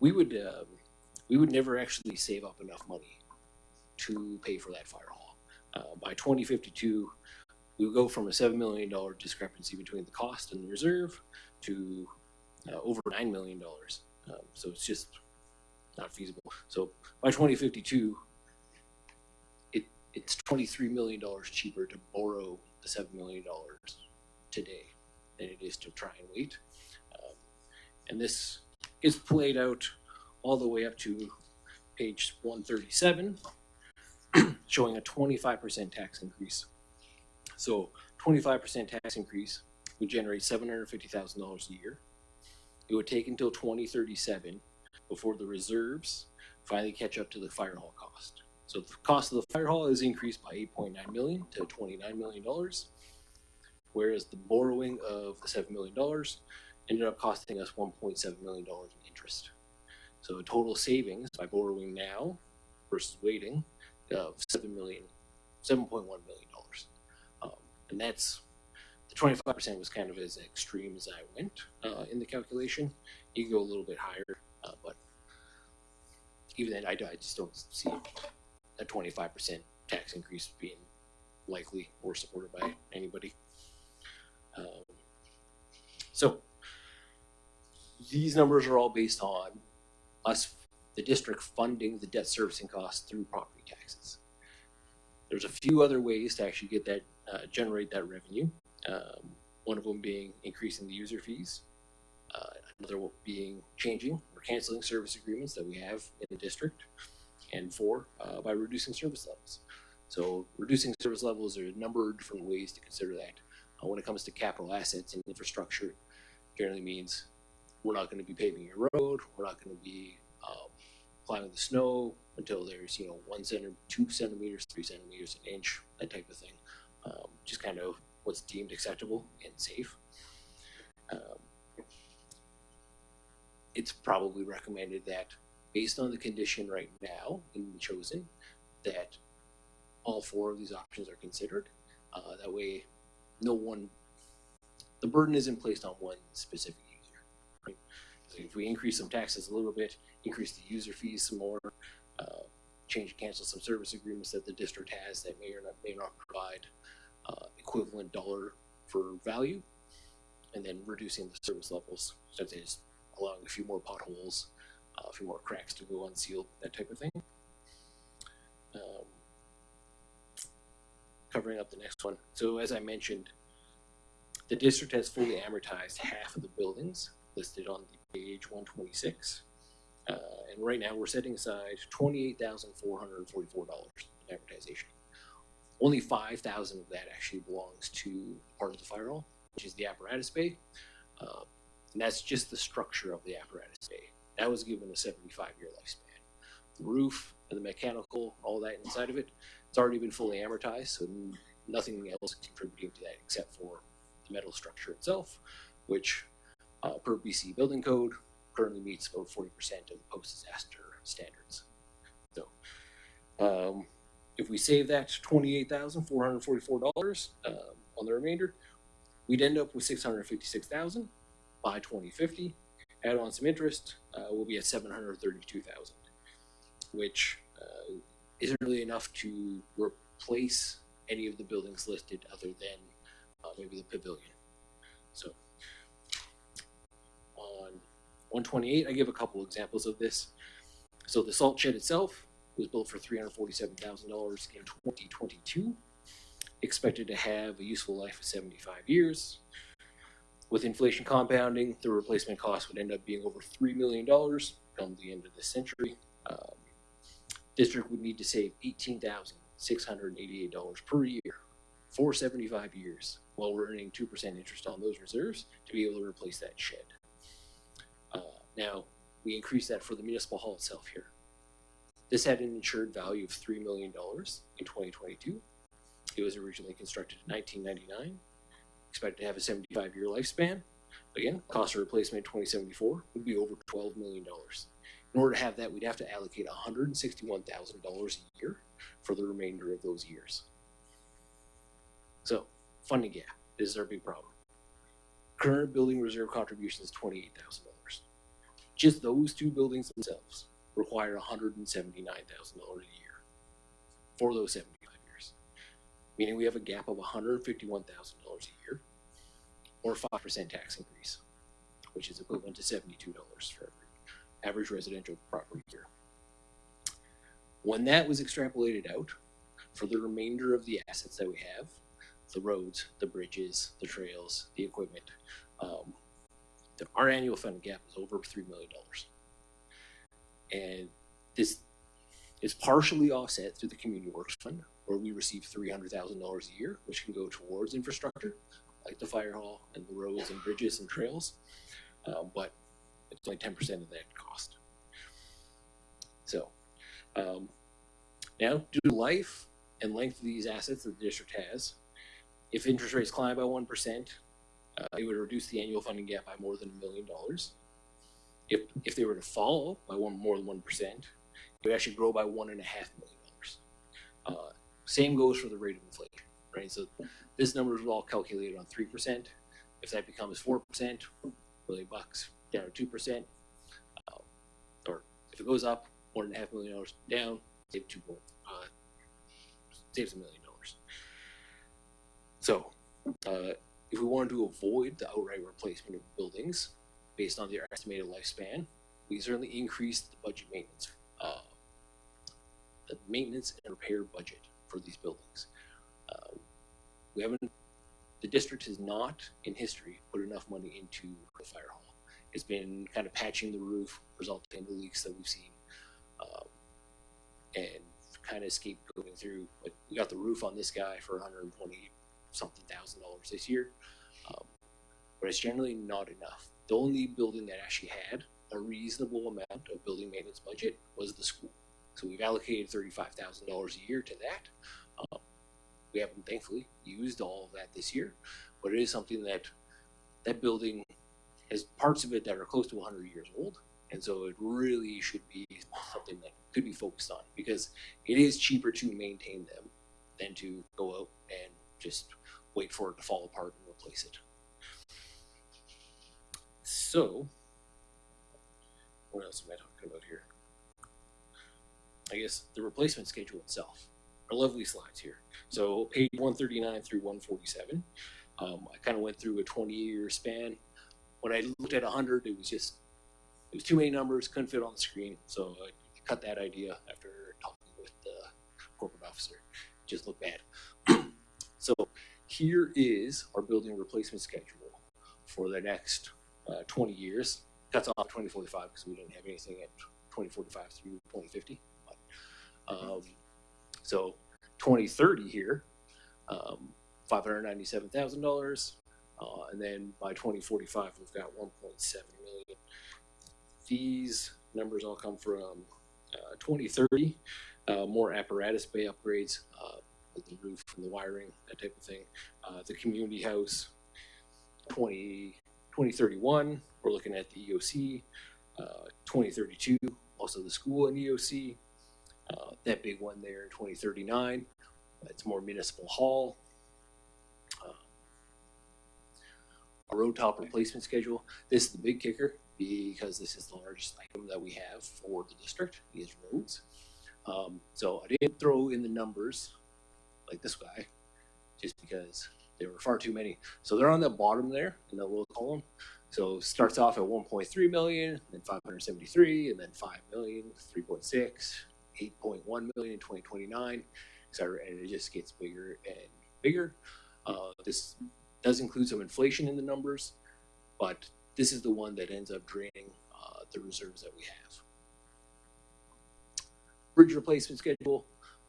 we would never actually save up enough money to pay for that fire hall. By 2052, we will go from a $7 million discrepancy between the cost and the reserve to over $9 million. So it's just not feasible. So by 2052, it's $23 million cheaper to borrow the $7 million today than it is to try and wait. And this is played out all the way up to page 137, showing a 25% tax increase. So 25% tax increase would generate $750,000 a year. It would take until 2037 before the reserves finally catch up to the fire hall cost. So the cost of the fire hall is increased by $8.9 million to $29 million, whereas the borrowing of the $7 million ended up costing us $1.7 million in interest. So a total savings by borrowing now versus waiting of $7.1 million. And that's, the 25% was kind of as extreme as I went in the calculation. You can go a little bit higher, but even then I just don't see a 25% tax increase being likely or supported by anybody. So these numbers are all based on us, the district, funding the debt servicing costs through property taxes. There's a few other ways to actually get that, generate that revenue. One of them being increasing the user fees. Another being changing or canceling service agreements that we have in the district. And four, by reducing service levels. So reducing service levels, there are a number of different ways to consider that. When it comes to capital assets and infrastructure, generally means we're not going to be paving your road, we're not going to be plowing the snow until there's 1 centimeter, 2 centimeters, 3 centimeters, an inch, that type of thing. Just kind of what's deemed acceptable and safe. It's probably recommended that, based on the condition right now in the chosen, that all four of these options are considered. That way, the burden isn't placed on one specific user. Right? So if we increase some taxes a little bit, increase the user fees some more, change and cancel some service agreements that the district has that may not provide equivalent dollar for value, and then reducing the service levels, such as allowing a few more potholes, a few more cracks to go unsealed, that type of thing. Covering up the next one. So as I mentioned, the district has fully amortized half of the buildings listed on the page 126. And right now we're setting aside $28,444 in amortization. Only $5,000 of that actually belongs to part of the fire hall, which is the apparatus bay. And that's just the structure of the apparatus bay. That was given a 75-year lifespan. The roof and the mechanical, all that inside of it, it's already been fully amortized, so nothing else is contributing to that except for the metal structure itself, which per BC Building Code currently meets about 40% of the post-disaster standards. So if we save that $28,444 on the remainder, we'd end up with $656,000 by 2050, add on some interest, we'll be at $732,000, which isn't really enough to replace any of the buildings listed other than maybe the pavilion. So on 128, I give a couple examples of this. So the salt shed itself was built for $347,000 in 2022, expected to have a useful life of 75 years. With inflation compounding, the replacement cost would end up being over $3 million come the end of this century. District would need to save $18,688 per year for 75 years, while we're earning 2% interest on those reserves to be able to replace that shed. Now, we increased that for the municipal hall itself here. This had an insured value of $3 million in 2022. It was originally constructed in 1999, expected to have a 75-year lifespan. Again, cost of replacement in 2074 would be over $12 million. In order to have that, we'd have to allocate $161,000 a year for the remainder of those years. So, funding gap, this is our big problem. Current building reserve contribution is $28,000. Just those two buildings themselves require $179,000 a year for those 75 years, meaning we have a gap of $151,000 a year, or 5% tax increase, which is equivalent to $72 for every average residential property here. When that was extrapolated out for the remainder of the assets that we have, the roads, the bridges, the trails, the equipment, our annual funding gap is over $3 million. And this is partially offset through the Community Works Fund, where we receive $300,000 a year, which can go towards infrastructure, like the fire hall and the roads and bridges and trails, but it's only 10% of that cost. So now, due to life and length of these assets that the district has, if interest rates climb by 1%, it would reduce the annual funding gap by more than $1 million. If they were to fall by more than 1%, it would actually grow by $1.5 million. Same goes for the rate of inflation, right? So this number is all calculated on 3%. If that becomes 4%, $1 million down to 2%, or if it goes up $1.5 million down, saves $1 million. So if we wanted to avoid the outright replacement of buildings based on their estimated lifespan, we certainly increased the budget maintenance, the maintenance and repair budget for these buildings. The district has not, in history, put enough money into the fire hall. It's been kind of patching the roof, resulting in the leaks that we've seen, and kind of scapegoating through. Like, we got the roof on this guy for $120-something thousand this year, but it's generally not enough. The only building that actually had a reasonable amount of building maintenance budget was the school. So we've allocated $35,000 a year to that. We haven't, thankfully, used all of that this year, but it is something that building has parts of it that are close to 100 years old, and so it really should be something that could be focused on, because it is cheaper to maintain them than to go out and just wait for it to fall apart and replace it. So, what else am I talking about here? I guess the replacement schedule itself. Our lovely slides here. So page 139 through 147. I kind of went through a 20-year span. When I looked at 100, it was too many numbers, couldn't fit on the screen. So I cut that idea after talking with the corporate officer. It just looked bad. So here is our building replacement schedule for the next 20 years. Cuts off 2045 because we didn't have anything at 2045 through 2050. So 2030 here, $597,000, and then by 2045 we've got 1.7 million. These numbers all come from 2030, more apparatus bay upgrades, like the roof and the wiring, that type of thing. The community house, 2031, we're looking at the EOC. 2032, also the school and EOC. That big one there in 2039, it's more municipal hall. A road top replacement schedule. This is the big kicker, because this is the largest item that we have for the district, is roads. So I didn't throw in the numbers like this guy, just because there were far too many. So they're on the bottom there in the little column. So it starts off at 1.3 million, then 573, and then 5 million, 3.6, 8.1 million in 2029, etc. And it just gets bigger and bigger. This does include some inflation in the numbers, but this is the one that ends up draining the reserves that we have. Bridge replacement schedule,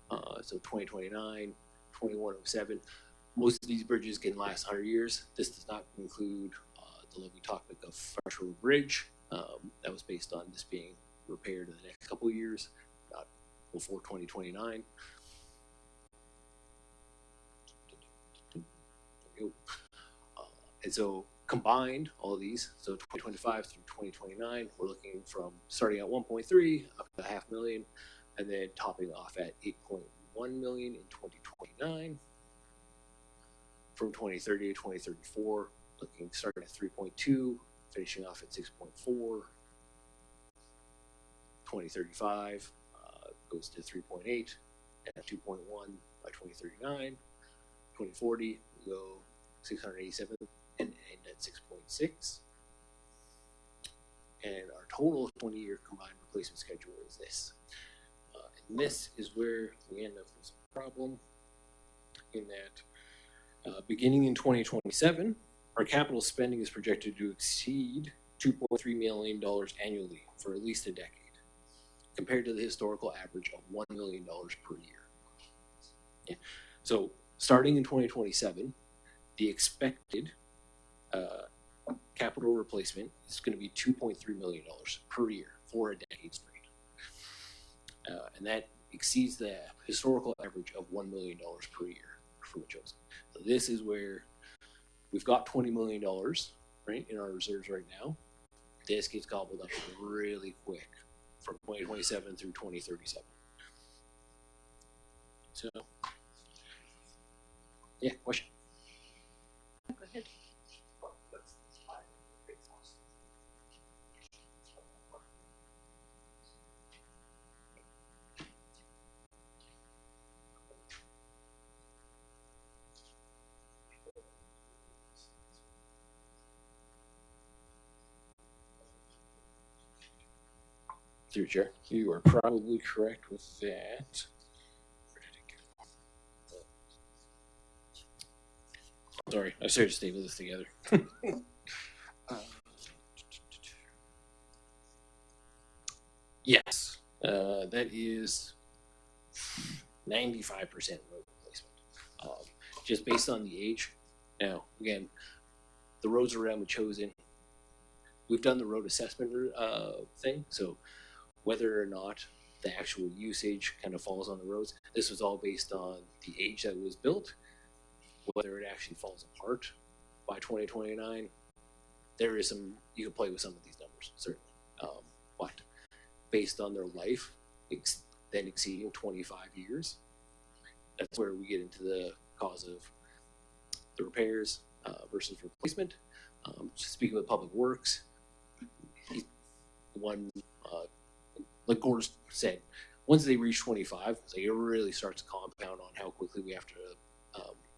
so 2029, 2107. Most of these bridges can last 100 years. This does not include the lovely topic of Fresh Road Bridge. That was based on this being repaired in the next couple of years, not before 2029. And so combined, all of these, so 2025 through 2029, we're looking from starting at 1.3 up to 500,000, and then topping off at 8.1 million in 2029. From 2030 to 2034, looking starting at 3.2, finishing off at 6.4. 2035 goes to 3.8 and 2.1 by 2039. 2040 we go 687 and end at 6.6. And our total 20-year combined replacement schedule is this. And this is where we end up with a problem, in that beginning in 2027, our capital spending is projected to exceed $2.3 million annually for at least a decade, compared to the historical average of $1 million per year. Yeah. So starting in 2027, the expected capital replacement is going to be $2.3 million per year for a decade straight. And that exceeds the historical average of $1 million per year for Metchosin. So this is where we've got $20 million, right, in our reserves right now. This gets gobbled up really quick from 2027 through 2037. So, yeah, question? Go ahead. Through Chair, you are probably correct with that. Where did it go? Sorry, I started to stable this together. Yes, that is 95% road replacement, just based on the age. Now, again, the roads around Metchosin, we've done the road assessment thing, so whether or not the actual usage kind of falls on the roads, this was all based on the age that it was built. Whether it actually falls apart by 2029, there is some, you can play with some of these numbers, certainly. But based on their life, then exceeding 25 years, that's where we get into the cause of the repairs versus replacement. Speaking with Public Works, like Gordon said, once they reach 25, it really starts to compound on how quickly we have to,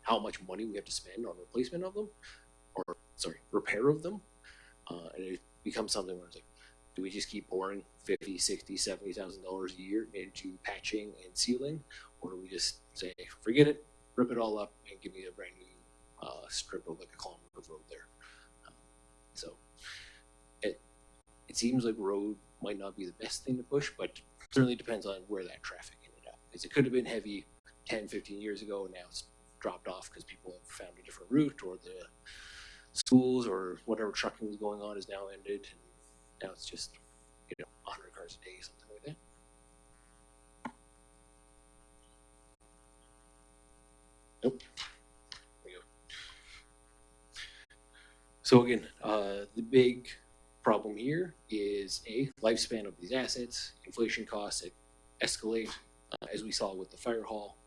how much money we have to spend on replacement of them, or sorry, repair of them. And it becomes something where it's like, do we just keep pouring $50,000, $60,000, $70,000 a year into patching and sealing, or do we just say, forget it, rip it all up, and give me a brand new strip of like a kilometer of road there? So it seems like road might not be the best thing to push, but it certainly depends on where that traffic ended up. Because it could have been heavy 10, 15 years ago, and now it's dropped off because people have found a different route, or the schools or whatever trucking was going on is now ended, and now it's just, 100 cars a day, something like that. Nope. There we go. So again, the big problem here is lifespan of these assets, inflation costs that escalate, as we saw with the fire hall.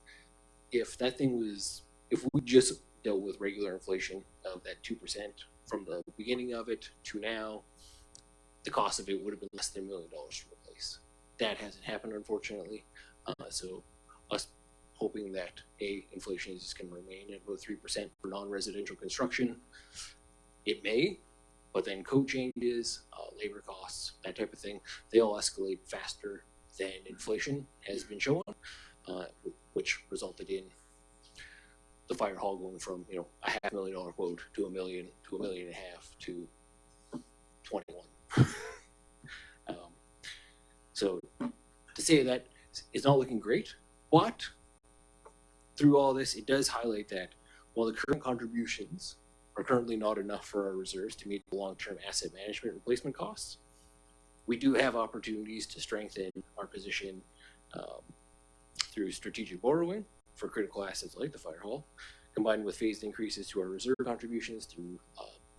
If we just dealt with regular inflation of that 2% from the beginning of it to now, the cost of it would have been less than $1 million to replace. That hasn't happened, unfortunately. So us hoping that inflation is just going to remain at about 3% for non-residential construction. It may, but then code changes, labor costs, that type of thing, they all escalate faster than inflation has been shown, which resulted in the fire hall going from, you know, a $500,000 quote to $1 million to $1.5 million to 21. So to say that it's not looking great, but through all this, it does highlight that while the current contributions are currently not enough for our reserves to meet the long-term asset management replacement costs, we do have opportunities to strengthen our position through strategic borrowing for critical assets like the fire hall, combined with phased increases to our reserve contributions through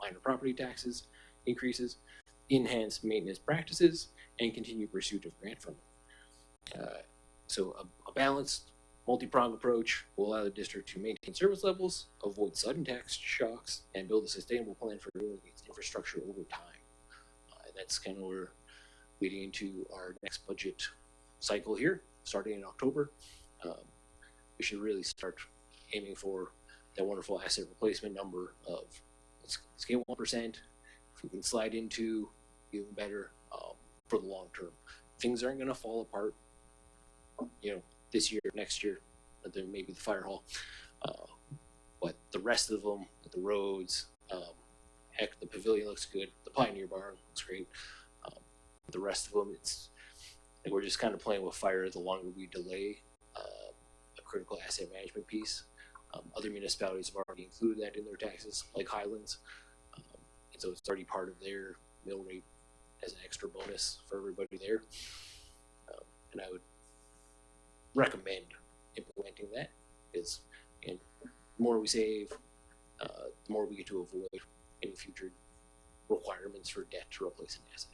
minor property taxes increases, enhanced maintenance practices, and continued pursuit of grant funding. So a balanced, multi-pronged approach will allow the district to maintain service levels, avoid sudden tax shocks, and build a sustainable plan for renewing its infrastructure over time. And that's kind of where we're leading into our next budget cycle here, starting in October. We should really start aiming for that wonderful asset replacement number of, let's get 1%. If we can slide into even better for the long term. Things aren't going to fall apart, you know, this year, next year, and then maybe the fire hall. But the rest of them, the roads, heck, the pavilion looks good. The Pioneer Barn looks great. The rest of them, it's like we're just kind of playing with fire the longer we delay a critical asset management piece. Other municipalities have already included that in their taxes, like Highlands. And so it's already part of their mill rate as an extra bonus for everybody there. And I would recommend implementing that, because the more we save, the more we get to avoid any future requirements for debt to replace an asset.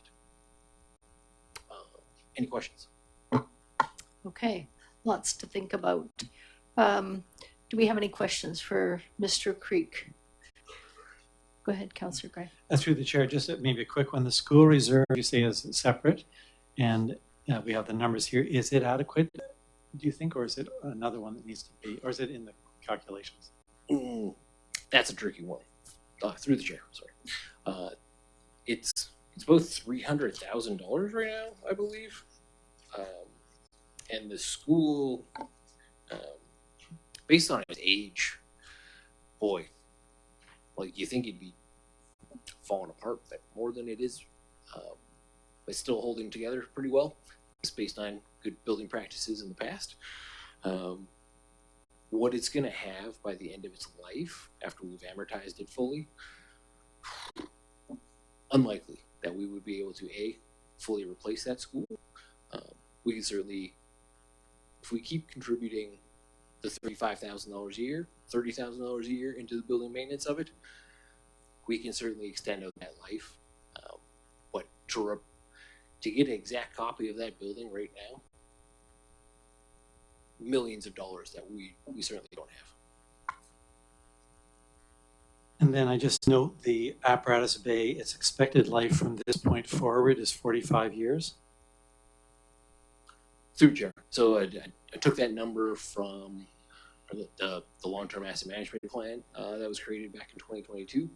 Any questions? Okay, lots to think about. Do we have any questions for Mr. Creek? Go ahead, Councillor Gray. Through the chair, just maybe a quick one. The school reserve, you say, is separate, and we have the numbers here. Is it adequate, do you think, or is it another one that needs to be, or is it in the calculations? That's a tricky one. Through the chair, sorry. It's about $300,000 right now, I believe. And the school, based on its age, boy, like you think it'd be falling apart but more than it is, but still holding together pretty well. It's based on good building practices in the past. What it's going to have by the end of its life, after we've amortized it fully, unlikely that we would be able to fully replace that school. We can certainly, if we keep contributing the $35,000 a year, $30,000 a year into the building maintenance of it, we can certainly extend out that life. But to get an exact copy of that building right now, millions of dollars that we certainly don't have. And then I just note the apparatus bay, its expected life from this point forward is 45 years. Through Chair. So I took that number from the long-term asset management plan that was created back in 2022,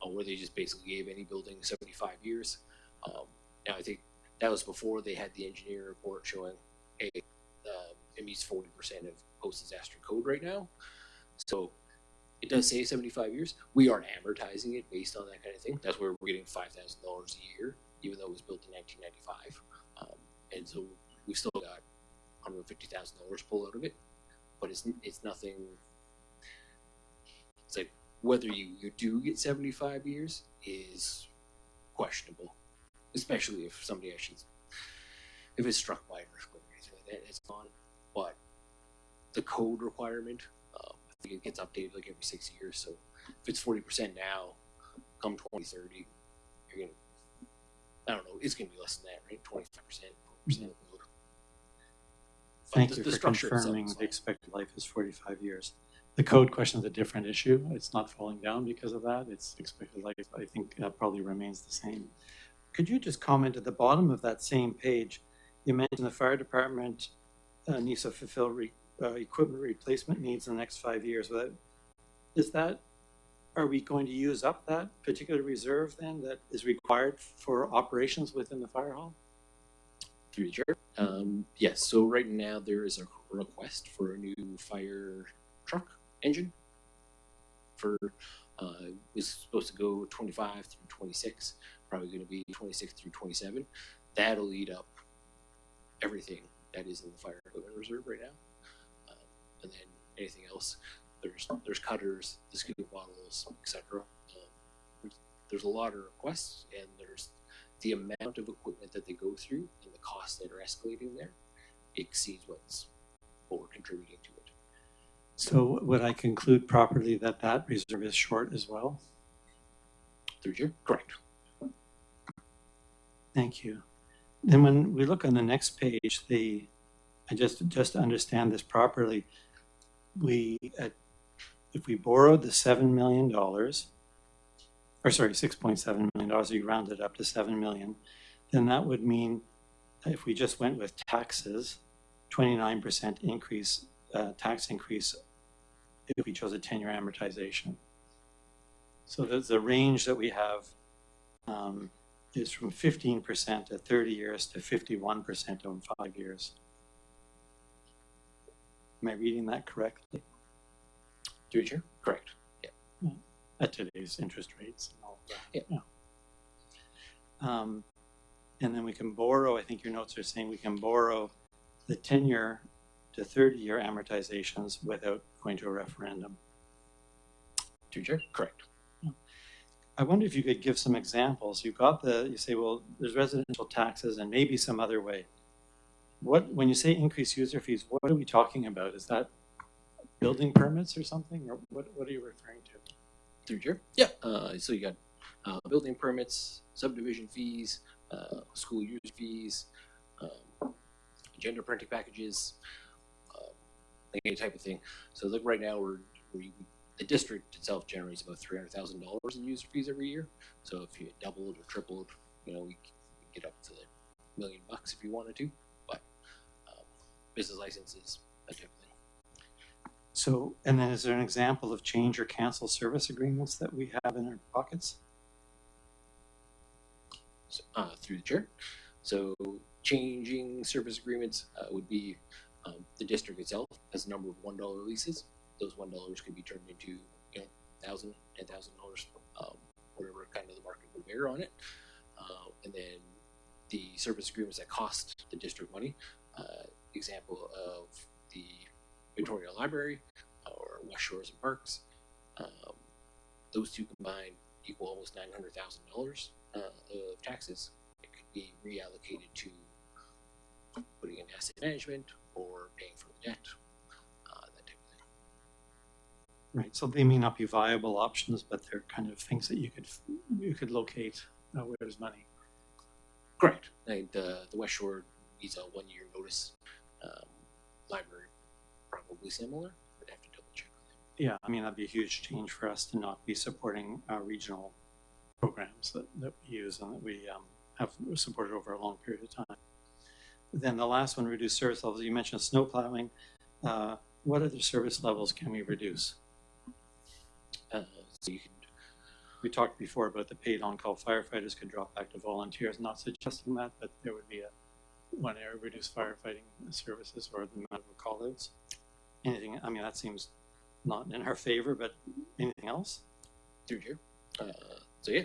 where they just basically gave any building 75 years. Now I think that was before they had the engineer report showing, hey, it meets 40% of post-disaster code right now. So it does say 75 years. We aren't amortizing it based on that kind of thing. That's where we're getting $5,000 a year, even though it was built in 1995. And so we've still got $150,000 pulled out of it, but it's nothing. It's like whether you do get 75 years is questionable, especially if somebody actually, if it's struck by an earthquake or anything like that, it's gone. But the code requirement, I think it gets updated like every 6 years. So if it's 40% now, come 2030, you're gonna, I don't know, it's gonna be less than that, right? 25%, 40%. Thank you for confirming the expected life is 45 years. The code question is a different issue. It's not falling down because of that. Its expected life, I think, probably remains the same. could you just comment at the bottom of that same page, you mentioned the fire department needs to fulfill equipment replacement needs in the next 5 years. Are we going to use up that particular reserve then that is required for operations within the fire hall? Through the chair. Yes, so right now there is a request for a new fire truck engine for, was supposed to go 25 through 26, probably going to be 26 through 27. That'll eat up everything that is in the fire equipment reserve right now. And then anything else, there's cutters, the scoop bottles, etc. There's a lot of requests, and there's the amount of equipment that they go through and the costs that are escalating there exceeds what we're contributing to it. So would I conclude properly that that reserve is short as well? Through here? Correct. Thank you. Then when we look on the next page, I just to understand this properly, if we borrowed the $7 million, or sorry, $6.7 million, you rounded up to 7 million, then that would mean if we just went with taxes, 29% increase, tax increase if we chose a 10-year amortization. So the range that we have is from 15% at 30 years to 51% over 5 years. Am I reading that correctly? Future? Correct. Yeah. At today's interest rates and all of that. Yeah. And then we can borrow, I think your notes are saying we can borrow the 10-year to 30-year amortizations without going to a referendum. Future? Correct. I wonder if you could give some examples. You say, well, there's residential taxes and maybe some other way. When you say increased user fees, what are we talking about? Is that building permits or something, or what are you referring to? Through here? Yeah. So you got building permits, subdivision fees, school user fees, gender printing packages, any type of thing. So look, right now the district itself generates about $300,000 in user fees every year. So if you doubled or tripled, we get up to $1 million if you wanted to. But business licenses, that type of thing. So, and then is there an example of change or cancel service agreements that we have in our pockets? Through the chair. So changing service agreements would be the district itself has a number of $1 leases. Those $1 could be turned into $1,000, $10,000, whatever kind of the market would bear on it. And then the service agreements that cost the district money, example of the Victoria Library or West Shores and Parks, those two combined equal almost $900,000 of taxes. It could be reallocated to putting in asset management or paying for the debt, that type of thing. Right. So they may not be viable options, but they're kind of things that you could locate where there's money. Correct. Like the West Shore needs a 1-year notice. Library probably similar. I'd have to double check on that. Yeah, I mean that'd be a huge change for us to not be supporting regional programs that we use and that we have supported over a long period of time. Then the last one, reduce service levels. You mentioned snow plowing. What other service levels can we reduce? So you can. We talked before about the paid on-call firefighters could drop back to volunteers. Not suggesting that, but there would be one area reduce firefighting services or the amount of call-outs. Anything? I mean, that seems not in our favor, but anything else? Through here. So yeah,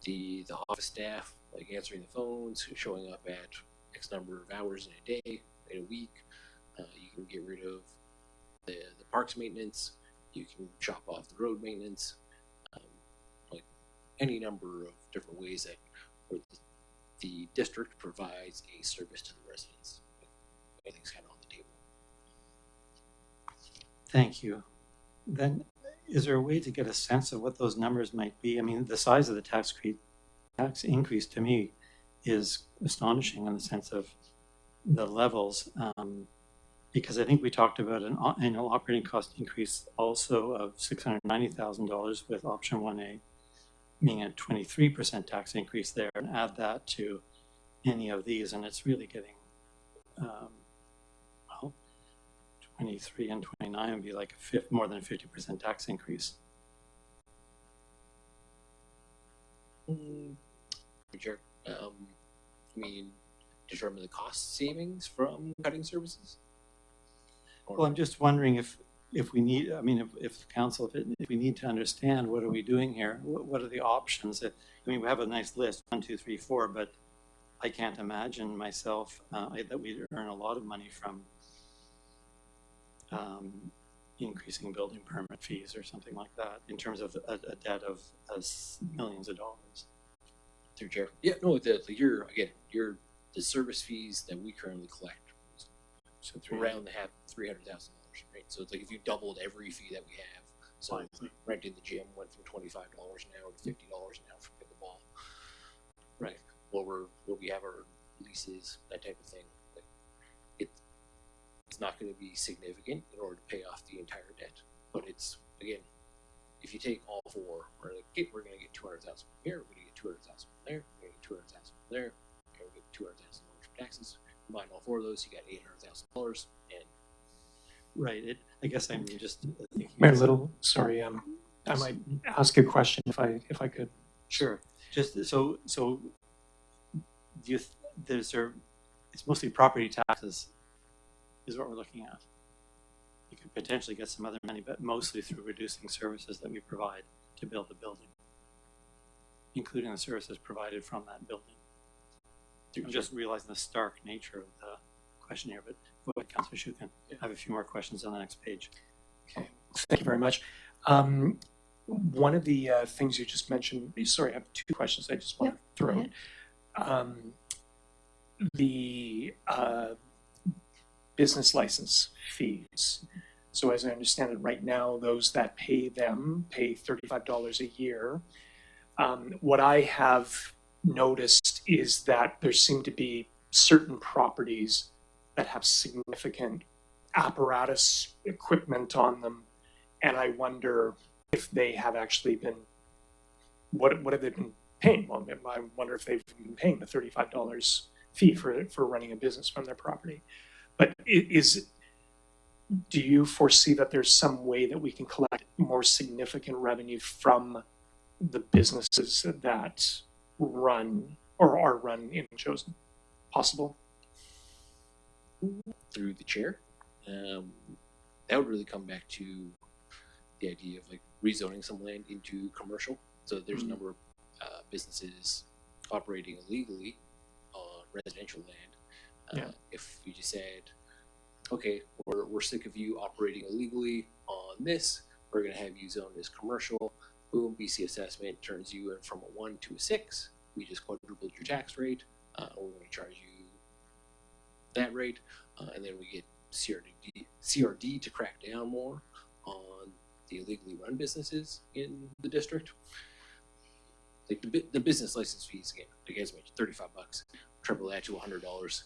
the office staff, like answering the phones, showing up at X number of hours in a day, in a week. You can get rid of the parks maintenance. You can chop off the road maintenance. Like any number of different ways that where the district provides a service to the residents. Everything's kind of on the table. Thank you. Then, is there a way to get a sense of what those numbers might be? I mean, the size of the tax increase to me is astonishing in the sense of the levels, because I think we talked about an annual operating cost increase also of $690,000 with option 1A. being a 23% tax increase there, and add that to any of these, and it's really getting, well, 23 and 29 would be like more than a 50% tax increase. Chair, I mean, determine the cost savings from cutting services? Well, I'm just wondering if we need, I mean, if council, if we need to understand what are we doing here, what are the options? I mean, we have a nice list, 1, 2, 3, 4, but I can't imagine myself that we earn a lot of money from increasing building permit fees or something like that in terms of a debt of millions of dollars. Through Chair. Yeah, no, the service fees that we currently collect, so around the $300,000, right? So it's like if you doubled every fee that we have, so renting the gym went from $25 an hour to $50 an hour for pickleball, right? Where we have our leases, that type of thing, like it's not going to be significant in order to pay off the entire debt, but it's, again, if you take all four, we're going to get $200,000 from here, we're going to get $200,000 from there, we're going to get $200,000 from there, we're going to get $200,000 from taxes. Combine all four of those, you got $800,000, and right. I guess I'm just Mayor Little, sorry, I might ask a question if I could. Sure. Just so do you it's mostly property taxes is what we're looking at. You could potentially get some other money, but mostly through reducing services that we provide to build the building, including the services provided from that building. I'm just realizing the stark nature of the question here, but go ahead, Councillor Shukin. I have a few more questions on the next page. Okay, thank you very much. One of the things you just mentioned, sorry, I have two questions I just want to throw out. The business license fees. So as I understand it right now, those that pay them pay $35 a year. What I have noticed is that there seem to be certain properties that have significant apparatus equipment on them, and I wonder if they have actually been, what have they been paying? Well, I wonder if they've been paying the $35 fee for running a business from their property. But do you foresee that there's some way that we can collect more significant revenue from the businesses that run or are run in Chosen? Possible? Through the chair, that would really come back to the idea of like rezoning some land into commercial. So there's a number of businesses operating illegally on residential land. If we just said, okay, we're sick of you operating illegally on this, we're going to have you zoned as commercial. Boom, BC assessment turns you in from a 1 to a 6. We just quadrupled your tax rate. We're going to charge you that rate, and then we get CRD to crack down more on the illegally run businesses in the district. Like the business license fees, again, like guys mentioned, $35. Triple that to $100.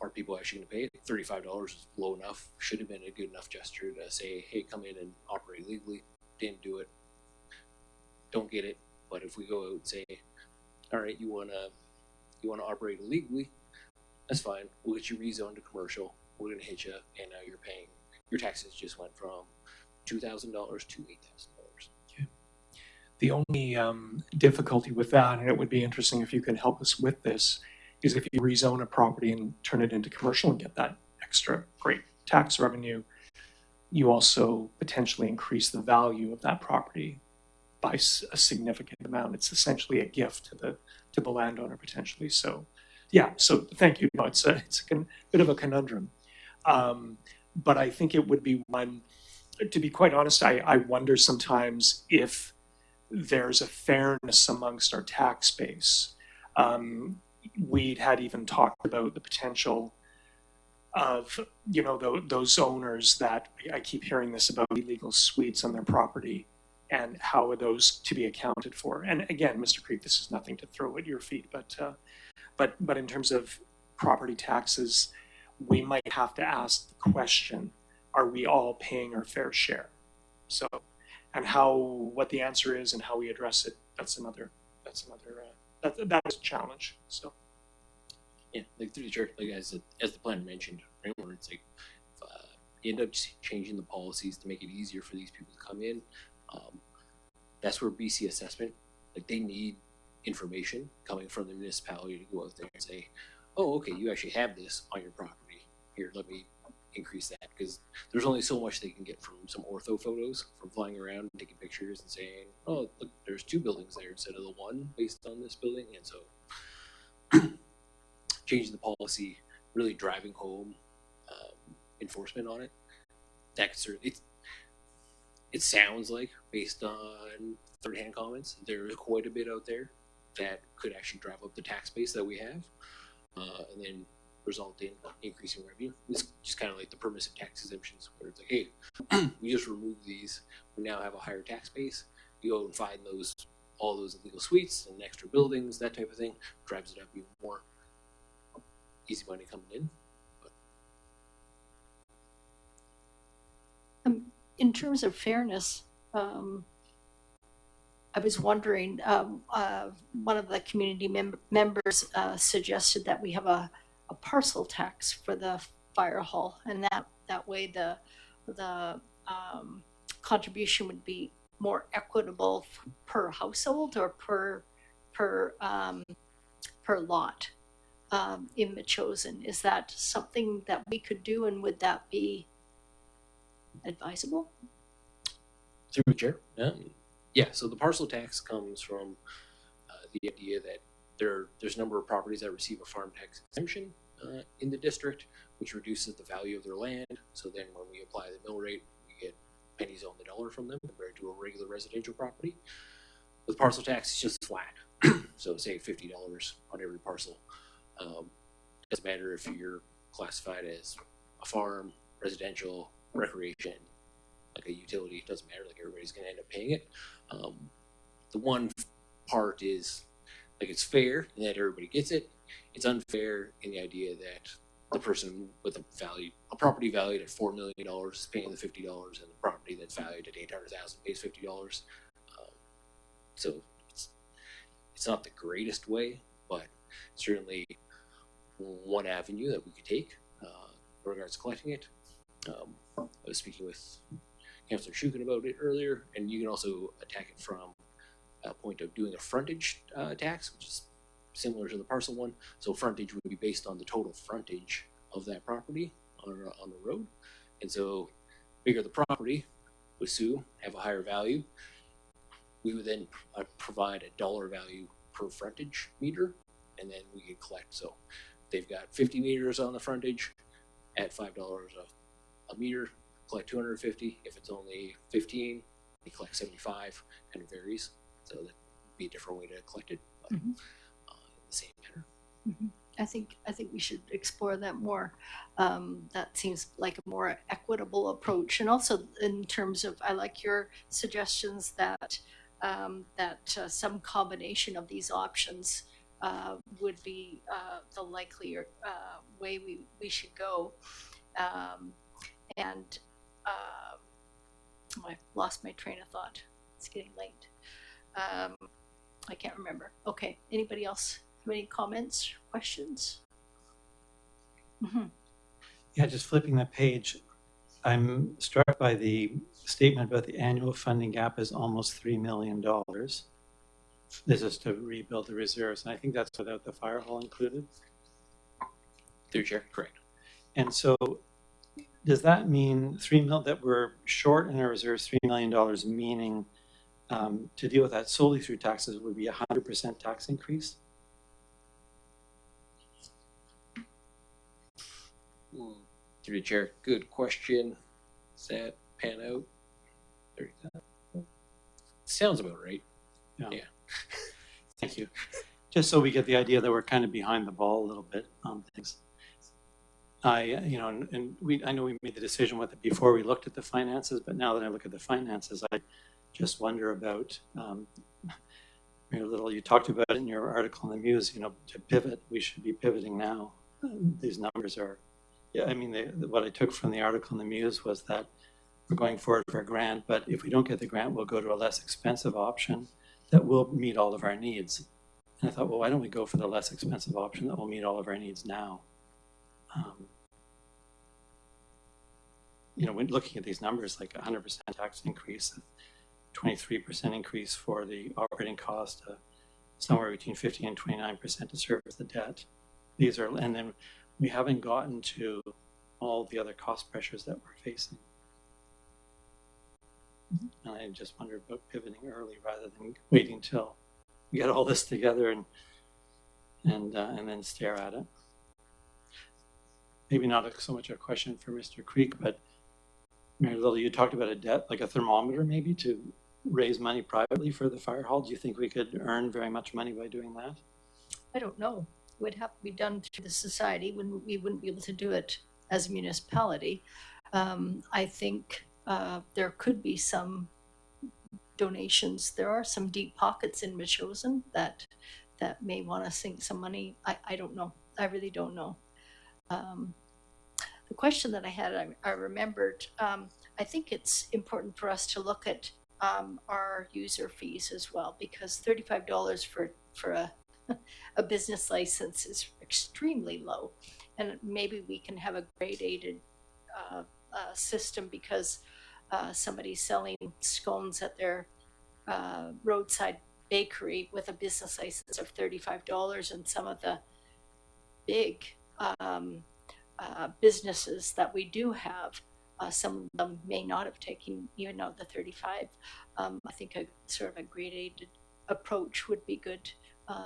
Are people actually going to pay it? $35 is low enough. Should have been a good enough gesture to say, hey, come in and operate legally. Didn't do it. Don't get it. But if we go out and say, all right, you want to operate illegally, that's fine. We'll get you rezoned to commercial. We're going to hit you, and now you're paying. Your taxes just went from $2,000 to $8,000. Okay. The only difficulty with that, and it would be interesting if you could help us with this, is if you rezone a property and turn it into commercial and get that extra great tax revenue, you also potentially increase the value of that property by a significant amount. It's essentially a gift to the landowner potentially. So, yeah. So thank you. No, it's a bit of a conundrum, but I think it would be one. To be quite honest, I wonder sometimes if there's a fairness amongst our tax base. We had even talked about the potential of, those owners that I keep hearing this about illegal suites on their property and how are those to be accounted for. And again, Mr. Creek, this is nothing to throw at your feet, but in terms of property taxes, we might have to ask the question, are we all paying our fair share? So, and what the answer is and how we address it, that's another that is a challenge. So Yeah, like through the chair, like as the planner mentioned, right, where it's like you end up just changing the policies to make it easier for these people to come in. That's where BC assessment, like they need information coming from the municipality to go out there and say, oh, okay, you actually have this on your property. Here, let me increase that, because there's only so much they can get from some ortho photos from flying around and taking pictures and saying, oh, look, there's 2 buildings there instead of the 1 based on this building. And so changing the policy, really driving home enforcement on it. That could certainly, it sounds like, based on third-hand comments, there is quite a bit out there that could actually drive up the tax base that we have, and then result in increasing revenue. It's just kind of like the permissive tax exemptions, where it's like, hey, we just removed these, we now have a higher tax base. You go and find all those illegal suites and extra buildings, that type of thing, drives it up even more. Easy money coming in. In terms of fairness, I was wondering, one of the community members suggested that we have a parcel tax for the fire hall, and that way the contribution would be more equitable per household or per lot in Metchosin. Is that something that we could do, and would that be advisable? Through the chair. Yeah, so the parcel tax comes from the idea that there's a number of properties that receive a farm tax exemption in the district, which reduces the value of their land. So then when we apply the mill rate, we get pennies on the dollar from them compared to a regular residential property. With parcel tax, it's just flat. So say $50 on every parcel. Doesn't matter if you're classified as a farm, residential, recreation, like a utility, it doesn't matter, like everybody's going to end up paying it. The one part is like it's fair in that everybody gets it. It's unfair in the idea that the person with a property valued at $4 million is paying the $50, and the property that's valued at $800,000 pays $50. So it's not the greatest way, but certainly one avenue that we could take in regards to collecting it. I was speaking with Councillor Shukin about it earlier, and you can also attack it from a point of doing a frontage tax, which is similar to the parcel one. So frontage would be based on the total frontage of that property on the road. And so bigger the property, would assume have a higher value. We would then provide a dollar value per frontage meter, and then we could collect. So they've got 50 meters on the frontage at $5 a meter, collect 250. If it's only 15, we collect 75, and it varies. So that'd be a different way to collect it, but in the same manner. I think we should explore that more. That seems like a more equitable approach, and also in terms of, I like your suggestions that some combination of these options would be the likelier way we should go. And I lost my train of thought. It's getting late. I can't remember. Okay. Anybody else have any comments, questions? Yeah, just flipping the page, I'm struck by the statement about the annual funding gap is almost $3 million. This is to rebuild the reserves, and I think that's without the fire hall included. Through chair, correct. And so does that mean that we're short in our reserves $3 million, meaning to deal with that solely through taxes would be 100% tax increase? Through the chair, good question. Does that pan out? Sounds about right. Yeah. Thank you. Just so we get the idea that we're kind of behind the ball a little bit on things. I know we made the decision with it before we looked at the finances, but now that I look at the finances, I just wonder about you talked about it in your article in the Muse, to pivot, we should be pivoting now. These numbers are, what I took from the article in the Muse was that we're going forward for a grant, but if we don't get the grant, we'll go to a less expensive option that will meet all of our needs. And I thought, well, why don't we go for the less expensive option that will meet all of our needs now? You know, when looking at these numbers, like 100% tax increase, 23% increase for the operating cost, somewhere between 50 and 29% to service the debt. These are, and then we haven't gotten to all the other cost pressures that we're facing. And I just wonder about pivoting early rather than waiting till we get all this together and then stare at it. Maybe not so much a question for Mr. Creek, but Mary Lily, you talked about a debt, like a thermometer maybe to raise money privately for the fire hall. Do you think we could earn very much money by doing that? I don't know. It would have to be done through the society when we wouldn't be able to do it as a municipality. I think there could be some donations. There are some deep pockets in Metchosin that may want to sink some money. I don't know. I really don't know. The question that I had, I remembered, I think it's important for us to look at our user fees as well, because $35 for a business license is extremely low. And maybe we can have a gradated system, because somebody's selling scones at their roadside bakery with a business license of $35, and some of the big businesses that we do have, some of them may not have taken even out the 35. I think a sort of a gradated approach would be good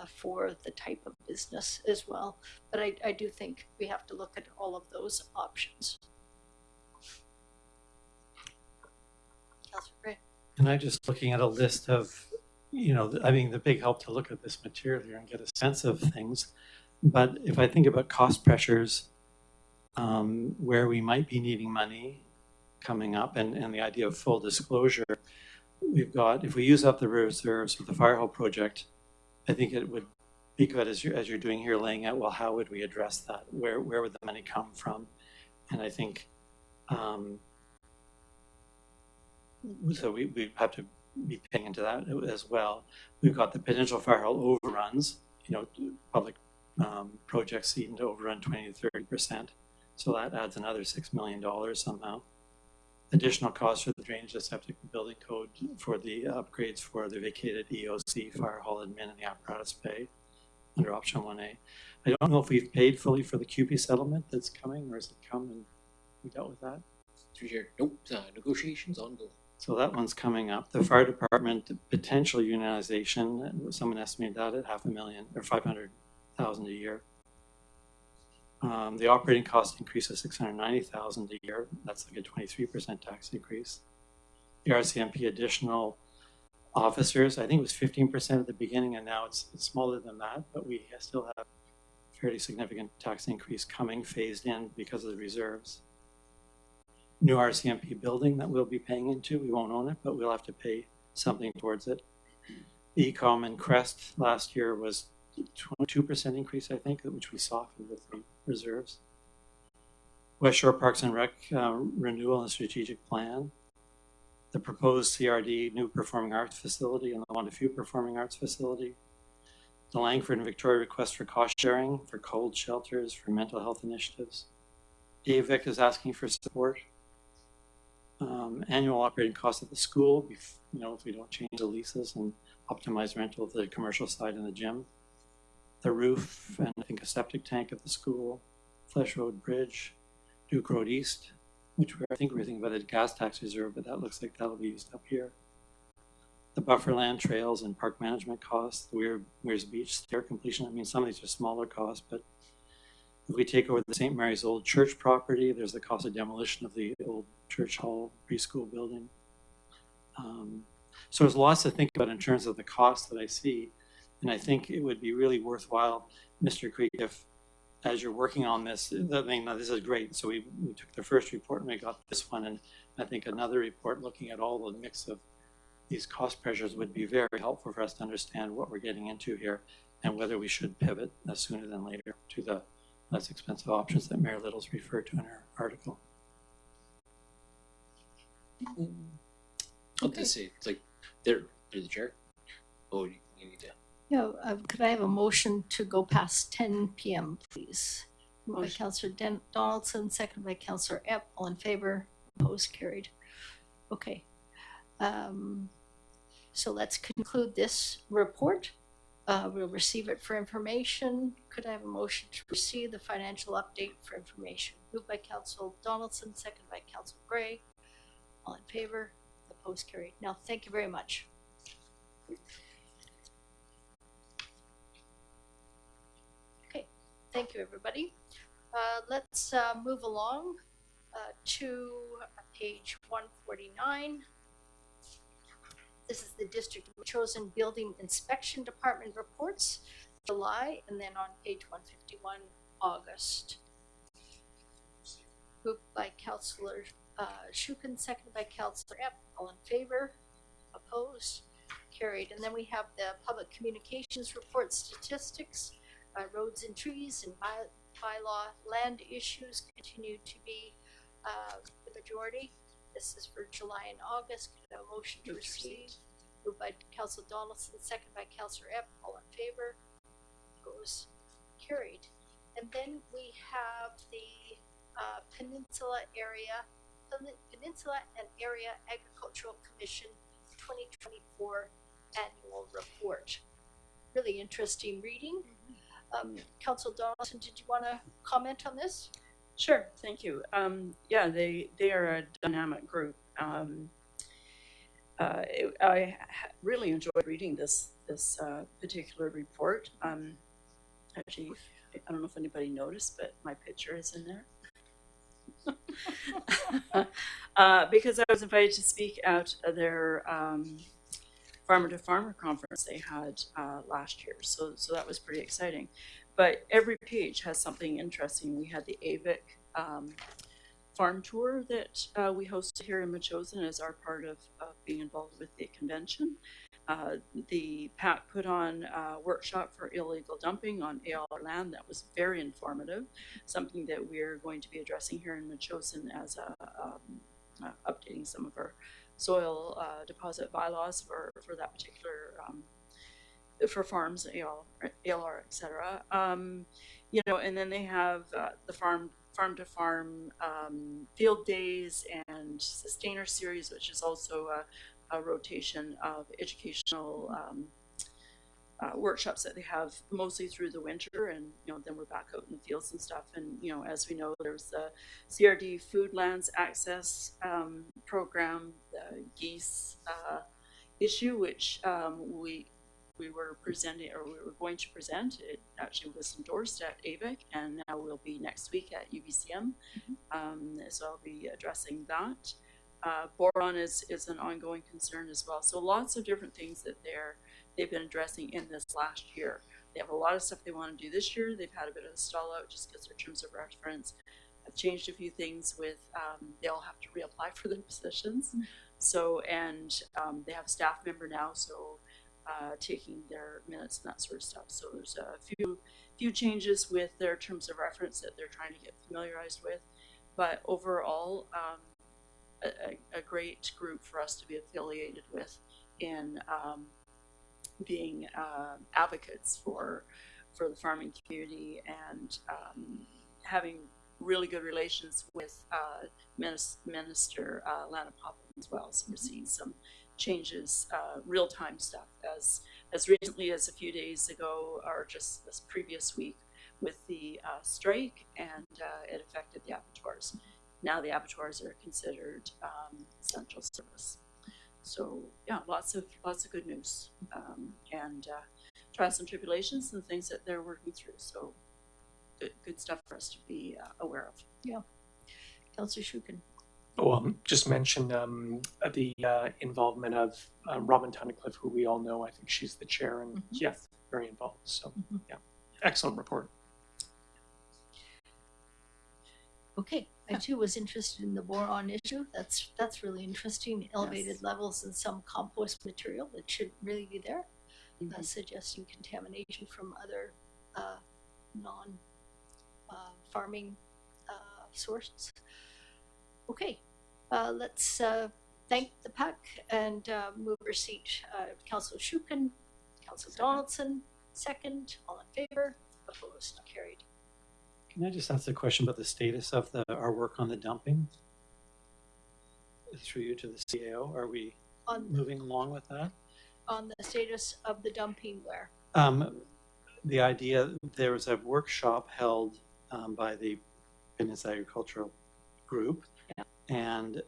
for the type of business as well. But I do think we have to look at all of those options. Councillor Gray. And I'm just looking at a list of, you know, I mean, the big help to look at this material here and get a sense of things. But if I think about cost pressures, where we might be needing money coming up, and the idea of full disclosure, we've got, if we use up the reserves of the fire hall project, I think it would be good as you're doing here, laying out, well, how would we address that? Where would the money come from? And I think, so we have to be paying into that as well. We've got the potential fire hall overruns, you know, public projects seem to overrun 20 to 30%. So that adds another $6 million somehow. Additional costs for the drainage, the septic, the building code, for the upgrades for the vacated EOC, fire hall admin, and the apparatus bay under option 1A. I don't know if we've paid fully for the QP settlement that's coming, or has it come and we dealt with that? Nope, negotiations ongoing. So that one's coming up. The fire department potential unionization, someone estimated that at $500,000 or $500,000 a year. The operating cost increase of $690,000 a year. That's like a 23% tax increase. The RCMP additional officers, I think it was 15% at the beginning, and now it's smaller than that, but we still have a fairly significant tax increase coming, phased in because of the reserves. New RCMP building that we'll be paying into. We won't own it, but we'll have to pay something towards it. The ECOM and CREST last year was 22% increase, I think, which we softened with the reserves. West Shore Parks and Rec renewal and strategic plan. The proposed CRD new performing arts facility and the Wandafew performing arts facility. The Langford and Victoria request for cost sharing for cold shelters, for mental health initiatives. AVIC is asking for support. Annual operating costs at the school, you know, if we don't change the leases and optimize rental of the commercial side and the gym. The roof, and I think a septic tank at the school. Flesh Road Bridge, Duke Road East, which I think we're thinking about the gas tax reserve, but that looks like that'll be used up here. The buffer land trails and park management costs, the Weirs Beach stair completion. I mean, some of these are smaller costs, but if we take over the St. Mary's old church property, there's the cost of demolition of the old church hall preschool building. So there's lots to think about in terms of the costs that I see. And I think it would be really worthwhile, Mr. Creek, if as you're working on this, I mean, this is great. So we took the first report and we got this one. And I think another report looking at all the mix of these cost pressures would be very helpful for us to understand what we're getting into here and whether we should pivot sooner than later to the less expensive options that Mayor Little's referred to in her article. I'll just say, it's like, they're the chair. Oh, you need to. Yeah, could I have a motion to go past 10 p.m., please? Moved by Councillor Donaldson, seconded by Councillor Epp. All in favor? Opposed? Carried. Okay. So let's conclude this report. We'll receive it for information. Could I have a motion to receive the financial update for information? Moved by Councillor Donaldson, seconded by Councillor Gray. All in favor? Opposed? Carried. Now, thank you very much. Okay, thank you, everybody. Let's move along to page 149. This is the District of Chosen Building Inspection Department reports, July, and then on page 151, August. Moved by Councillor Shukin, seconded by Councillor Epp. All in favor? Opposed? Carried. And then we have the public communications report statistics, roads and trees and bylaw land issues continue to be the majority. This is for July and August. Could I have a motion to receive? Moved by Councillor Donaldson, seconded by Councillor Epp. All in favor? Opposed? Carried. And then we have the Peninsula and Area Agricultural Commission 2024 annual report. Really interesting reading. Councillor Donaldson, did you want to comment on this? Sure, thank you. Yeah, they are a dynamic group. I really enjoyed reading this particular report. Actually, I don't know if anybody noticed, but my picture is in there. Because I was invited to speak at their Farmer to Farmer conference they had last year, so that was pretty exciting. But every page has something interesting. We had the AVIC farm tour that we hosted here in Metchosin as our part of being involved with the convention. The PAC put on a workshop for illegal dumping on ALR land. That was very informative, something that we're going to be addressing here in Metchosin as updating some of our soil deposit bylaws for that particular for farms, ALR, etc. You know, and then they have the farm to farm field days and sustainer series, which is also a rotation of educational workshops that they have mostly through the winter, and you know, then we're back out in the fields and stuff. And you know, as we know, there's the CRD Food Lands Access program, the geese issue, which we were presenting, or we were going to present. It actually was endorsed at AVIC, and now will be next week at UBCM. So I'll be addressing that. Boron is an ongoing concern as well. So lots of different things that they've been addressing in this last year. They have a lot of stuff they want to do this year. They've had a bit of a stall out just because their terms of reference have changed a few things with, they all have to reapply for their positions. So, and they have a staff member now, so taking their minutes and that sort of stuff. So there's a few changes with their terms of reference that they're trying to get familiarized with. But overall, a great group for us to be affiliated with in being advocates for the farming community, and having really good relations with Minister Lana Poplin as well. So we're seeing some changes, real-time stuff, as recently as a few days ago, or just this previous week with the strike, and it affected the abattoirs. Now the abattoirs are considered essential service. So yeah, lots of good news, and trials and tribulations and things that they're working through. So good stuff for us to be aware of. Yeah. Councillor Shukin. Well, just mention the involvement of Robin Tunnicliffe, who we all know. I think she's the chair, and yeah, very involved. So yeah, excellent report. Okay, I too was interested in the boron issue. That's really interesting. Elevated levels in some compost material that should really be there, suggesting contamination from other non-farming sources. Okay, let's thank the PAC and move receipt. Councillor Shukin, Councillor Donaldson, second. All in favor? Opposed? Carried. Can I just ask a question about the status of our work on the dumping? Through you to the CAO, are we moving along with that? On the status of the dumping where? The idea, there was a workshop held by the Business Agricultural Group, and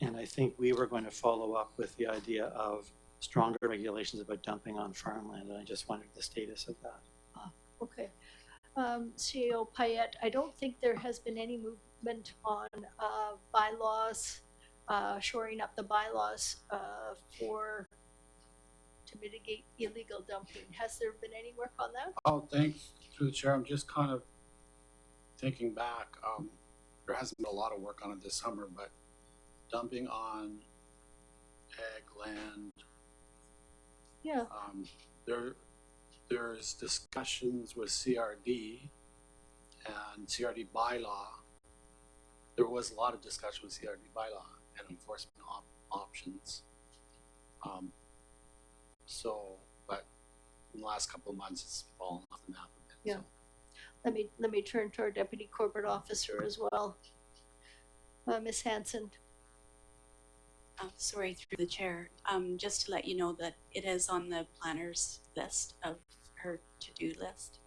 I think we were going to follow up with the idea of stronger regulations about dumping on farmland, and I just wondered the status of that. Okay. CEO Payette, I don't think there has been any movement on bylaws, shoring up the bylaws to mitigate illegal dumping. Has there been any work on that? Oh, thanks through the chair. I'm just kind of thinking back. There hasn't been a lot of work on it this summer, but dumping on ag land. Yeah. There's discussions with CRD and CRD bylaw. There was a lot of discussion with CRD bylaw and enforcement options. But in the last couple of months, it's fallen off the map a bit. Yeah. So. Let me turn to our Deputy Corporate Officer as well. Ms. Hanson. Sorry, through the chair. Just to let you know that it is on the planner's list of her to-do list.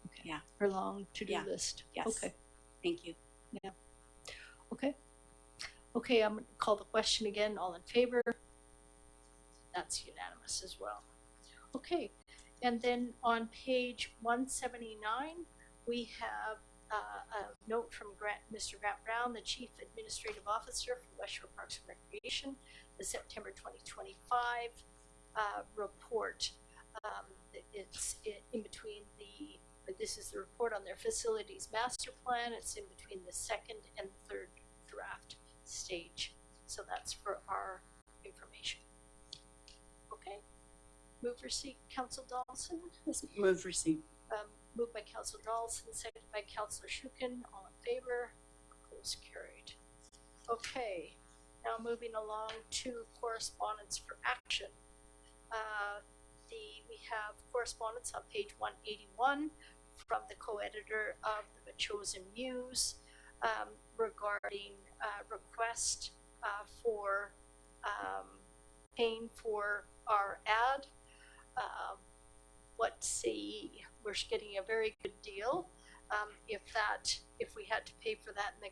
Okay. Yeah. Her long to-do list. Yes. Okay. Thank you. Yeah. Okay. Okay, I'm going to call the question again. All in favor? That's unanimous as well. Okay, and then on page 179, we have a note from Mr. Grant Brown, the Chief Administrative Officer for West Shore Parks and Recreation, the September 2025 report. It's in between this is the report on their facilities master plan. It's in between the second and third draft stage. So that's for our information. Okay. Move receipt, Councillor Donaldson. Move receipt. Moved by Councillor Donaldson, seconded by Councillor Shukin. All in favor? Opposed? Carried. Okay. Now moving along to correspondence for action. We have correspondence on page 181 from the co-editor of the Machosen Muse regarding request for paying for our ad. We're getting a very good deal. If we had to pay for that in the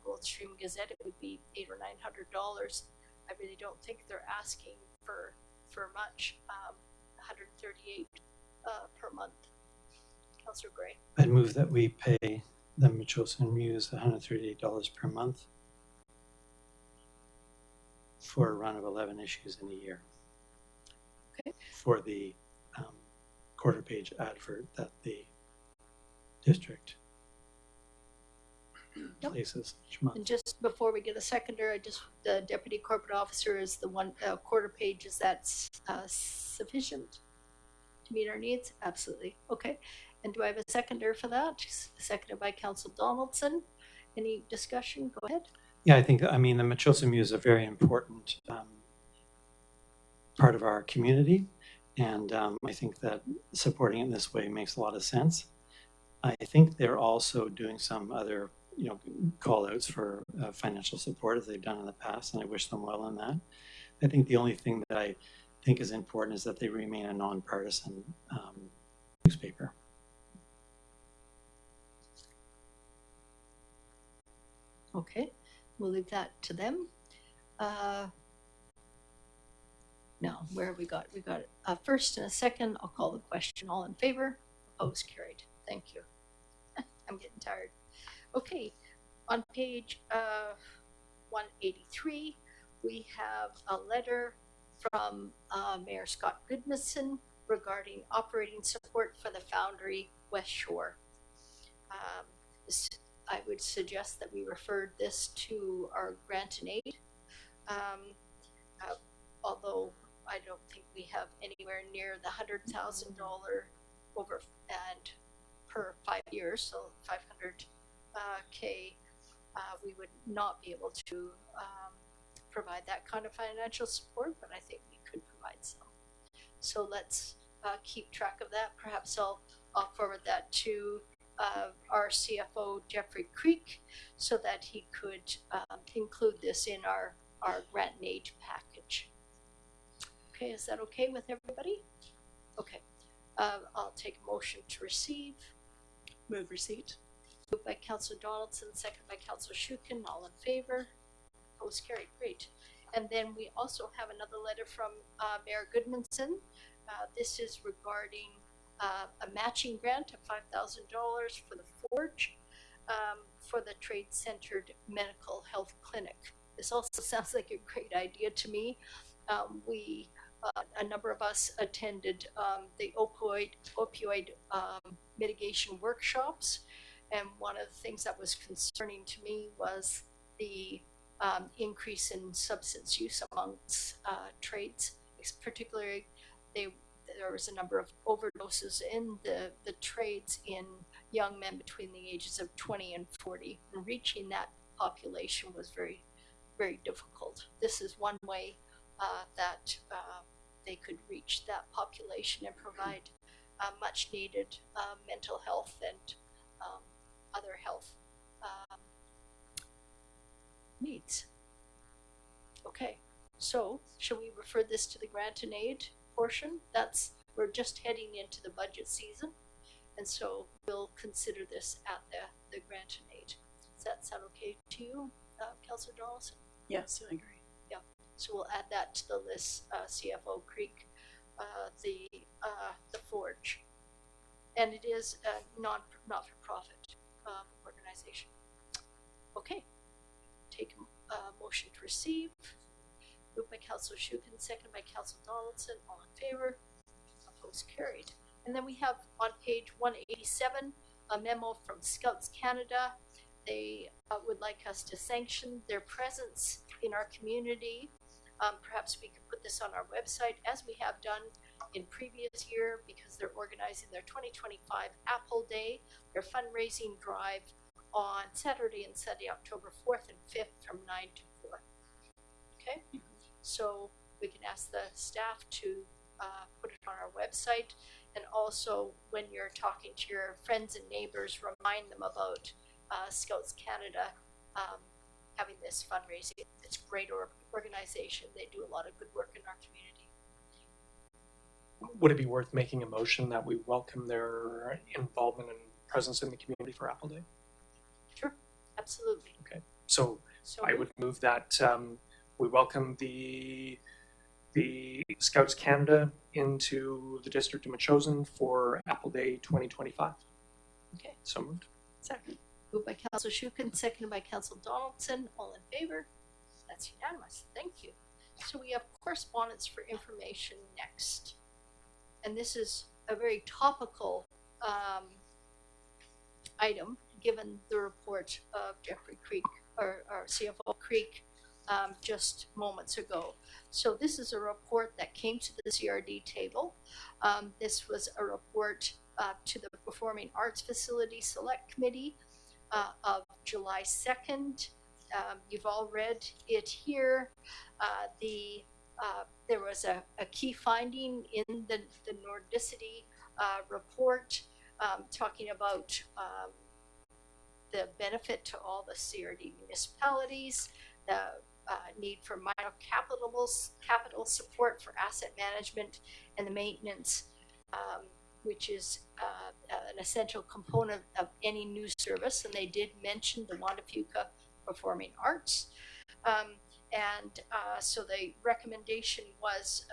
Goldstream Gazette, it would be $800 or $900. I really don't think they're asking for much. $138 per month. Councillor Gray. I'd move that we pay the Machosen Muse $138 per month for a run of 11 issues in a year. Okay. For the quarter page advert that the district places each month. And just before we get a seconder, the Deputy Corporate Officer is the one quarter page. Is that sufficient to meet our needs? Absolutely. Okay. And do I have a seconder for that? Seconded by Councillor Donaldson. Any discussion? Go ahead. Yeah, I think, the Machosen Muse is a very important part of our community. And I think that supporting it in this way makes a lot of sense. I think they're also doing some other, call outs for financial support as they've done in the past, and I wish them well in that. I think the only thing that I think is important is that they remain a nonpartisan newspaper. Okay, we'll leave that to them. Now, where have we got? We got a first and a second. I'll call the question. All in favor? Opposed? Carried. Thank you. I'm getting tired. Okay, on page 183, we have a letter from Mayor Scott Goodmanson regarding operating support for the Foundry West Shore. I would suggest that we referred this to our grant and aid, although I don't think we have anywhere near the $100,000 over and per 5 years, so 500K. We would not be able to provide that kind of financial support, but I think we could provide some. So let's keep track of that. Perhaps I'll forward that to our CFO, Jeffrey Creek, so that he could include this in our grant and aid package. Okay, is that okay with everybody? Okay, I'll take a motion to receive. Move receipt. Moved by Councillor Donaldson, second by Councillor Shukin, all in favor? Opposed, carried, great. And then we also have another letter from Mayor Goodmanson. This is regarding a matching grant of $5,000 for the Forge for the Trade-Centered Medical Health Clinic. This also sounds like a great idea to me. A number of us attended the opioid mitigation workshops, and one of the things that was concerning to me was the increase in substance use amongst trades. Particularly, there was a number of overdoses in the trades in young men between the ages of 20 and 40. And reaching that population was very, very difficult. This is one way that they could reach that population and provide much needed mental health and other health needs. Okay, so should we refer this to the grant and aid portion? We're just heading into the budget season, and so we'll consider this at the grant and aid. Does that sound okay to you, Councillor Donaldson? Yes, I agree. Yeah, so we'll add that to the list, CFO Creek, the Forge. And it is a not-for-profit organization. Okay, take a motion to receive. Moved by Councillor Shukin, seconded by Councillor Donaldson, all in favor? Opposed, carried. And then we have on page 187, a memo from Scouts Canada. They would like us to sanction their presence in our community. Perhaps we could put this on our website, as we have done in previous year, because they're organizing their 2025 Apple Day, their fundraising drive on Saturday and Sunday, October 4th and 5th from 9 to 4. Okay, so we can ask the staff to put it on our website, and also when you're talking to your friends and neighbors, remind them about Scouts Canada having this fundraising. It's a great organization. They do a lot of good work in our community. Would it be worth making a motion that we welcome their involvement and presence in the community for Apple Day? Sure, absolutely. Okay, so I would move that we welcome the Scouts Canada into the District of Metchosin for Apple Day 2025. Okay. So moved. Second. Moved by Councillor Shukin, seconded by Councillor Donaldson. All in favor? That's unanimous. Thank you. So we have correspondence for information next. And this is a very topical item, given the report of Jeffrey Creek, or CFO Creek, just moments ago. So this is a report that came to the CRD table. This was a report to the Performing Arts Facility Select Committee of July 2nd. You've all read it here. There was a key finding in the Nordicity report talking about the benefit to all the CRD municipalities, the need for minor capital support for asset management and the maintenance, which is an essential component of any new service. And they did mention the Juan de Fuca Performing Arts. So the recommendation was,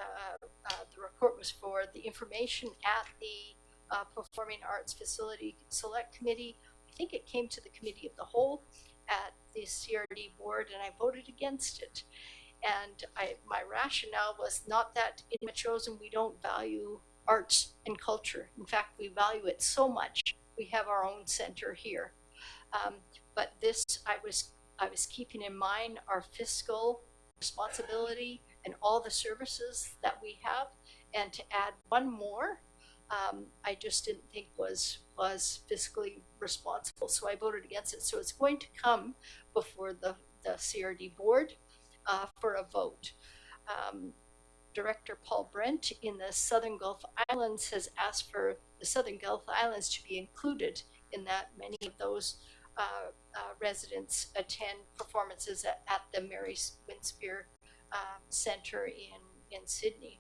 the report was for the information at the Performing Arts Facility Select Committee. I think it came to the Committee of the Whole at the CRD board, and I voted against it. And my rationale was not that in Metchosin we don't value arts and culture. In fact, we value it so much. We have our own center here. But this, I was keeping in mind our fiscal responsibility and all the services that we have, and to add one more, I just didn't think was fiscally responsible, so I voted against it. So it's going to come before the CRD board. for a vote. Director Paul Brent in the Southern Gulf Islands has asked for the Southern Gulf Islands to be included in that. Many of those residents attend performances at the Mary Winspear Center in Sydney.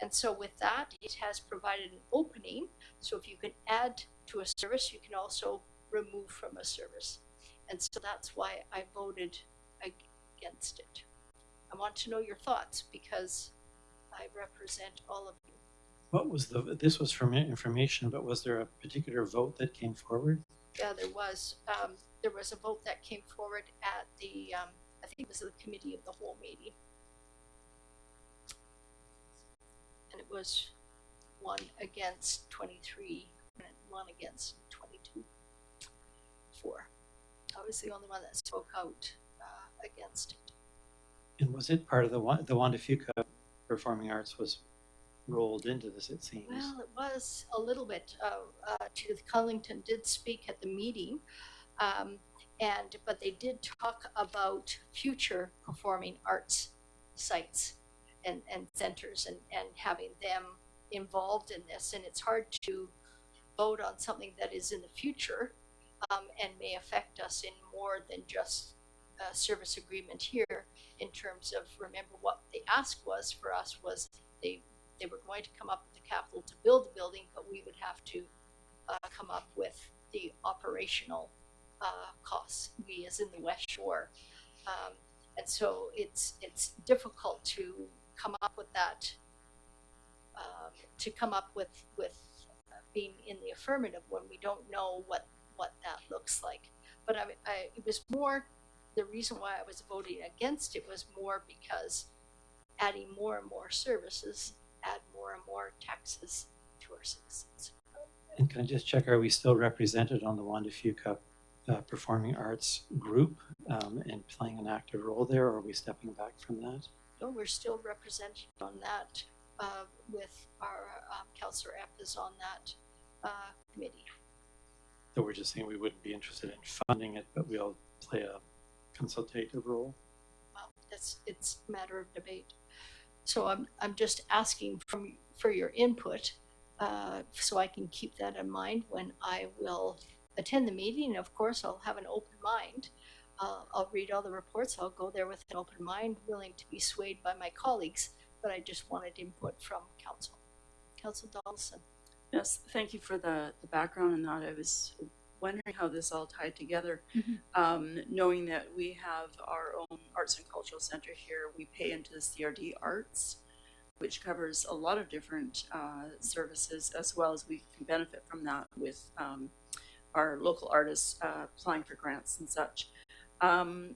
And so with that, it has provided an opening. So if you can add to a service, you can also remove from a service. And so that's why I voted against it. I want to know your thoughts because I represent all of you. What was this was from information, but was there a particular vote that came forward? Yeah, there was a vote that came forward at the, I think it was the committee of the whole meeting. And it was 1 against 23 and 1 against 22. 4. I was the only one that spoke out against it. And was it part of the Juan de Fuca Performing Arts was rolled into this, it seems? Well, it was a little bit. Judith Cullington did speak at the meeting, but they did talk about future performing arts sites and centers and having them involved in this. And it's hard to vote on something that is in the future and may affect us in more than just a service agreement here in terms of, remember what the ask was for us was they were going to come up with the capital to build the building, but we would have to come up with the operational costs, we as in the West Shore. And so it's difficult to come up with that, being in the affirmative when we don't know what that looks like. But it was more, the reason why I was voting against it was more because adding more and more services add more and more taxes to our citizens. And can I just check, are we still represented on the Juan de Fuca Performing Arts group and playing an active role there, or are we stepping back from that? No, we're still represented on that with our Councillor Epp is on that committee. So we're just saying we wouldn't be interested in funding it, but we'll play a consultative role? Well, it's a matter of debate. So I'm just asking for your input so I can keep that in mind when I will attend the meeting. Of course, I'll have an open mind. I'll read all the reports. I'll go there with an open mind, willing to be swayed by my colleagues, but I just wanted input from Council. Council Donaldson. Yes, thank you for the background on that. I was wondering how this all tied together. Knowing that we have our own Arts and Cultural Center here, we pay into the CRD Arts, which covers a lot of different services, as well as we can benefit from that with our local artists applying for grants and such. And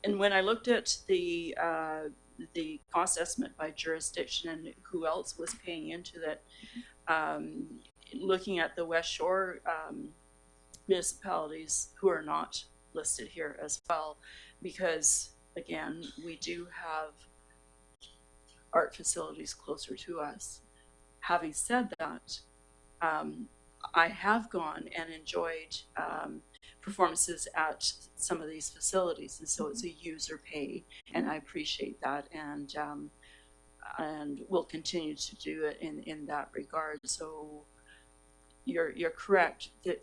when I looked at the cost estimate by jurisdiction and who else was paying into that, looking at the West Shore municipalities who are not listed here as well, because again, we do have art facilities closer to us. Having said that, I have gone and enjoyed performances at some of these facilities, and so it's a user pay, and I appreciate that, and we'll continue to do it in that regard. So you're correct that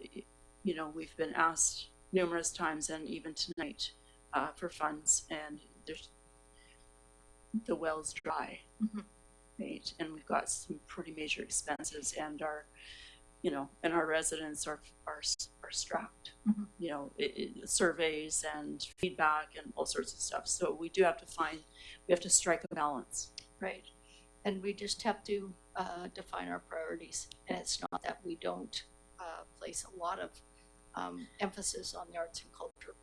we've been asked numerous times, and even tonight, for funds, and the well's dry, right? And we've got some pretty major expenses, and our residents are strapped. Surveys and feedback and all sorts of stuff. So we do have to strike a balance. Right. And we just have to define our priorities. And it's not that we don't place a lot of emphasis on the arts and culture.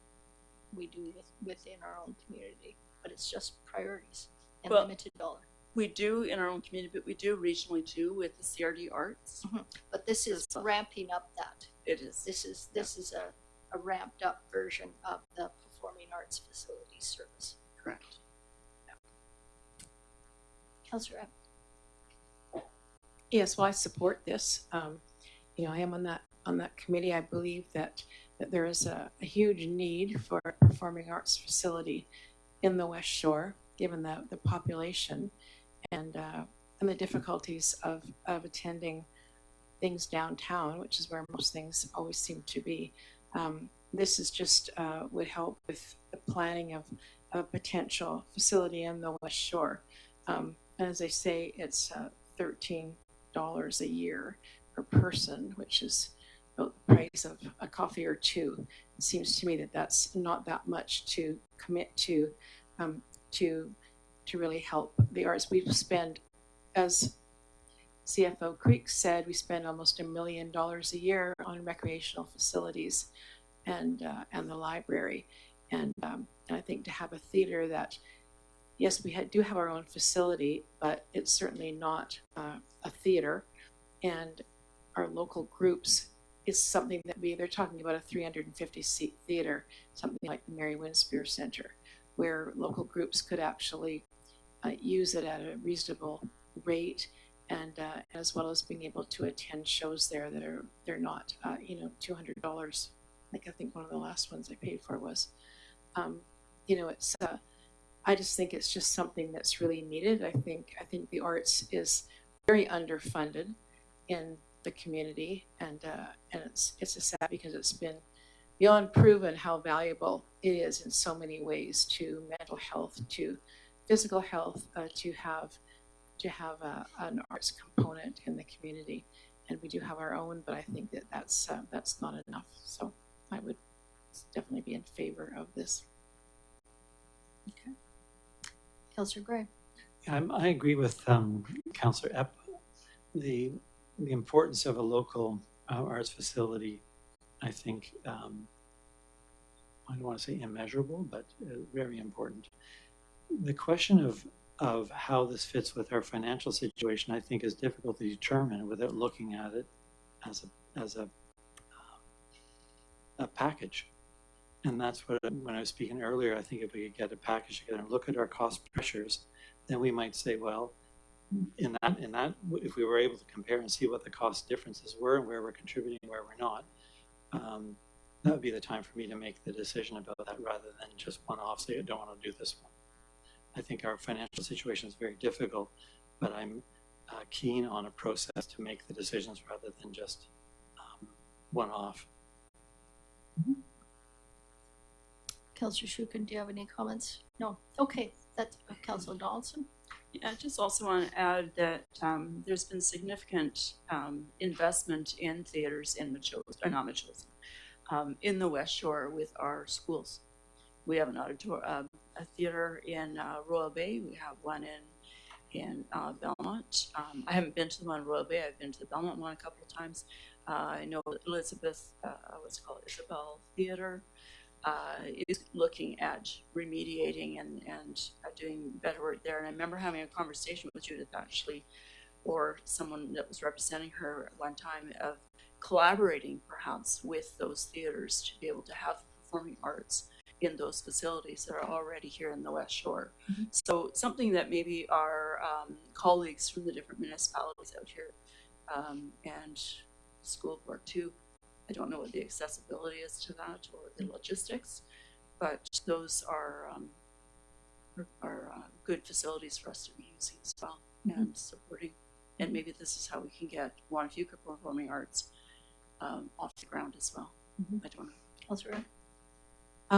We do within our own community, but it's just priorities and limited dollar. We do in our own community, but we do regionally too with the CRD Arts. But this is ramping up that. It is. This is a ramped up version of the Performing Arts Facility Service. Correct. Yeah. Councillor Epp. Yes, well, I support this. I am on that committee. I believe that there is a huge need for a performing arts facility in the West Shore, given the population and the difficulties of attending things downtown, which is where most things always seem to be. This is just would help with the planning of a potential facility in the West Shore. And as I say, it's $13 a year per person, which is about the price of a coffee or two. It seems to me that that's not that much to commit to really help the arts. We spend, as CFO Creek said, we spend almost $1 million a year on recreational facilities and the library. And I think to have a theater that, yes, we do have our own facility, but it's certainly not a theater. And our local groups is something that they're talking about a 350-seat theater, something like the Mary Winspear Center, where local groups could actually use it at a reasonable rate, and as well as being able to attend shows there that they're not $200, like I think one of the last ones I paid for was. It's I just think it's just something that's really needed. I think the arts is very underfunded in the community, and it's a sad because it's been beyond proven how valuable it is in so many ways to mental health, to physical health, to have an arts component in the community. And we do have our own, but I think that's not enough. So I would definitely be in favor of this. Okay. Councillor Gray. I agree with Councillor Epp. The importance of a local arts facility, I think, I don't want to say immeasurable, but very important. The question of how this fits with our financial situation, I think, is difficult to determine without looking at it as a package. And that's what, when I was speaking earlier, I think if we could get a package together and look at our cost pressures, then we might say, well, in that, if we were able to compare and see what the cost differences were and where we're contributing and where we're not, that would be the time for me to make the decision about that rather than just one-off say I don't want to do this one. I think our financial situation is very difficult, but I'm keen on a process to make the decisions rather than just one-off. Mm-hmm. Councillor Shukin, do you have any comments? No. Okay, that's Councillor Donaldson. Yeah, I just also want to add that there's been significant investment in theaters in in the West Shore with our schools. We have a theater in Royal Bay. We have one in Belmont. I haven't been to the one in Royal Bay. I've been to the Belmont one a couple of times. I know Elizabeth, Isabel Theater is looking at remediating and doing better work there. And I remember having a conversation with Judith actually, or someone that was representing her at one time, of collaborating perhaps with those theaters to be able to have performing arts in those facilities that are already here in the West Shore. Mm-hmm. So something that maybe our colleagues from the different municipalities out here and school board too, I don't know what the accessibility is to that or the logistics, but those are good facilities for us to be using as well. Mm-hmm. And supporting. And maybe this is how we can get Juanafuca Performing Arts off the ground as well. Mm-hmm. I don't know. Councillor.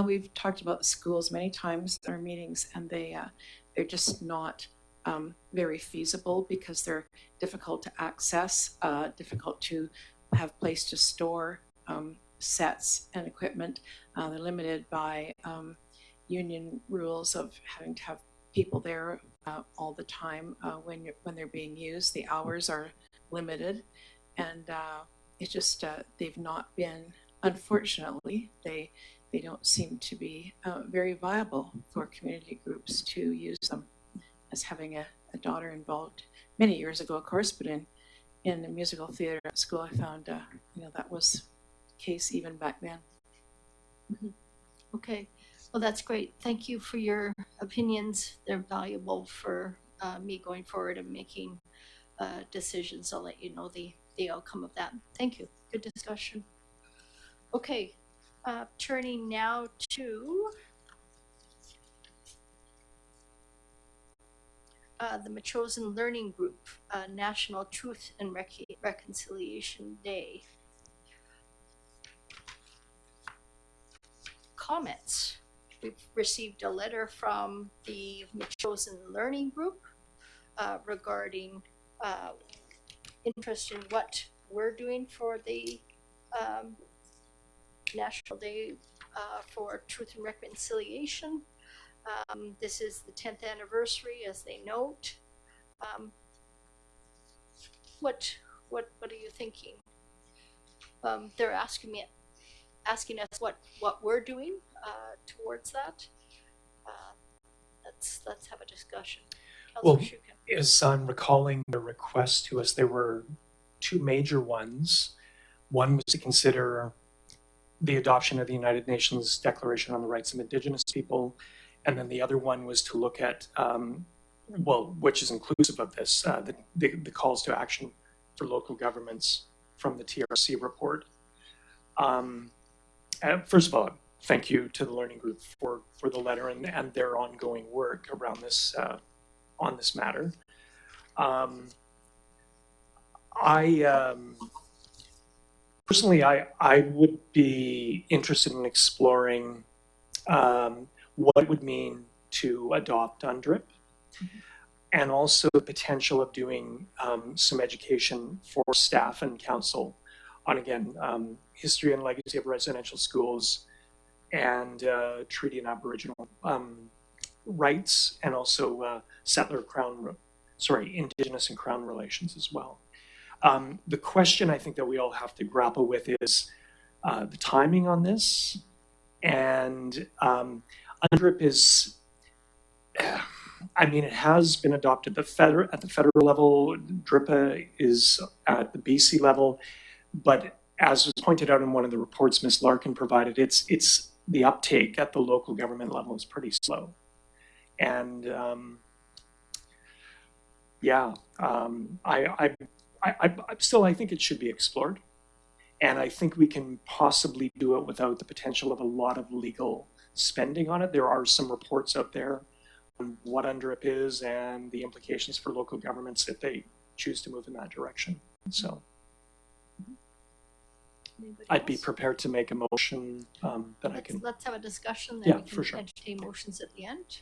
We've talked about schools many times in our meetings, and they're just not very feasible because they're difficult to access, difficult to have place to store sets and equipment. They're limited by union rules of having to have people there all the time when they're being used. The hours are limited, and it's just they've not been. Unfortunately, they don't seem to be very viable for community groups to use them. As having a daughter involved many years ago, of course, but in the musical theater at school, I found that was the case even back then. Mm-hmm. Okay, well, that's great. Thank you for your opinions. They're valuable for me going forward and making decisions. I'll let you know the outcome of that. Thank you. Good discussion. Okay, turning now to the Machosen Learning Group, National Truth and Reconciliation Day. Comments. We've received a letter from the Machosen Learning Group regarding interest in what we're doing for the National Day for Truth and Reconciliation. This is the 10th anniversary, as they note. What are you thinking? They're asking us what we're doing towards that. Let's have a discussion. Well, Councillor Shukin. as I'm recalling the request to us, there were two major ones. One was to consider the adoption of the United Nations Declaration on the Rights of Indigenous People, and then the other one was to look at, which is inclusive of this, the calls to action for local governments from the TRC report. First of all, thank you to the Learning Group for the letter and their ongoing work around this on this matter. Personally, I would be interested in exploring what it would mean to adopt UNDRIP, and also the potential of doing some education for staff and council on, again, history and legacy of residential schools and treaty and Aboriginal rights, and also Indigenous and Crown relations as well. The question I think that we all have to grapple with is the timing on this, and UNDRIP is, it has been adopted at the federal level. DRIPA is at the BC level, but as was pointed out in one of the reports Ms. Larkin provided, it's the uptake at the local government level is pretty slow, and I think it should be explored, and I think we can possibly do it without the potential of a lot of legal spending on it. There are some reports out there on what UNDRIP is and the implications for local governments if they choose to move in that direction. So I'd be prepared to make a motion that I can. Let's have a discussion, then we can for sure. entertain motions at the end.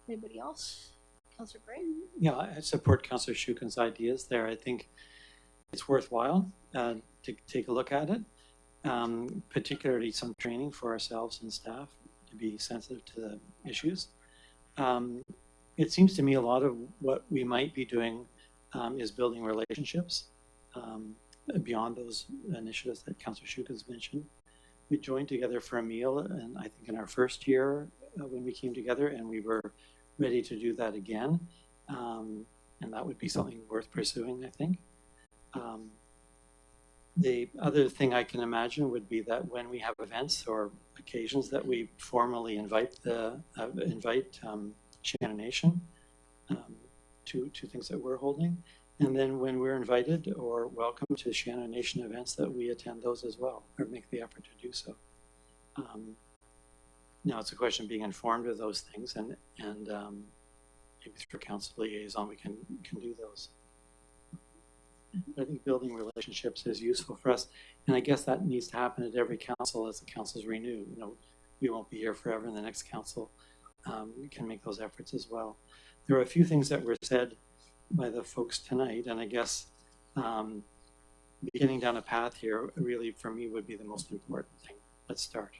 Anybody else? Councillor Gray? Yeah, I support Councillor Shukin's ideas there. I think it's worthwhile to take a look at it, particularly some training for ourselves and staff to be sensitive to the issues. It seems to me a lot of what we might be doing is building relationships beyond those initiatives that Councillor Shukin's mentioned. We joined together for a meal, and I think in our first year when we came together, and we were ready to do that again, and that would be something worth pursuing, I think. The other thing I can imagine would be that when we have events or occasions that we formally invite Shannon Nation to things that we're holding, and then when we're invited or welcome to Shannon Nation events, that we attend those as well, or make the effort to do so. Now it's a question of being informed of those things, and maybe through council liaison we can do those. I think building relationships is useful for us, and I guess that needs to happen at every council as the councils renew. We won't be here forever in the next council. We can make those efforts as well. There are a few things that were said by the folks tonight, and I guess beginning down a path here really for me would be the most important thing. Let's start.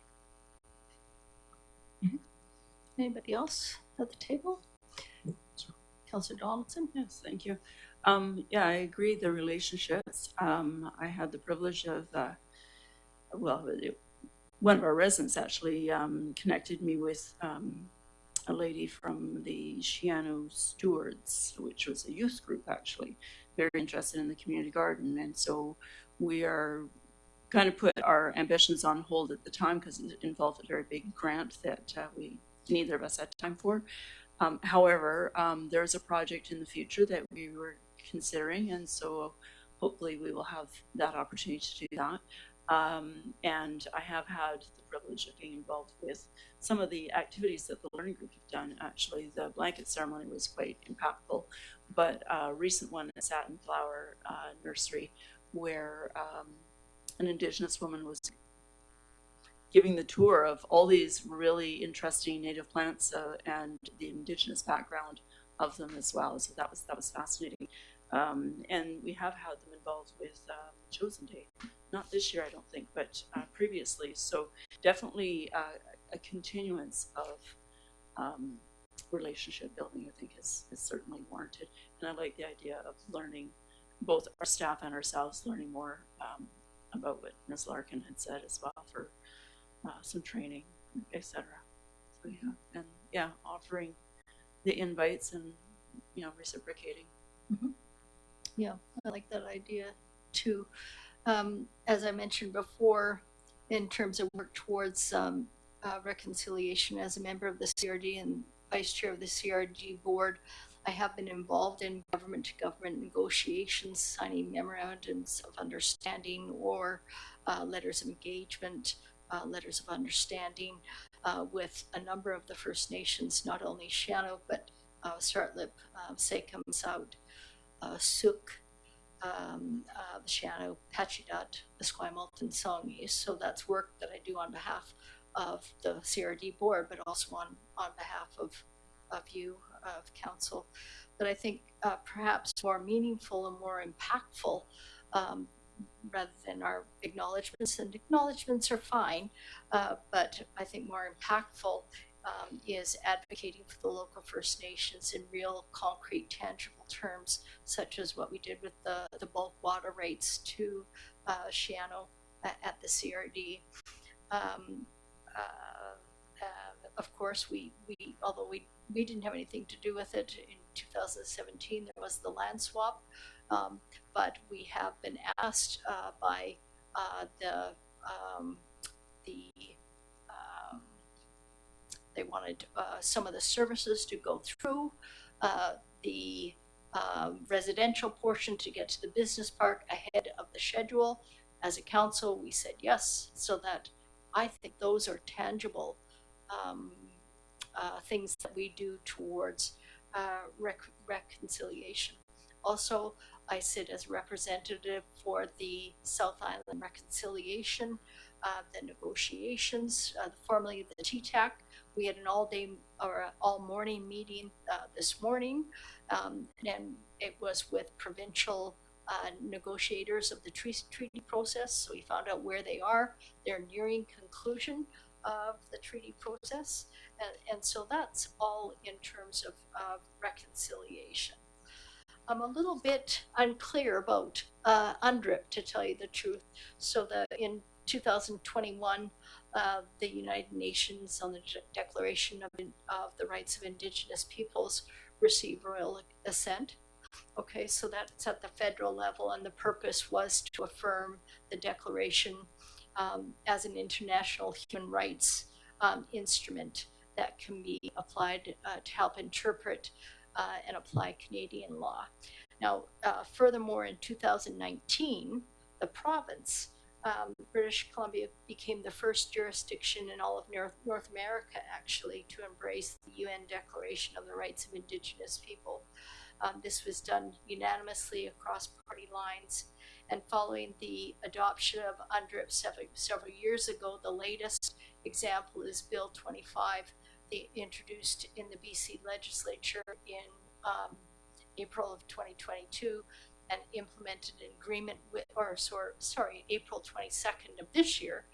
Anybody else at the table? Councillor Donaldson? Yes, thank you. I agree, the relationships. I had the privilege of, one of our residents actually connected me with a lady from the Shiano Stewards, which was a youth group actually, very interested in the community garden. And so we are kind of put our ambitions on hold at the time because it involved a very big grant that neither of us had time for. However, there's a project in the future that we were considering, and so hopefully we will have that opportunity to do that. And I have had the privilege of being involved with some of the activities that the learning group have done. Actually, the blanket ceremony was quite impactful, but a recent one at Satin Flower Nursery, where an Indigenous woman was giving the tour of all these really interesting native plants and the Indigenous background of them as well. So that was fascinating. And we have had them involved with Chosen Day. Not this year, I don't think, but previously. So definitely a continuance of relationship building, I think, is certainly warranted. And I like the idea of learning, both our staff and ourselves, learning more about what Ms. Larkin had said as well for some training, etc. So yeah, and yeah, offering the invites and reciprocating. Mm-hmm. Yeah, I like that idea too. As I mentioned before, in terms of work towards reconciliation, as a member of the CRD and vice chair of the CRD board, I have been involved in government-to-government negotiations, signing memorandums of understanding or letters of engagement, letters of understanding with a number of the First Nations, not only Shannon, but Sartlip, Sekam, Saud, Suk, the Shannon, Pachidat, Esquimalt, and Songhees. So that's work that I do on behalf of the CRD board, but also on behalf of you, of council. But I think perhaps more meaningful and more impactful, rather than our acknowledgements, and acknowledgements are fine, but I think more impactful is advocating for the local First Nations in real, concrete, tangible terms, such as what we did with the bulk water rates to Shiano at the CRD. Of course, we although we didn't have anything to do with it in 2017, there was the land swap, but we have been asked by they wanted some of the services to go through the residential portion to get to the business park ahead of the schedule. As a council, we said yes, so that I think those are tangible things that we do towards reconciliation. Also, I sit as representative for the South Island Reconciliation, the negotiations, formerly the TTAC. We had an all-day or all-morning meeting this morning, and it was with provincial negotiators of the treaty process. So we found out where they are. They're nearing conclusion of the treaty process, and so that's all in terms of reconciliation. I'm a little bit unclear about UNDRIP, to tell you the truth. So that in 2021, the United Nations on the Declaration of the Rights of Indigenous Peoples received royal assent. Okay, so that's at the federal level, and the purpose was to affirm the declaration as an international human rights instrument that can be applied to help interpret and apply Canadian law. Now, furthermore, in 2019, the province, British Columbia, became the first jurisdiction in all of North America, actually, to embrace the UN Declaration of the Rights of Indigenous People. This was done unanimously across party lines, and following the adoption of UNDRIP several years ago, the latest example is Bill 25, introduced in the BC legislature in April of 2022 and implemented in agreement with, April 22nd of this year.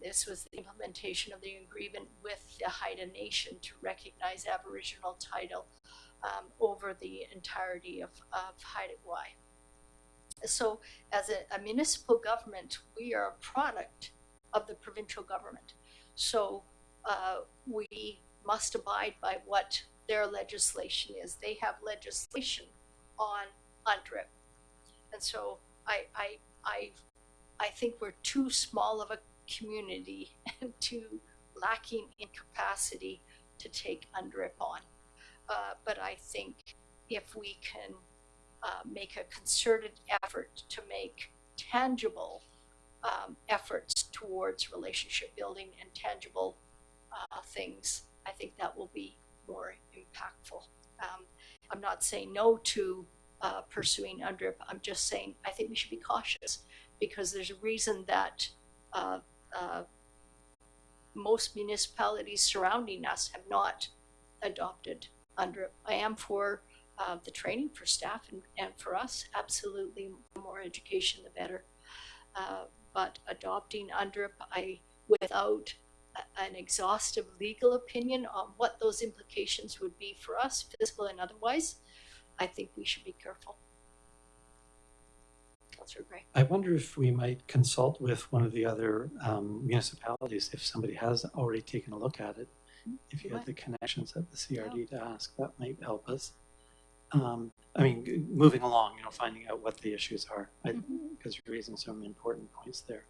This was the implementation of the agreement with the Haida Nation to recognize Aboriginal title over the entirety of Haida Gwaii. So as a municipal government, we are a product of the provincial government. So we must abide by what their legislation is. They have legislation on UNDRIP. And so I think we're too small of a community and too lacking in capacity to take UNDRIP on. But I think if we can make a concerted effort to make tangible efforts towards relationship building and tangible things, I think that will be more impactful. I'm not saying no to pursuing UNDRIP. I'm just saying I think we should be cautious, because there's a reason that most municipalities surrounding us have not adopted UNDRIP. I am for the training for staff and for us, absolutely, the more education, the better. But adopting UNDRIP, without an exhaustive legal opinion on what those implications would be for us, fiscal and otherwise, I think we should be careful. Councillor Gray. I wonder if we might consult with one of the other municipalities, if somebody has already taken a look at it. If you have the connections at the CRD to ask, that might help us. I mean, moving along, finding out what the issues are, because you're raising some important points there.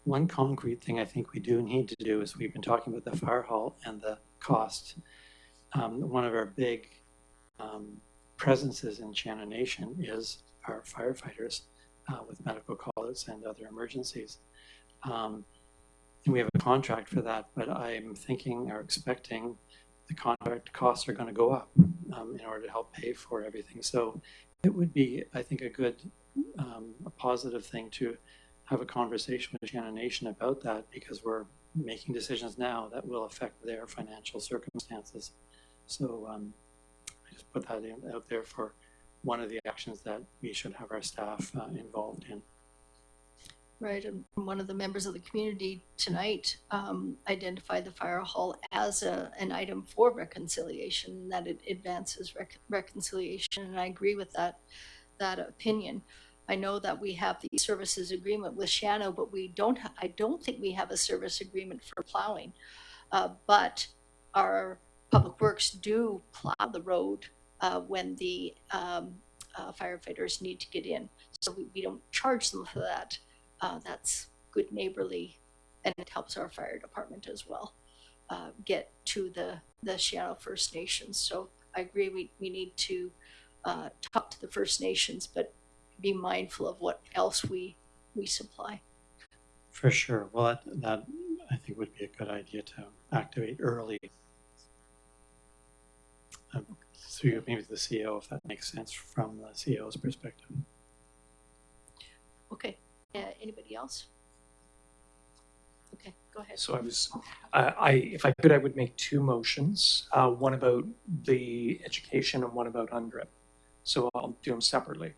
One concrete thing I think we do need to do is, we've been talking about the fire hall and the cost. One of our big presences in Shannon Nation is our firefighters with medical call-outs and other emergencies. And we have a contract for that, but I'm thinking or expecting the contract costs are going to go up in order to help pay for everything. So it would be, I think, a good, a positive thing to have a conversation with Shannon Nation about that, because we're making decisions now that will affect their financial circumstances. So I just put that out there for one of the actions that we should have our staff involved in. Right, and one of the members of the community tonight identified the fire hall as an item for reconciliation, that it advances reconciliation, and I agree with that opinion. I know that we have the services agreement with Shano, but I don't think we have a service agreement for plowing. But our public works do plow the road when the firefighters need to get in, so we don't charge them for that. That's good neighborly, and it helps our fire department as well get to the Shano First Nations. So I agree, we need to talk to the First Nations, but be mindful of what else we supply. For sure. Well, that I think would be a good idea to activate early. So maybe the CEO, if that makes sense from the CEO's perspective. Okay. Anybody else? Okay, go ahead. So if I could, I would make two motions, one about the education and one about UNDRIP. So I'll do them separately.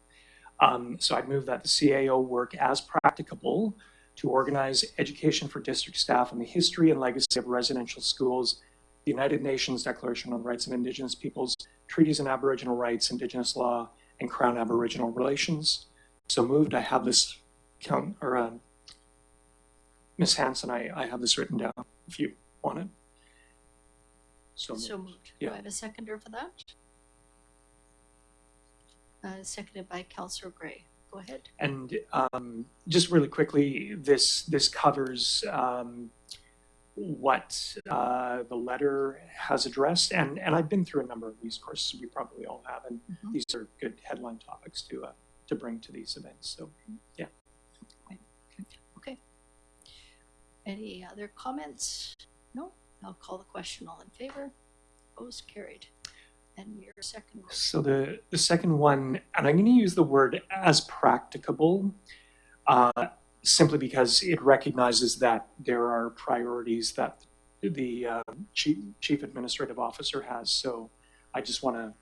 So I'd move that the CAO work as practicable to organize education for district staff on the history and legacy of residential schools, the United Nations Declaration on the Rights of Indigenous Peoples, treaties on Aboriginal rights, Indigenous law, and Crown Aboriginal relations. So moved. I have this Ms. Hanson, I have this written down if you want it. So moved. Yeah. Do I have a seconder for that? Seconded by Councillor Gray. Go ahead. And just really quickly, this covers what the letter has addressed, and I've been through a number of these courses. We probably all have, and these are good headline topics to bring to these events. So, yeah. Okay. Any other comments? No. I'll call the question. All in favor? Opposed? Carried. And your second one. So the second one, and I'm going to use the word as practicable, simply because it recognizes that there are priorities that the chief administrative officer has. So I just want to,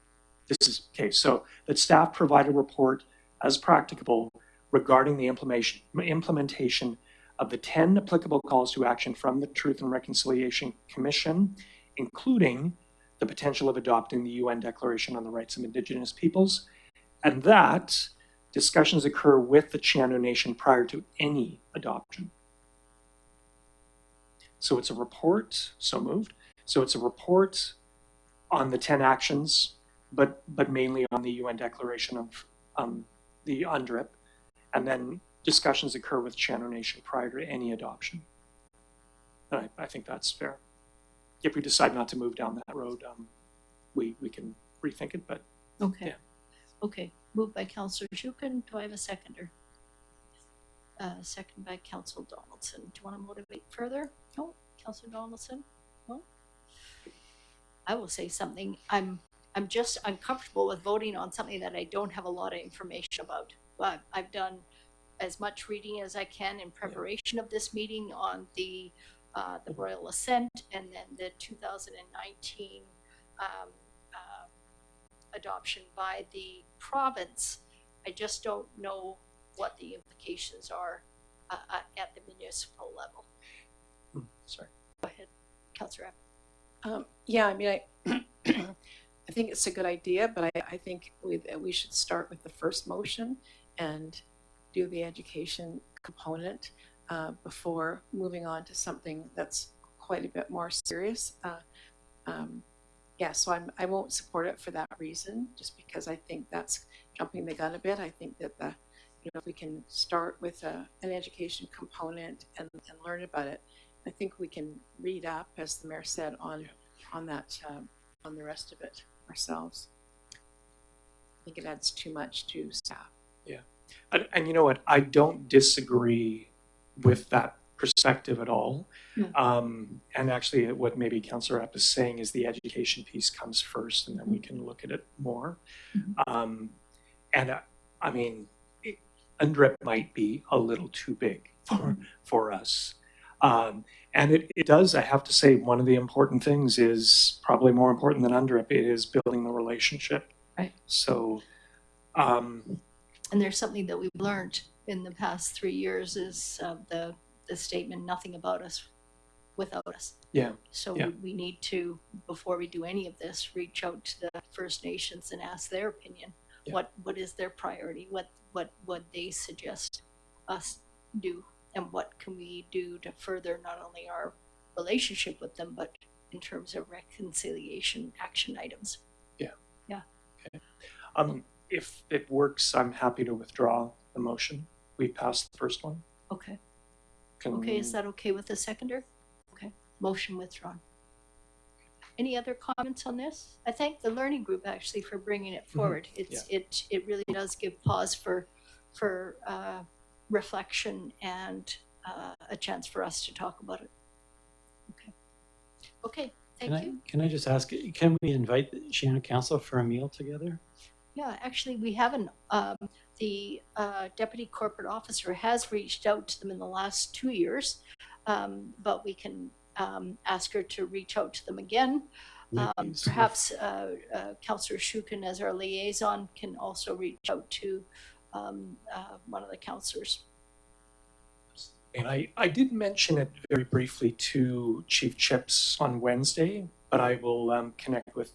this is okay. So that staff provide a report as practicable regarding the implementation of the 10 applicable calls to action from the Truth and Reconciliation Commission, including the potential of adopting the UN Declaration on the Rights of Indigenous Peoples, and that discussions occur with the Chando Nation prior to any adoption. So it's a report, so moved. So it's a report on the 10 actions, but mainly on the UN Declaration of the UNDRIP, and then discussions occur with Chando Nation prior to any adoption. And I think that's fair. If we decide not to move down that road, we can rethink it, but okay. Yeah. Okay, moved by Councillor Shukin. Do I have a seconder? Second by Councillor Donaldson. Do you want to motivate further? No? Councillor Donaldson? No? I will say something. I'm just uncomfortable with voting on something that I don't have a lot of information about. But I've done as much reading as I can in preparation of this meeting on the Royal Ascent and then the 2019 adoption by the province. I just don't know what the implications are at the municipal level. Sorry. Go ahead, Councillor Abbott. Yeah, I mean, I think it's a good idea, but I think we should start with the first motion and do the education component before moving on to something that's quite a bit more serious. Yeah, so I won't support it for that reason, just because I think that's jumping the gun a bit. I think that if we can start with an education component and learn about it, I think we can read up, as the mayor said, on that on the rest of it ourselves. I think it adds too much to staff. Yeah, and you know what? I don't disagree with that perspective at all. And actually, what maybe Councillor App is saying is the education piece comes first, and then we can look at it more. I mean, UNDRIP might be a little too big for us. And it does, I have to say, one of the important things is probably more important than UNDRIP. It is building the relationship. Right. So, and there's something that we've learned in the past 3 years is the statement, nothing about us without us. Yeah. So yeah. we need to, before we do any of this, reach out to the First Nations and ask their opinion. Yeah. What is their priority? What they suggest us do? And what can we do to further not only our relationship with them, but in terms of reconciliation action items? Yeah. Yeah. Okay. If it works, I'm happy to withdraw the motion. We passed the first one. Okay. Okay, is that okay with the seconder? Okay, motion withdrawn. Any other comments on this? I thank the learning group actually for bringing it forward. It really does give pause for reflection and a chance for us to talk about it. Okay, thank you. Can I just ask, can we invite the Shannon Council for a meal together? Yeah, actually, we haven't. The deputy corporate officer has reached out to them in the last 2 years, but we can ask her to reach out to them again. Perhaps Councillor Shukin, as our liaison, can also reach out to one of the councillors. And I did mention it very briefly to Chief Chips on Wednesday, but I will connect with.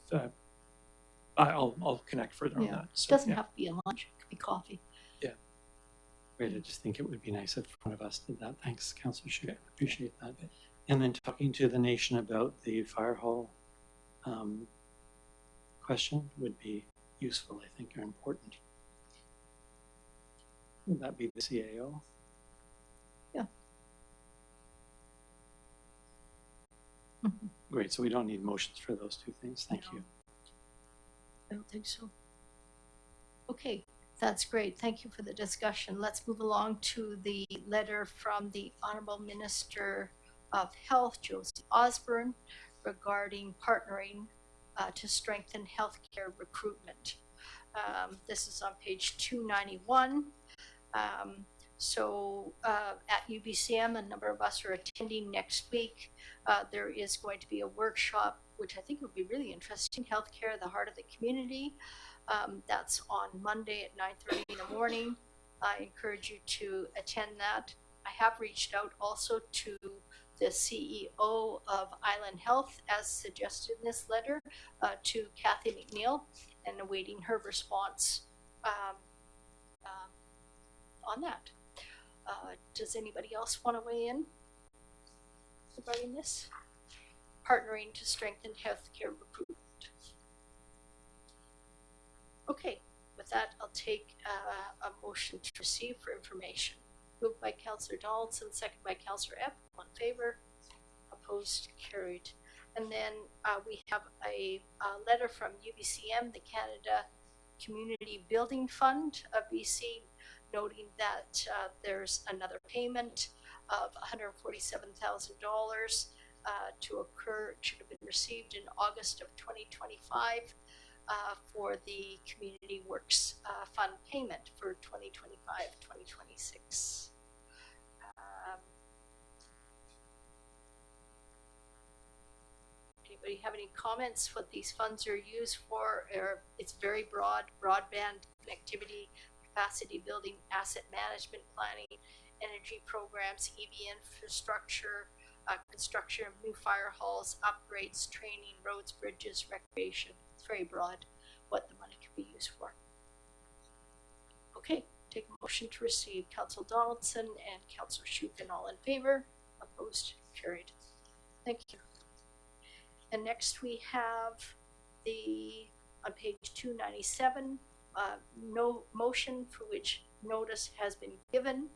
I'll connect further on that. So, it doesn't have to be a lunch; it could be coffee. Yeah. Great. I just think it would be nice if one of us did that. Thanks, Councillor Shukin. Appreciate that. And then talking to the nation about the fire hall question would be useful, I think, or important. Would that be the CAO? Yeah. Great, so we don't need motions for those two things. Thank you. I don't think so. Okay, that's great. Thank you for the discussion. Let's move along to the letter from the Honourable Minister of Health, Josie Osborne, regarding partnering to strengthen healthcare recruitment. This is on page 291. At UBCM, a number of us are attending next week. There is going to be a workshop, which I think would be really interesting, Healthcare, the Heart of the Community. That's on Monday at 9:30 in the morning. I encourage you to attend that. I have reached out also to the CEO of Island Health, as suggested in this letter, to Kathy McNeil, and awaiting her response on that. Does anybody else want to weigh in regarding this? Partnering to strengthen healthcare recruitment. Okay, with that, I'll take a motion to receive for information. Moved by Councillor Donaldson, second by Councillor Epp. All in favor? Opposed? Carried. And then we have a letter from UBCM, the Canada Community Building Fund of BC, noting that there's another payment of $147,000 to occur, it should have been received in August of 2025 for the Community Works Fund payment for 2025-2026. Anybody have any comments what these funds are used for? It's very broad: broadband connectivity, capacity building, asset management planning, energy programs, EV infrastructure, construction of new fire halls, upgrades, training, roads, bridges, recreation. It's very broad what the money can be used for. Okay, take a motion to receive. Councillor Donaldson and Councillor Shukin, all in favor? Opposed? Carried. Thank you. And next we have on page 297, no motion for which notice has been given,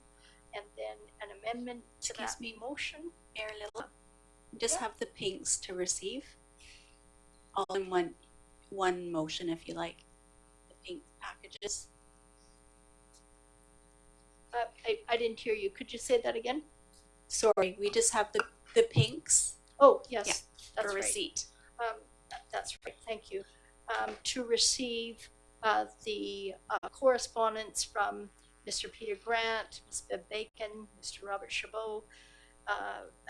and then an amendment to that motion. Mayor Little, just have the pinks to receive, all in one motion if you like, the pink packages. I didn't hear you. Could you say that again? Sorry, we just have the pinks. Oh, yes, yeah, that's for right. receipt. That's right, thank you. To receive the correspondence from Mr. Peter Grant, Ms. Bev Bacon, Mr. Robert Chabot,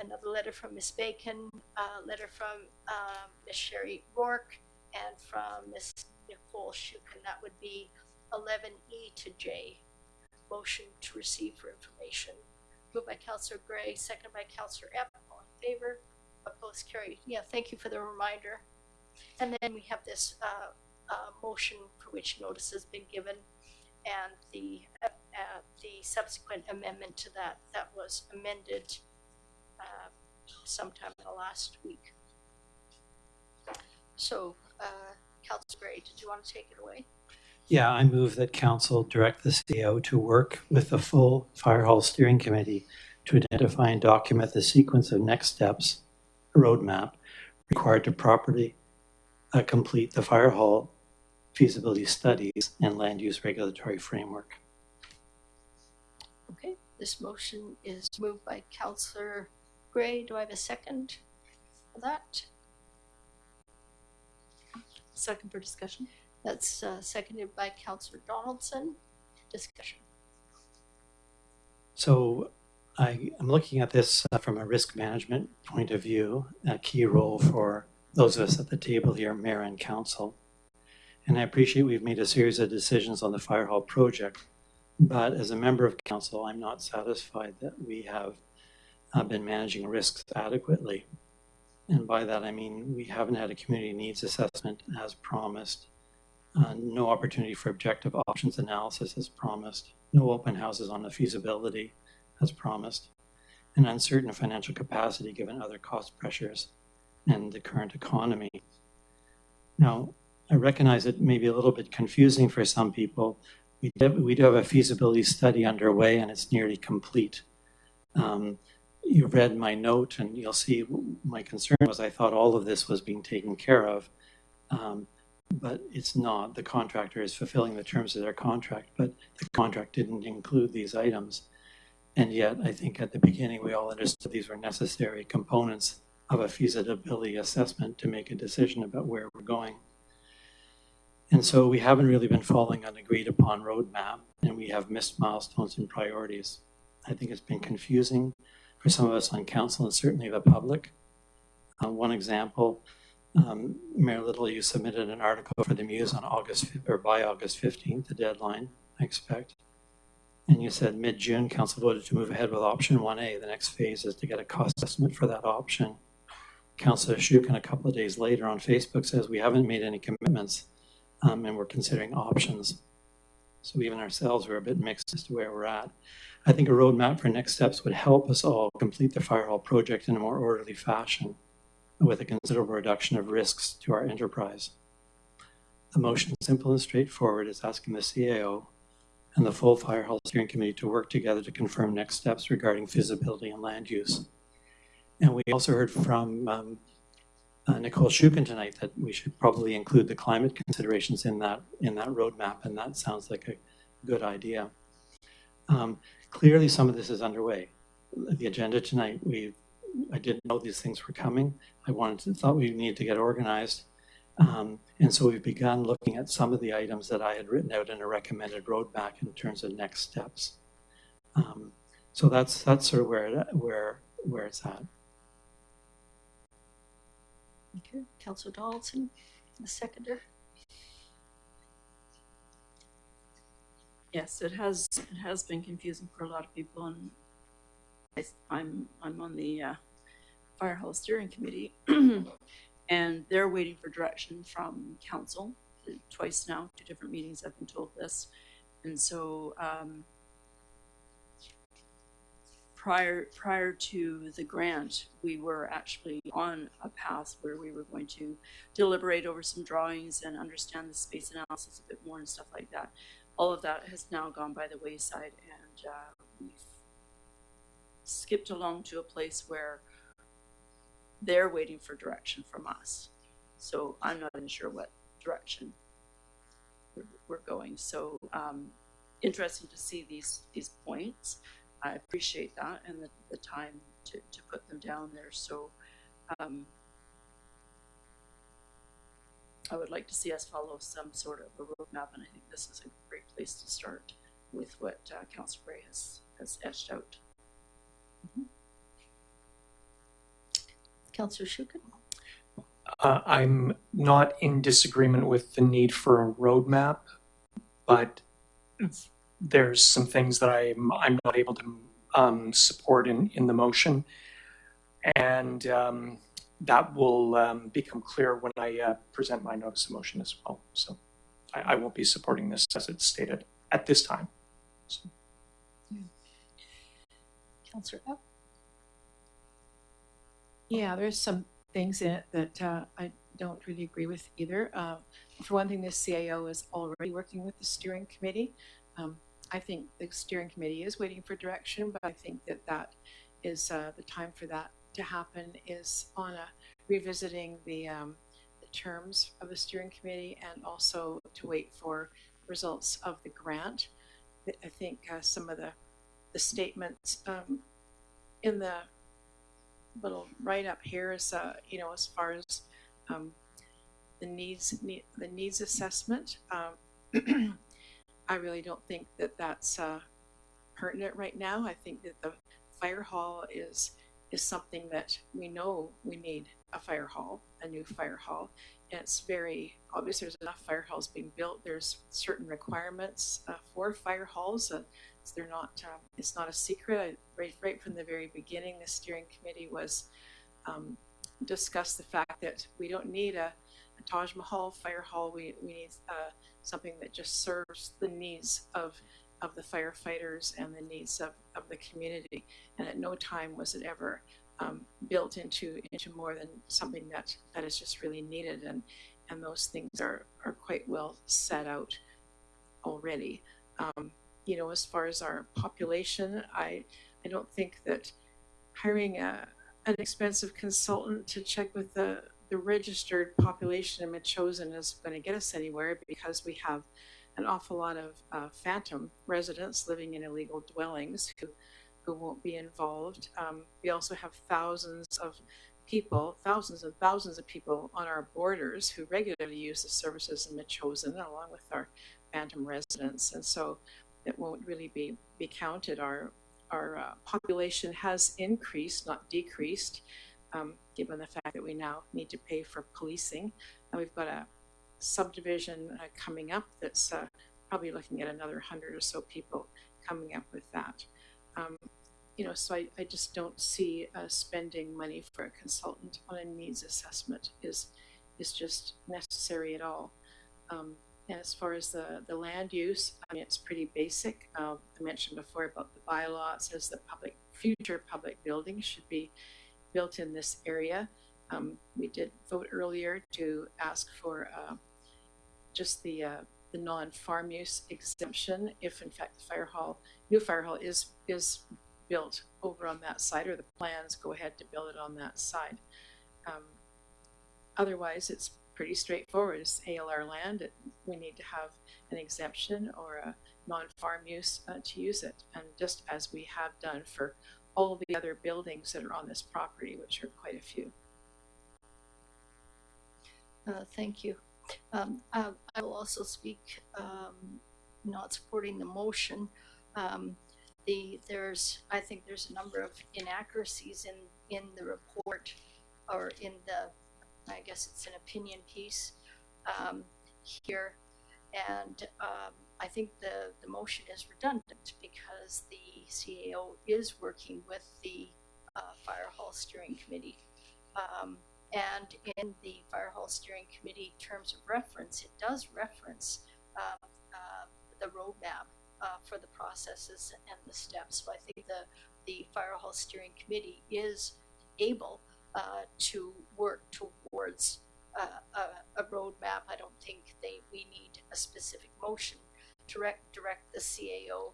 another letter from Ms. Bacon, a letter from Ms. Sherry Rourke, and from Ms. Nicole Shukin. That would be 11E to J. Motion to receive for information. Moved by Councillor Gray, second by Councillor Epp. All in favor? Opposed? Carried. Yeah, thank you for the reminder. And then we have this motion for which notice has been given, and the subsequent amendment to that was amended sometime in the last week. So, Councillor Gray, did you want to take it away? Yeah, I move that council direct the CEO to work with the full Fire Hall Steering Committee to identify and document the sequence of next steps, a roadmap, required to properly complete the Fire Hall feasibility studies and land use regulatory framework. Okay, this motion is moved by Councillor Gray. Do I have a second for that? Second for discussion. That's seconded by Councillor Donaldson. Discussion. So I'm looking at this from a risk management point of view, a key role for those of us at the table here, Mayor and Council. And I appreciate we've made a series of decisions on the Fire Hall project, but as a member of Council, I'm not satisfied that we have been managing risks adequately. And by that, I mean we haven't had a community needs assessment as promised, no opportunity for objective options analysis as promised, no open houses on the feasibility as promised, and uncertain financial capacity given other cost pressures and the current economy. Now, I recognize it may be a little bit confusing for some people. We do have a feasibility study underway and it's nearly complete. You read my note and you'll see my concern was I thought all of this was being taken care of, but it's not. The contractor is fulfilling the terms of their contract, but the contract didn't include these items. And yet I think at the beginning we all understood these were necessary components of a feasibility assessment to make a decision about where we're going. And so we haven't really been following an agreed upon roadmap, and we have missed milestones and priorities. I think it's been confusing for some of us on council and certainly the public. One example, Mayor Little, you submitted an article for the Muse on by August 15th, the deadline, I expect. And you said mid-June, council voted to move ahead with option 1A. The next phase is to get a cost estimate for that option. Councillor Shukin a couple of days later on Facebook says we haven't made any commitments and we're considering options. So even ourselves, we're a bit mixed as to where we're at. I think a roadmap for next steps would help us all complete the Fire Hall project in a more orderly fashion with a considerable reduction of risks to our enterprise. The motion, simple and straightforward, is asking the CAO and the full Fire Hall Steering Committee to work together to confirm next steps regarding feasibility and land use. And we also heard from Nicole Shukin tonight that we should probably include the climate considerations in that roadmap, and that sounds like a good idea. Clearly, some of this is underway. The agenda tonight, I didn't know these things were coming. Thought we needed to get organized. And so we've begun looking at some of the items that I had written out in a recommended roadmap in terms of next steps. So that's sort of where it's at. Okay, Councillor Donaldson, the seconder. Yes, it has been confusing for a lot of people, and I'm on the Fire Hall Steering Committee, and they're waiting for direction from council. Twice now, 2 different meetings I've been told this, and so prior to the grant, we were actually on a path where we were going to deliberate over some drawings and understand the space analysis a bit more and stuff like that. All of that has now gone by the wayside, and we've skipped along to a place where they're waiting for direction from us. So I'm not even sure what direction we're going. So interesting to see these points. I appreciate that and the time to put them down there. So I would like to see us follow some sort of a roadmap, and I think this is a great place to start with what Councillor Bray has etched out. Councillor Shukin? I'm not in disagreement with the need for a roadmap, but there's some things that I'm not able to support in the motion, and that will become clear when I present my notice of motion as well. So I won't be supporting this as it's stated at this time. So. Councillor Epp? Yeah, there's some things in it that I don't really agree with either. For one thing, the CAO is already working with the steering committee. I think the steering committee is waiting for direction, but I think that is the time for that to happen is on revisiting the terms of the steering committee, and also to wait for results of the grant. I think some of the statements in the little write-up here is, as far as the needs assessment, I really don't think that that's pertinent right now. I think that the fire hall is something that we know we need a fire hall, a new fire hall. And it's very obvious there's enough fire halls being built. There's certain requirements for fire halls. They're not. It's not a secret. Right from the very beginning, the steering committee was discussed the fact that we don't need a Taj Mahal fire hall. We need something that just serves the needs of the firefighters and the needs of the community. And at no time was it ever built into more than something that is just really needed. And those things are quite well set out already. As far as our population, I don't think that hiring an expensive consultant to check with the registered population in Metchosin is going to get us anywhere, because we have an awful lot of phantom residents living in illegal dwellings who won't be involved. We also have thousands of people on our borders who regularly use the services in Metchosin, along with our phantom residents, and so it won't really be counted. Our population has increased, not decreased, given the fact that we now need to pay for policing. And we've got a subdivision coming up that's probably looking at another 100 or so people coming up with that. So I just don't see spending money for a consultant on a needs assessment is just necessary at all. And as far as the land use, it's pretty basic. I mentioned before about the bylaw. It says that future public buildings should be built in this area. We did vote earlier to ask for just the non-farm use exemption if in fact the new fire hall is built over on that side, or the plans go ahead to build it on that side. Otherwise, it's pretty straightforward. It's ALR land. It we need to have an exemption or a non-farm use to use it. And just as we have done for all the other buildings that are on this property, which are quite a few. Thank you. I will also speak, not supporting the motion. I think there's a number of inaccuracies in the report, or in the, I guess it's an opinion piece here, and I think the motion is redundant because the CAO is working with the Fire Hall Steering Committee. And in the Fire Hall Steering Committee terms of reference, it does reference the roadmap for the processes and the steps. So I think the Fire Hall Steering Committee is able to work towards a roadmap. I don't think we need a specific motion to direct the CAO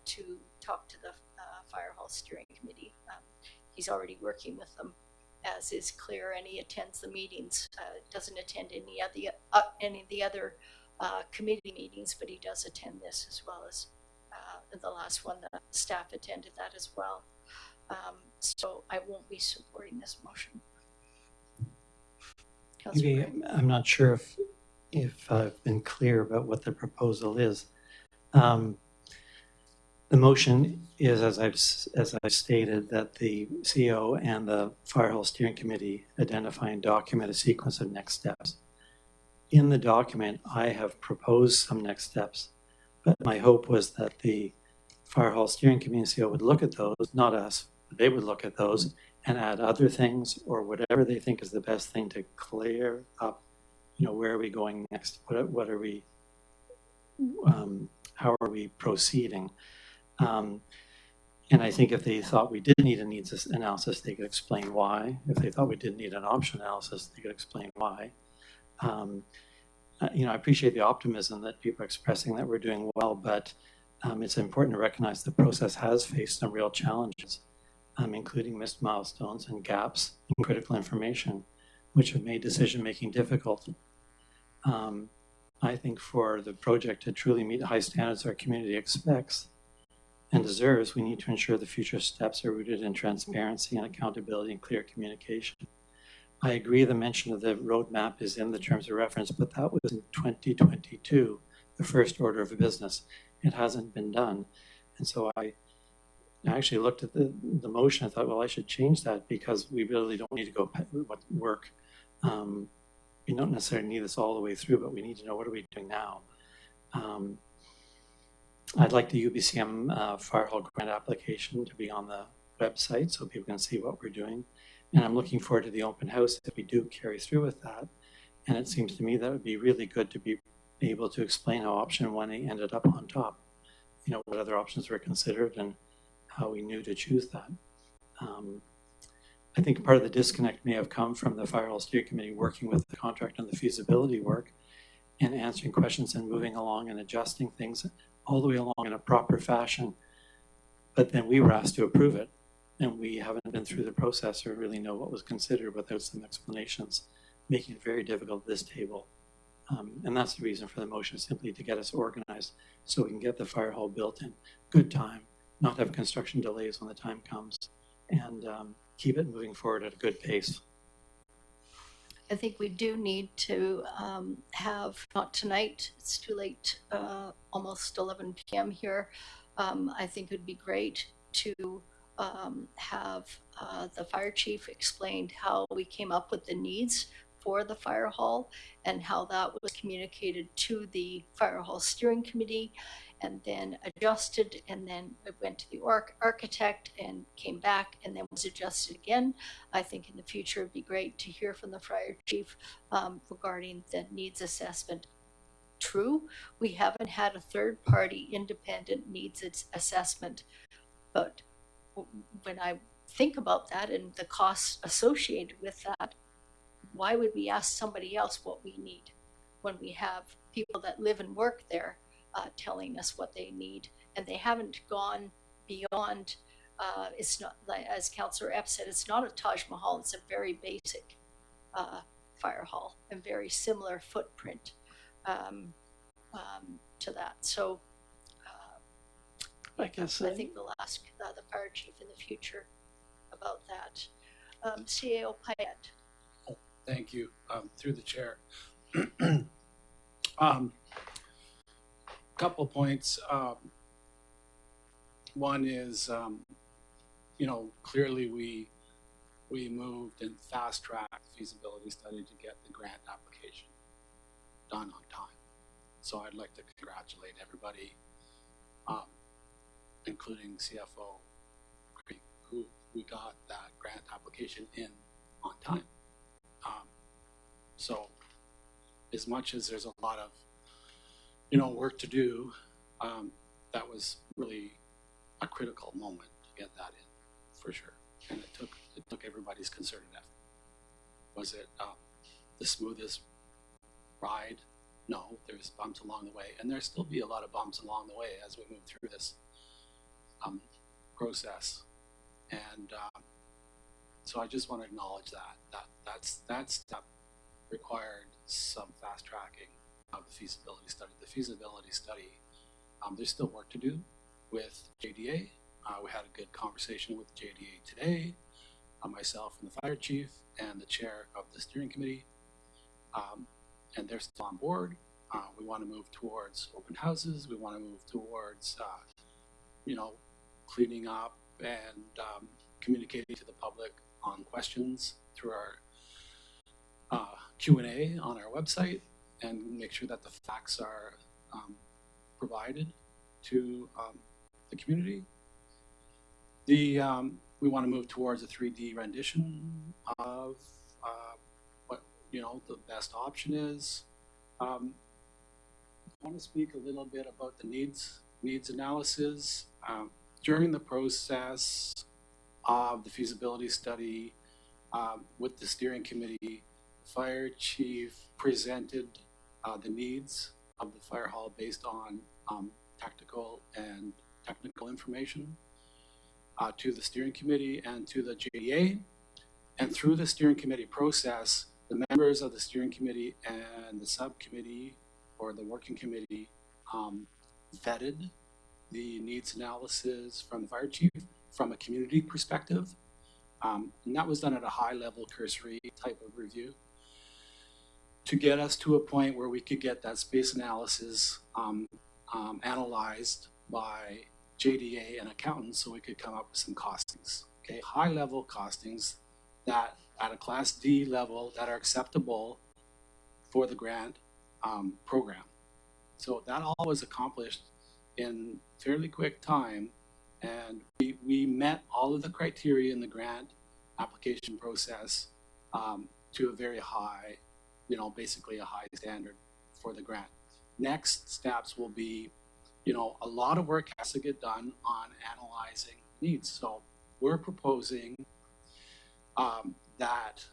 to talk to the Fire Hall Steering Committee. He's already working with them, as is clear, and he attends the meetings. Doesn't attend any of the other committee meetings, but he does attend this, as well as the last one. The staff attended that as well. So I won't be supporting this motion. Maybe I'm not sure if I've been clear about what the proposal is. The motion is, as I've stated, that the CEO and the Fire Hall Steering Committee identify and document a sequence of next steps. In the document, I have proposed some next steps, but my hope was that the Fire Hall Steering Committee and CEO would look at those, not us, but they would look at those and add other things or whatever they think is the best thing to clear up, where are we going next? What are we, how are we proceeding? And I think if they thought we did need a needs analysis, they could explain why. If they thought we didn't need an option analysis, they could explain why. I appreciate the optimism that people are expressing that we're doing well, but it's important to recognize the process has faced some real challenges, including missed milestones and gaps in critical information, which have made decision-making difficult. I think for the project to truly meet the high standards our community expects and deserves, we need to ensure the future steps are rooted in transparency and accountability and clear communication. I agree the mention of the roadmap is in the terms of reference, but that was in 2022, the first order of business. It hasn't been done. And so I actually looked at the motion and thought, well, I should change that because we really don't need to go work. We don't necessarily need this all the way through, but we need to know what are we doing now. I'd like the UBCM Fire Hall grant application to be on the website so people can see what we're doing. And I'm looking forward to the open house if we do carry through with that. And it seems to me that would be really good to be able to explain how option 1A ended up on top. What other options were considered and how we knew to choose that. I think part of the disconnect may have come from the Fire Hall Steering Committee working with the contract on the feasibility work and answering questions and moving along and adjusting things all the way along in a proper fashion. But then we were asked to approve it, and we haven't been through the process or really know what was considered without some explanations, making it very difficult at this table. And that's the reason for the motion, simply to get us organized so we can get the fire hall built in good time, not have construction delays when the time comes, and keep it moving forward at a good pace. I think we do need to have, not tonight, it's too late, almost 11 p.m. here. I think it would be great to have the fire chief explained how we came up with the needs for the fire hall and how that was communicated to the Fire Hall Steering Committee and then adjusted, and then it went to the architect and came back and then was adjusted again. I think in the future it'd be great to hear from the fire chief regarding the needs assessment. True, we haven't had a third-party independent needs assessment, but when I think about that and the costs associated with that, why would we ask somebody else what we need when we have people that live and work there telling us what they need, and they haven't gone beyond, it's not, as Councillor Epp said, it's not a Taj Mahal, it's a very basic fire hall and very similar footprint. to that. So I guess I think we'll ask the fire chief in the future about that. CAO Payette. Thank you, through the chair. Couple points. One is, clearly we moved and fast-tracked feasibility study to get the grant application done on time. So I'd like to congratulate everybody, including CFO, who we got that grant application in on time. So as much as there's a lot of, work to do, that was really a critical moment to get that in, for sure. And it took everybody's concerted effort. Was it the smoothest ride? No, there's bumps along the way, and there'll still be a lot of bumps along the way as we move through this process. And so I just want to acknowledge that step required some fast tracking of the feasibility study. The feasibility study, there's still work to do with JDA. We had a good conversation with JDA today, myself and the fire chief and the chair of the steering committee, and they're still on board. We want to move towards open houses. We want to move towards, cleaning up and communicating to the public on questions through our Q&A on our website, and make sure that the facts are provided to the community. We want to move towards a 3D rendition of what the best option is. I want to speak a little bit about the needs analysis. During the process of the feasibility study with the steering committee, the fire chief presented the needs of the fire hall based on tactical and technical information to the steering committee and to the JDA. And through the steering committee process, the members of the steering committee and the subcommittee or the working committee vetted the needs analysis from the fire chief from a community perspective. And that was done at a high level cursory type of review to get us to a point where we could get that space analysis analyzed by JDA and accountants so we could come up with some costings. Okay, high level costings that at a class D level that are acceptable for the grant program. So that all was accomplished in fairly quick time, and we met all of the criteria in the grant application process to a very high, basically a high standard for the grant. Next steps will be, a lot of work has to get done on analyzing needs. So we're proposing that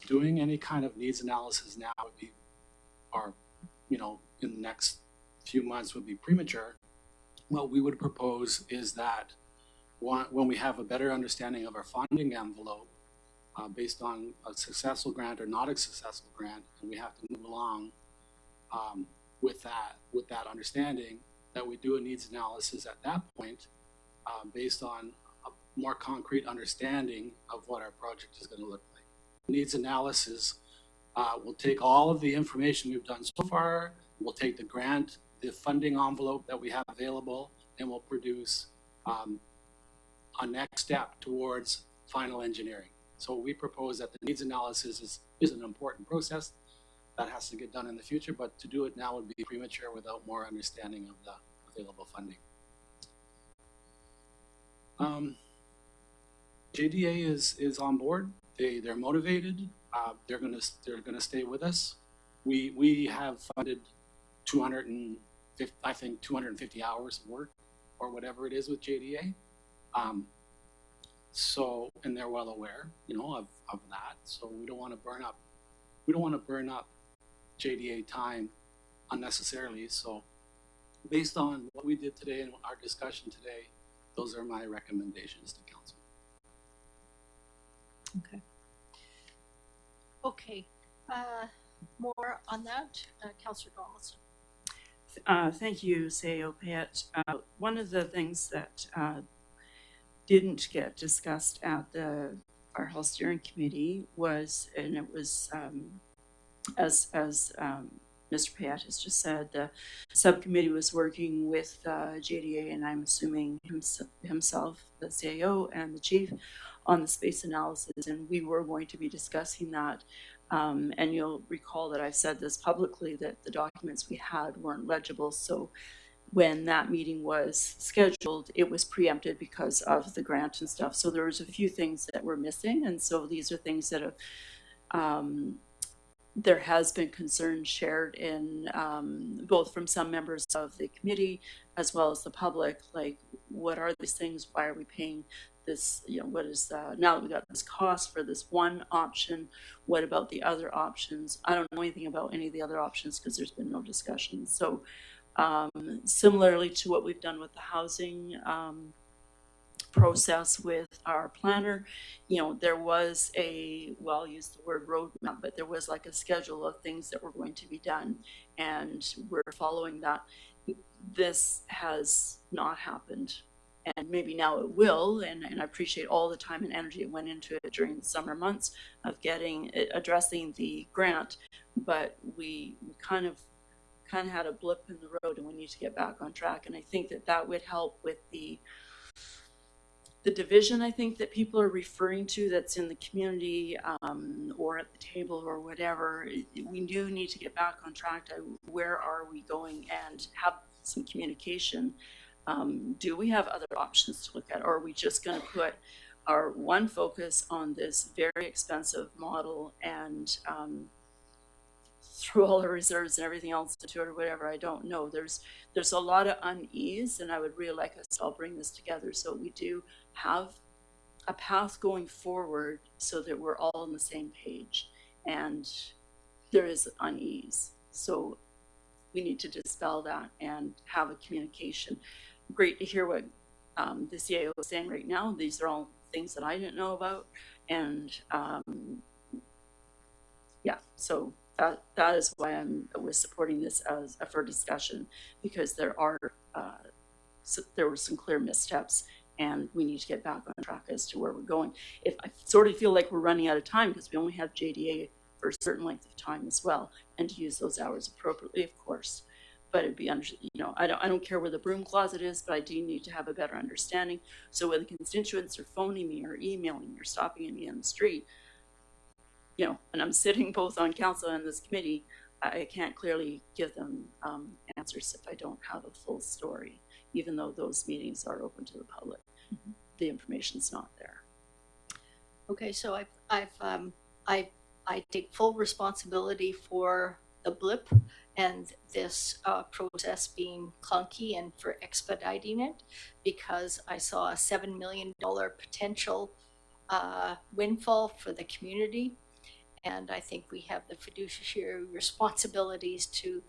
doing any kind of needs analysis now would be, or, in the next few months would be premature. What we would propose is that when we have a better understanding of our funding envelope based on a successful grant or not a successful grant, and we have to move along with that understanding, that we do a needs analysis at that point based on a more concrete understanding of what our project is going to look like. Needs analysis will take all of the information we've done so far, we'll take the grant, the funding envelope that we have available, and we'll produce a next step towards final engineering. So we propose that the needs analysis is an important process that has to get done in the future, but to do it now would be premature without more understanding of the available funding. JDA is on board. They're motivated. They're gonna stay with us. We have funded 250 hours of work or whatever it is with JDA. So, and they're well aware, of that. So we don't want to burn up JDA time unnecessarily. So based on what we did today and our discussion today, those are my recommendations to council. Okay. more on that? Councillor Donaldson. Thank you, CAO Payette. One of the things that didn't get discussed at the Fire Hall Steering Committee was, and it was as Mr. Payette has just said, the subcommittee was working with JDA, and I'm assuming himself, the CAO, and the chief on the space analysis, and we were going to be discussing that. And you'll recall that I said this publicly, that the documents we had weren't legible. So when that meeting was scheduled, it was preempted because of the grant and stuff. So there was a few things that were missing. And so these are things that have, there has been concern shared in both from some members of the committee as well as the public, like, what are these things? Why are we paying this? You know, what is now that we got this cost for this one option, what about the other options? I don't know anything about any of the other options because there's been no discussion. So similarly to what we've done with the housing process with our planner, you know, there was a, well, I'll use the word roadmap, but there was like a schedule of things that were going to be done, and we're following that. This has not happened, and maybe now it will, and I appreciate all the time and energy that went into it during the summer months of addressing the grant, but we kind of had a blip in the road, and we need to get back on track. And I think that would help with the division, I think, that people are referring to, that's in the community or at the table or whatever. We do need to get back on track to where are we going and have some communication. Do we have other options to look at, or are we just going to put our one focus on this very expensive model and through all the reserves and everything else into it or whatever? I don't know. There's a lot of unease, and I would really like us to all bring this together so we do have a path going forward so that we're all on the same page. And there is unease, so we need to dispel that and have a communication. Great to hear what the CAO is saying right now. These are all things that I didn't know about, and yeah, so that is why I was supporting this as for discussion, because there were some clear missteps, and we need to get back on track as to where we're going. If I sort of feel like we're running out of time because we only have JDA for a certain length of time as well, and to use those hours appropriately, of course. But it'd be, I don't care where the broom closet is, but I do need to have a better understanding. So when the constituents are phoning me or emailing me or stopping at me in the street, you know, and I'm sitting both on council and this committee, I can't clearly give them answers if I don't have a full story, even though those meetings are open to the public. Mm-hmm. The information's not there. Okay, so I take full responsibility for the blip and this process being clunky, and for expediting it, because I saw a $7 million potential windfall for the community. And I think we have the fiduciary responsibilities to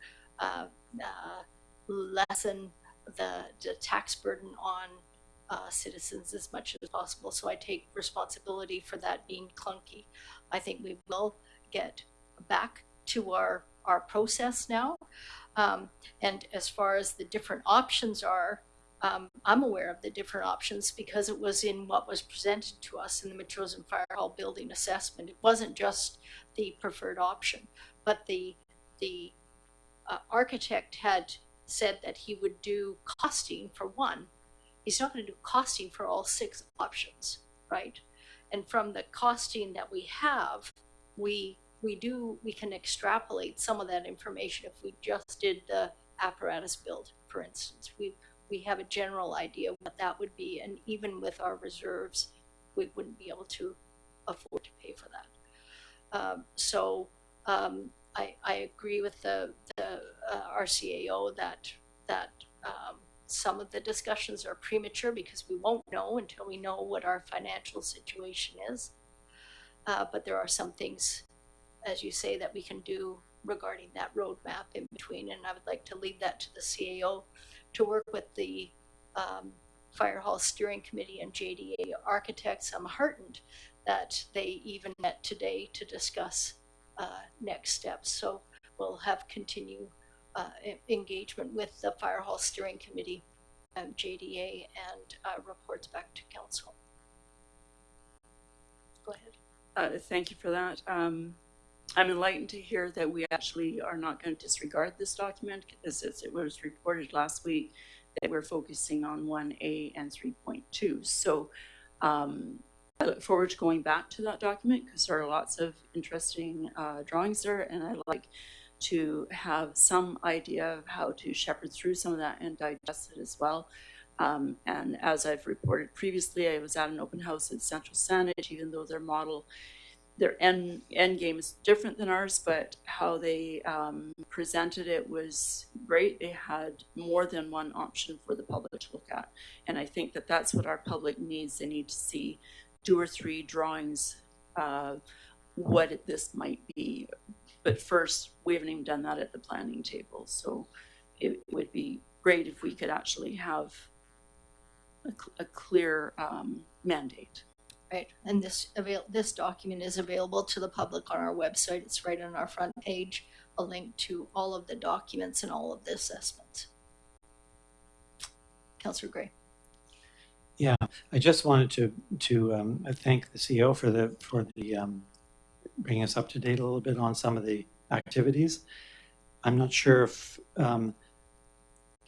lessen the tax burden on citizens as much as possible. So I take responsibility for that being clunky. I think we will get back to our process now. And as far as the different options are, I'm aware of the different options because it was in what was presented to us in the Metchosin Fire Hall building assessment. It wasn't just the preferred option, but the architect had said that he would do costing for one. He's not going to do costing for all 6 options, right? And from the costing that we have, we can extrapolate some of that information. If we just did the apparatus build, for instance, we have a general idea what that would be, and even with our reserves, we wouldn't be able to afford to pay for that. So I agree with the RCAO that some of the discussions are premature because we won't know until we know what our financial situation is. But there are some things, as you say, that we can do regarding that roadmap in between, and I would like to leave that to the CAO to work with the Fire Hall Steering Committee and JDA architects. I'm heartened that they even met today to discuss next steps. So we'll have continued engagement with the Fire Hall Steering Committee, JDA, and reports back to council. Go ahead. Thank you for that. I'm enlightened to hear that we actually are not going to disregard this document, as it was reported last week that we're focusing on 1A and 3.2. So I look forward to going back to that document because there are lots of interesting drawings there, and I like to have some idea of how to shepherd through some of that and digest it as well. And as I've reported previously, I was at an open house at Central Saanich, even though their model, their end game is different than ours, but how they presented it was great. They had more than one option for the public to look at. And I think that that's what our public needs. They need to see 2 or 3 drawings, what this might be. But first, we haven't even done that at the planning table. So it would be great if we could actually have a clear mandate. Right, and this document is available to the public on our website. It's right on our front page, a link to all of the documents and all of the assessments. Councillor Gray. Yeah, I just wanted to thank the CEO for the bringing us up to date a little bit on some of the activities. I'm not sure if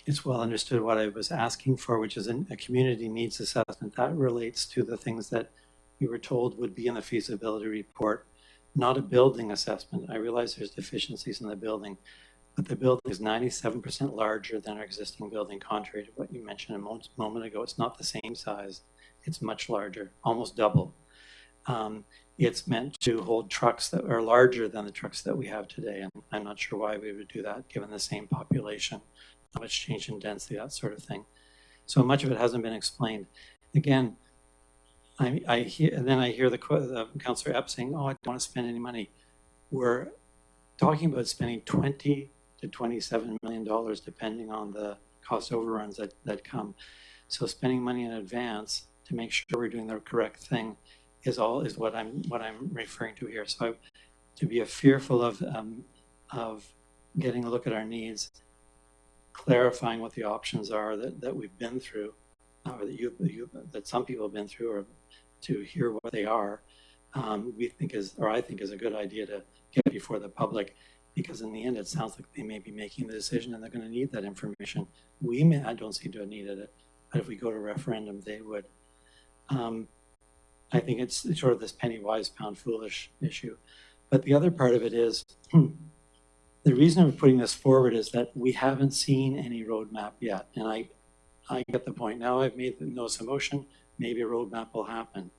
it's well understood what I was asking for, which is a community needs assessment. That relates to the things that we were told would be in the feasibility report, not a building assessment. I realize there's deficiencies in the building, but the building is 97% larger than our existing building, contrary to what you mentioned a moment ago. It's not the same size. It's much larger, almost double. It's meant to hold trucks that are larger than the trucks that we have today. And I'm not sure why we would do that, given the same population, how much change in density, that sort of thing. So much of it hasn't been explained. Again, I hear the Councillor Epp saying, "Oh, I don't want to spend any money." We're talking about spending $20 to $27 million, depending on the cost overruns that come. So spending money in advance to make sure we're doing the correct thing is what I'm referring to here. So to be fearful of getting a look at our needs, clarifying what the options are that we've been through, or that some people have been through, or to hear what they are, I think is a good idea to get before the public, because in the end it sounds like they may be making the decision and they're going to need that information. I don't seem to have needed it, but if we go to referendum, they would. I think it's sort of this penny wise, pound foolish issue. But the other part of it is, the reason I'm putting this forward is that we haven't seen any roadmap yet. And I get the point. Now I've made the notice of motion, maybe a roadmap will happen.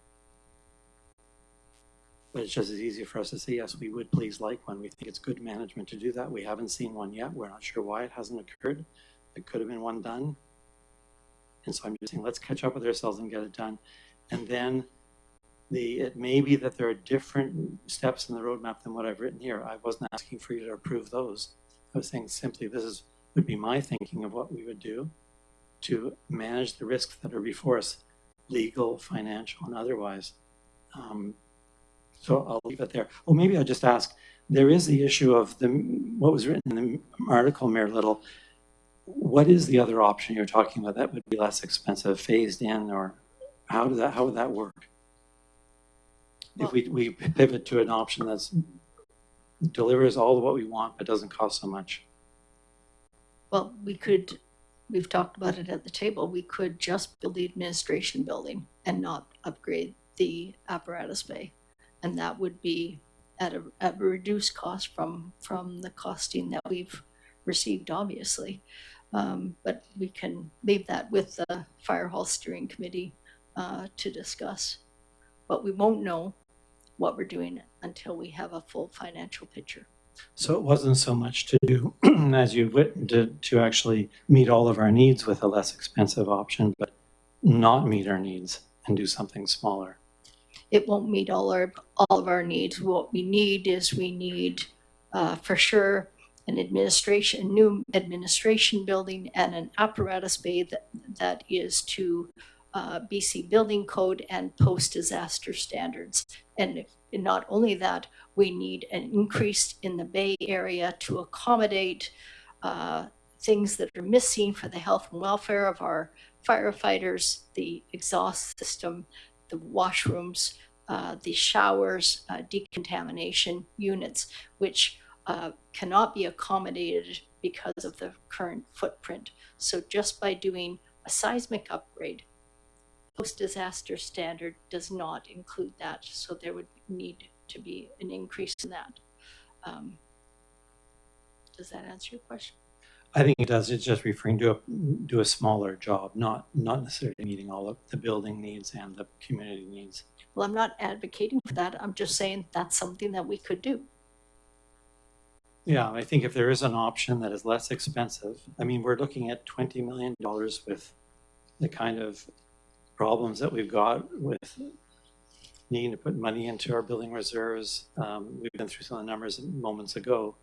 But it's just as easy for us to say, yes, we would please like one. We think it's good management to do that. We haven't seen one yet. We're not sure why it hasn't occurred. There could have been one done. And so I'm just saying, let's catch up with ourselves and get it done. And then it may be that there are different steps in the roadmap than what I've written here. I wasn't asking for you to approve those. I was saying simply would be my thinking of what we would do to manage the risks that are before us, legal, financial, and otherwise. So I'll leave it there. Well, maybe I'll just ask, there is the issue of what was written in the article, Mayor Little. What is the other option you're talking about that would be less expensive, phased in, or how would that work? Well, if we pivot to an option that delivers all of what we want but doesn't cost so much. Well, we've talked about it at the table, we could just build the administration building and not upgrade the apparatus bay. And that would be at a reduced cost from the costing that we've received, obviously. But we can leave that with the Fire Hall Steering Committee to discuss. But we won't know what we're doing until we have a full financial picture. So it wasn't so much to do, as you went to actually meet all of our needs with a less expensive option, but not meet our needs and do something smaller. It won't meet all of our needs. What we need is for sure a new administration building and an apparatus bay that is to BC Building Code and post-disaster standards. And not only that, we need an increase in the Bay Area to accommodate things that are missing for the health and welfare of our firefighters, the exhaust system, the washrooms, the showers, decontamination units, which cannot be accommodated because of the current footprint. So just by doing a seismic upgrade, post-disaster standard does not include that. So there would need to be an increase in that. Does that answer your question? I think it does. It's just referring to a smaller job, not necessarily meeting all of the building needs and the community needs. Well, I'm not advocating for that. I'm just saying that's something that we could do. Yeah, I think if there is an option that is less expensive, I mean, we're looking at $20 million with the kind of problems that we've got with needing to put money into our building reserves. We've been through some of the numbers moments ago.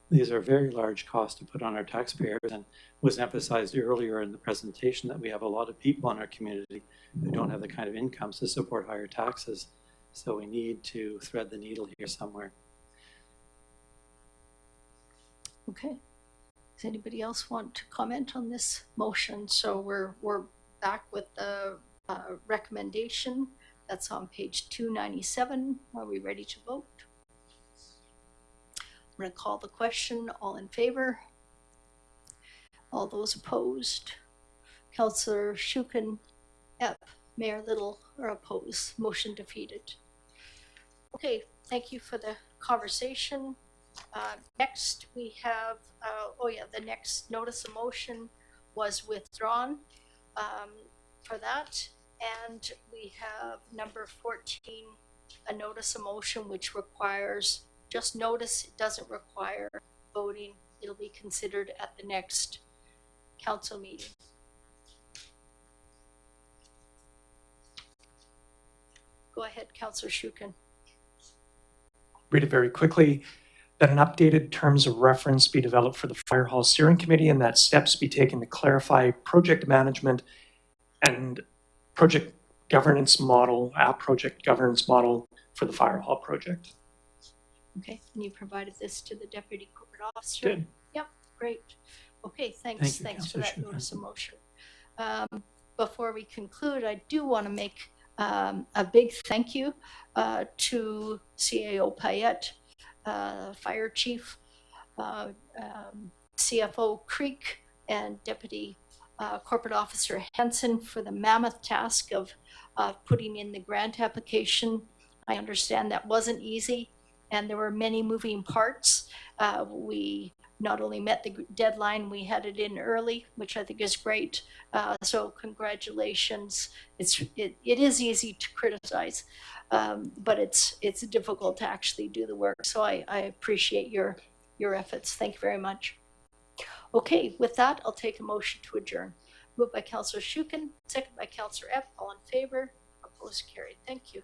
These are very large costs to put on our taxpayers, and was emphasized earlier in the presentation that we have a lot of people in our community who don't have the kind of incomes to support higher taxes. So we need to thread the needle here somewhere. Okay. Does anybody else want to comment on this motion? So we're back with the recommendation that's on page 297. Are we ready to vote? I'm going to call the question. All in favor? All those opposed? Councillor Shukin, Epp, Mayor Little are opposed. Motion defeated. Okay, thank you for the conversation. Next we have, the next notice of motion was withdrawn for that. And we have number 14, a notice of motion which requires just notice. It doesn't require voting. It'll be considered at the next council meeting. Go ahead, Councillor Shukin. Read it very quickly. That an updated terms of reference be developed for the Fire Hall Steering Committee and that steps be taken to clarify project management and project governance model, project governance model for the Fire Hall project. Okay, and you provided this to the Deputy Corporate Officer? Did. Yep, great. Okay, thanks. Thank you, Thanks for Councillor that notice of motion. Before we conclude, I do want to make a big thank you to CAO Payette, Fire Chief, CFO Creek, and Deputy Corporate Officer Henson for the mammoth task of putting in the grant application. I understand that wasn't easy, and there were many moving parts. We not only met the deadline, we had it in early, which I think is great. So congratulations. It is easy to criticize, but it's difficult to actually do the work. So I appreciate your efforts. Thank you very much. Okay, with that, I'll take a motion to adjourn. Moved by Councillor Shukin, second by Councillor Epp. All in favor? Opposed? Carried. Thank you.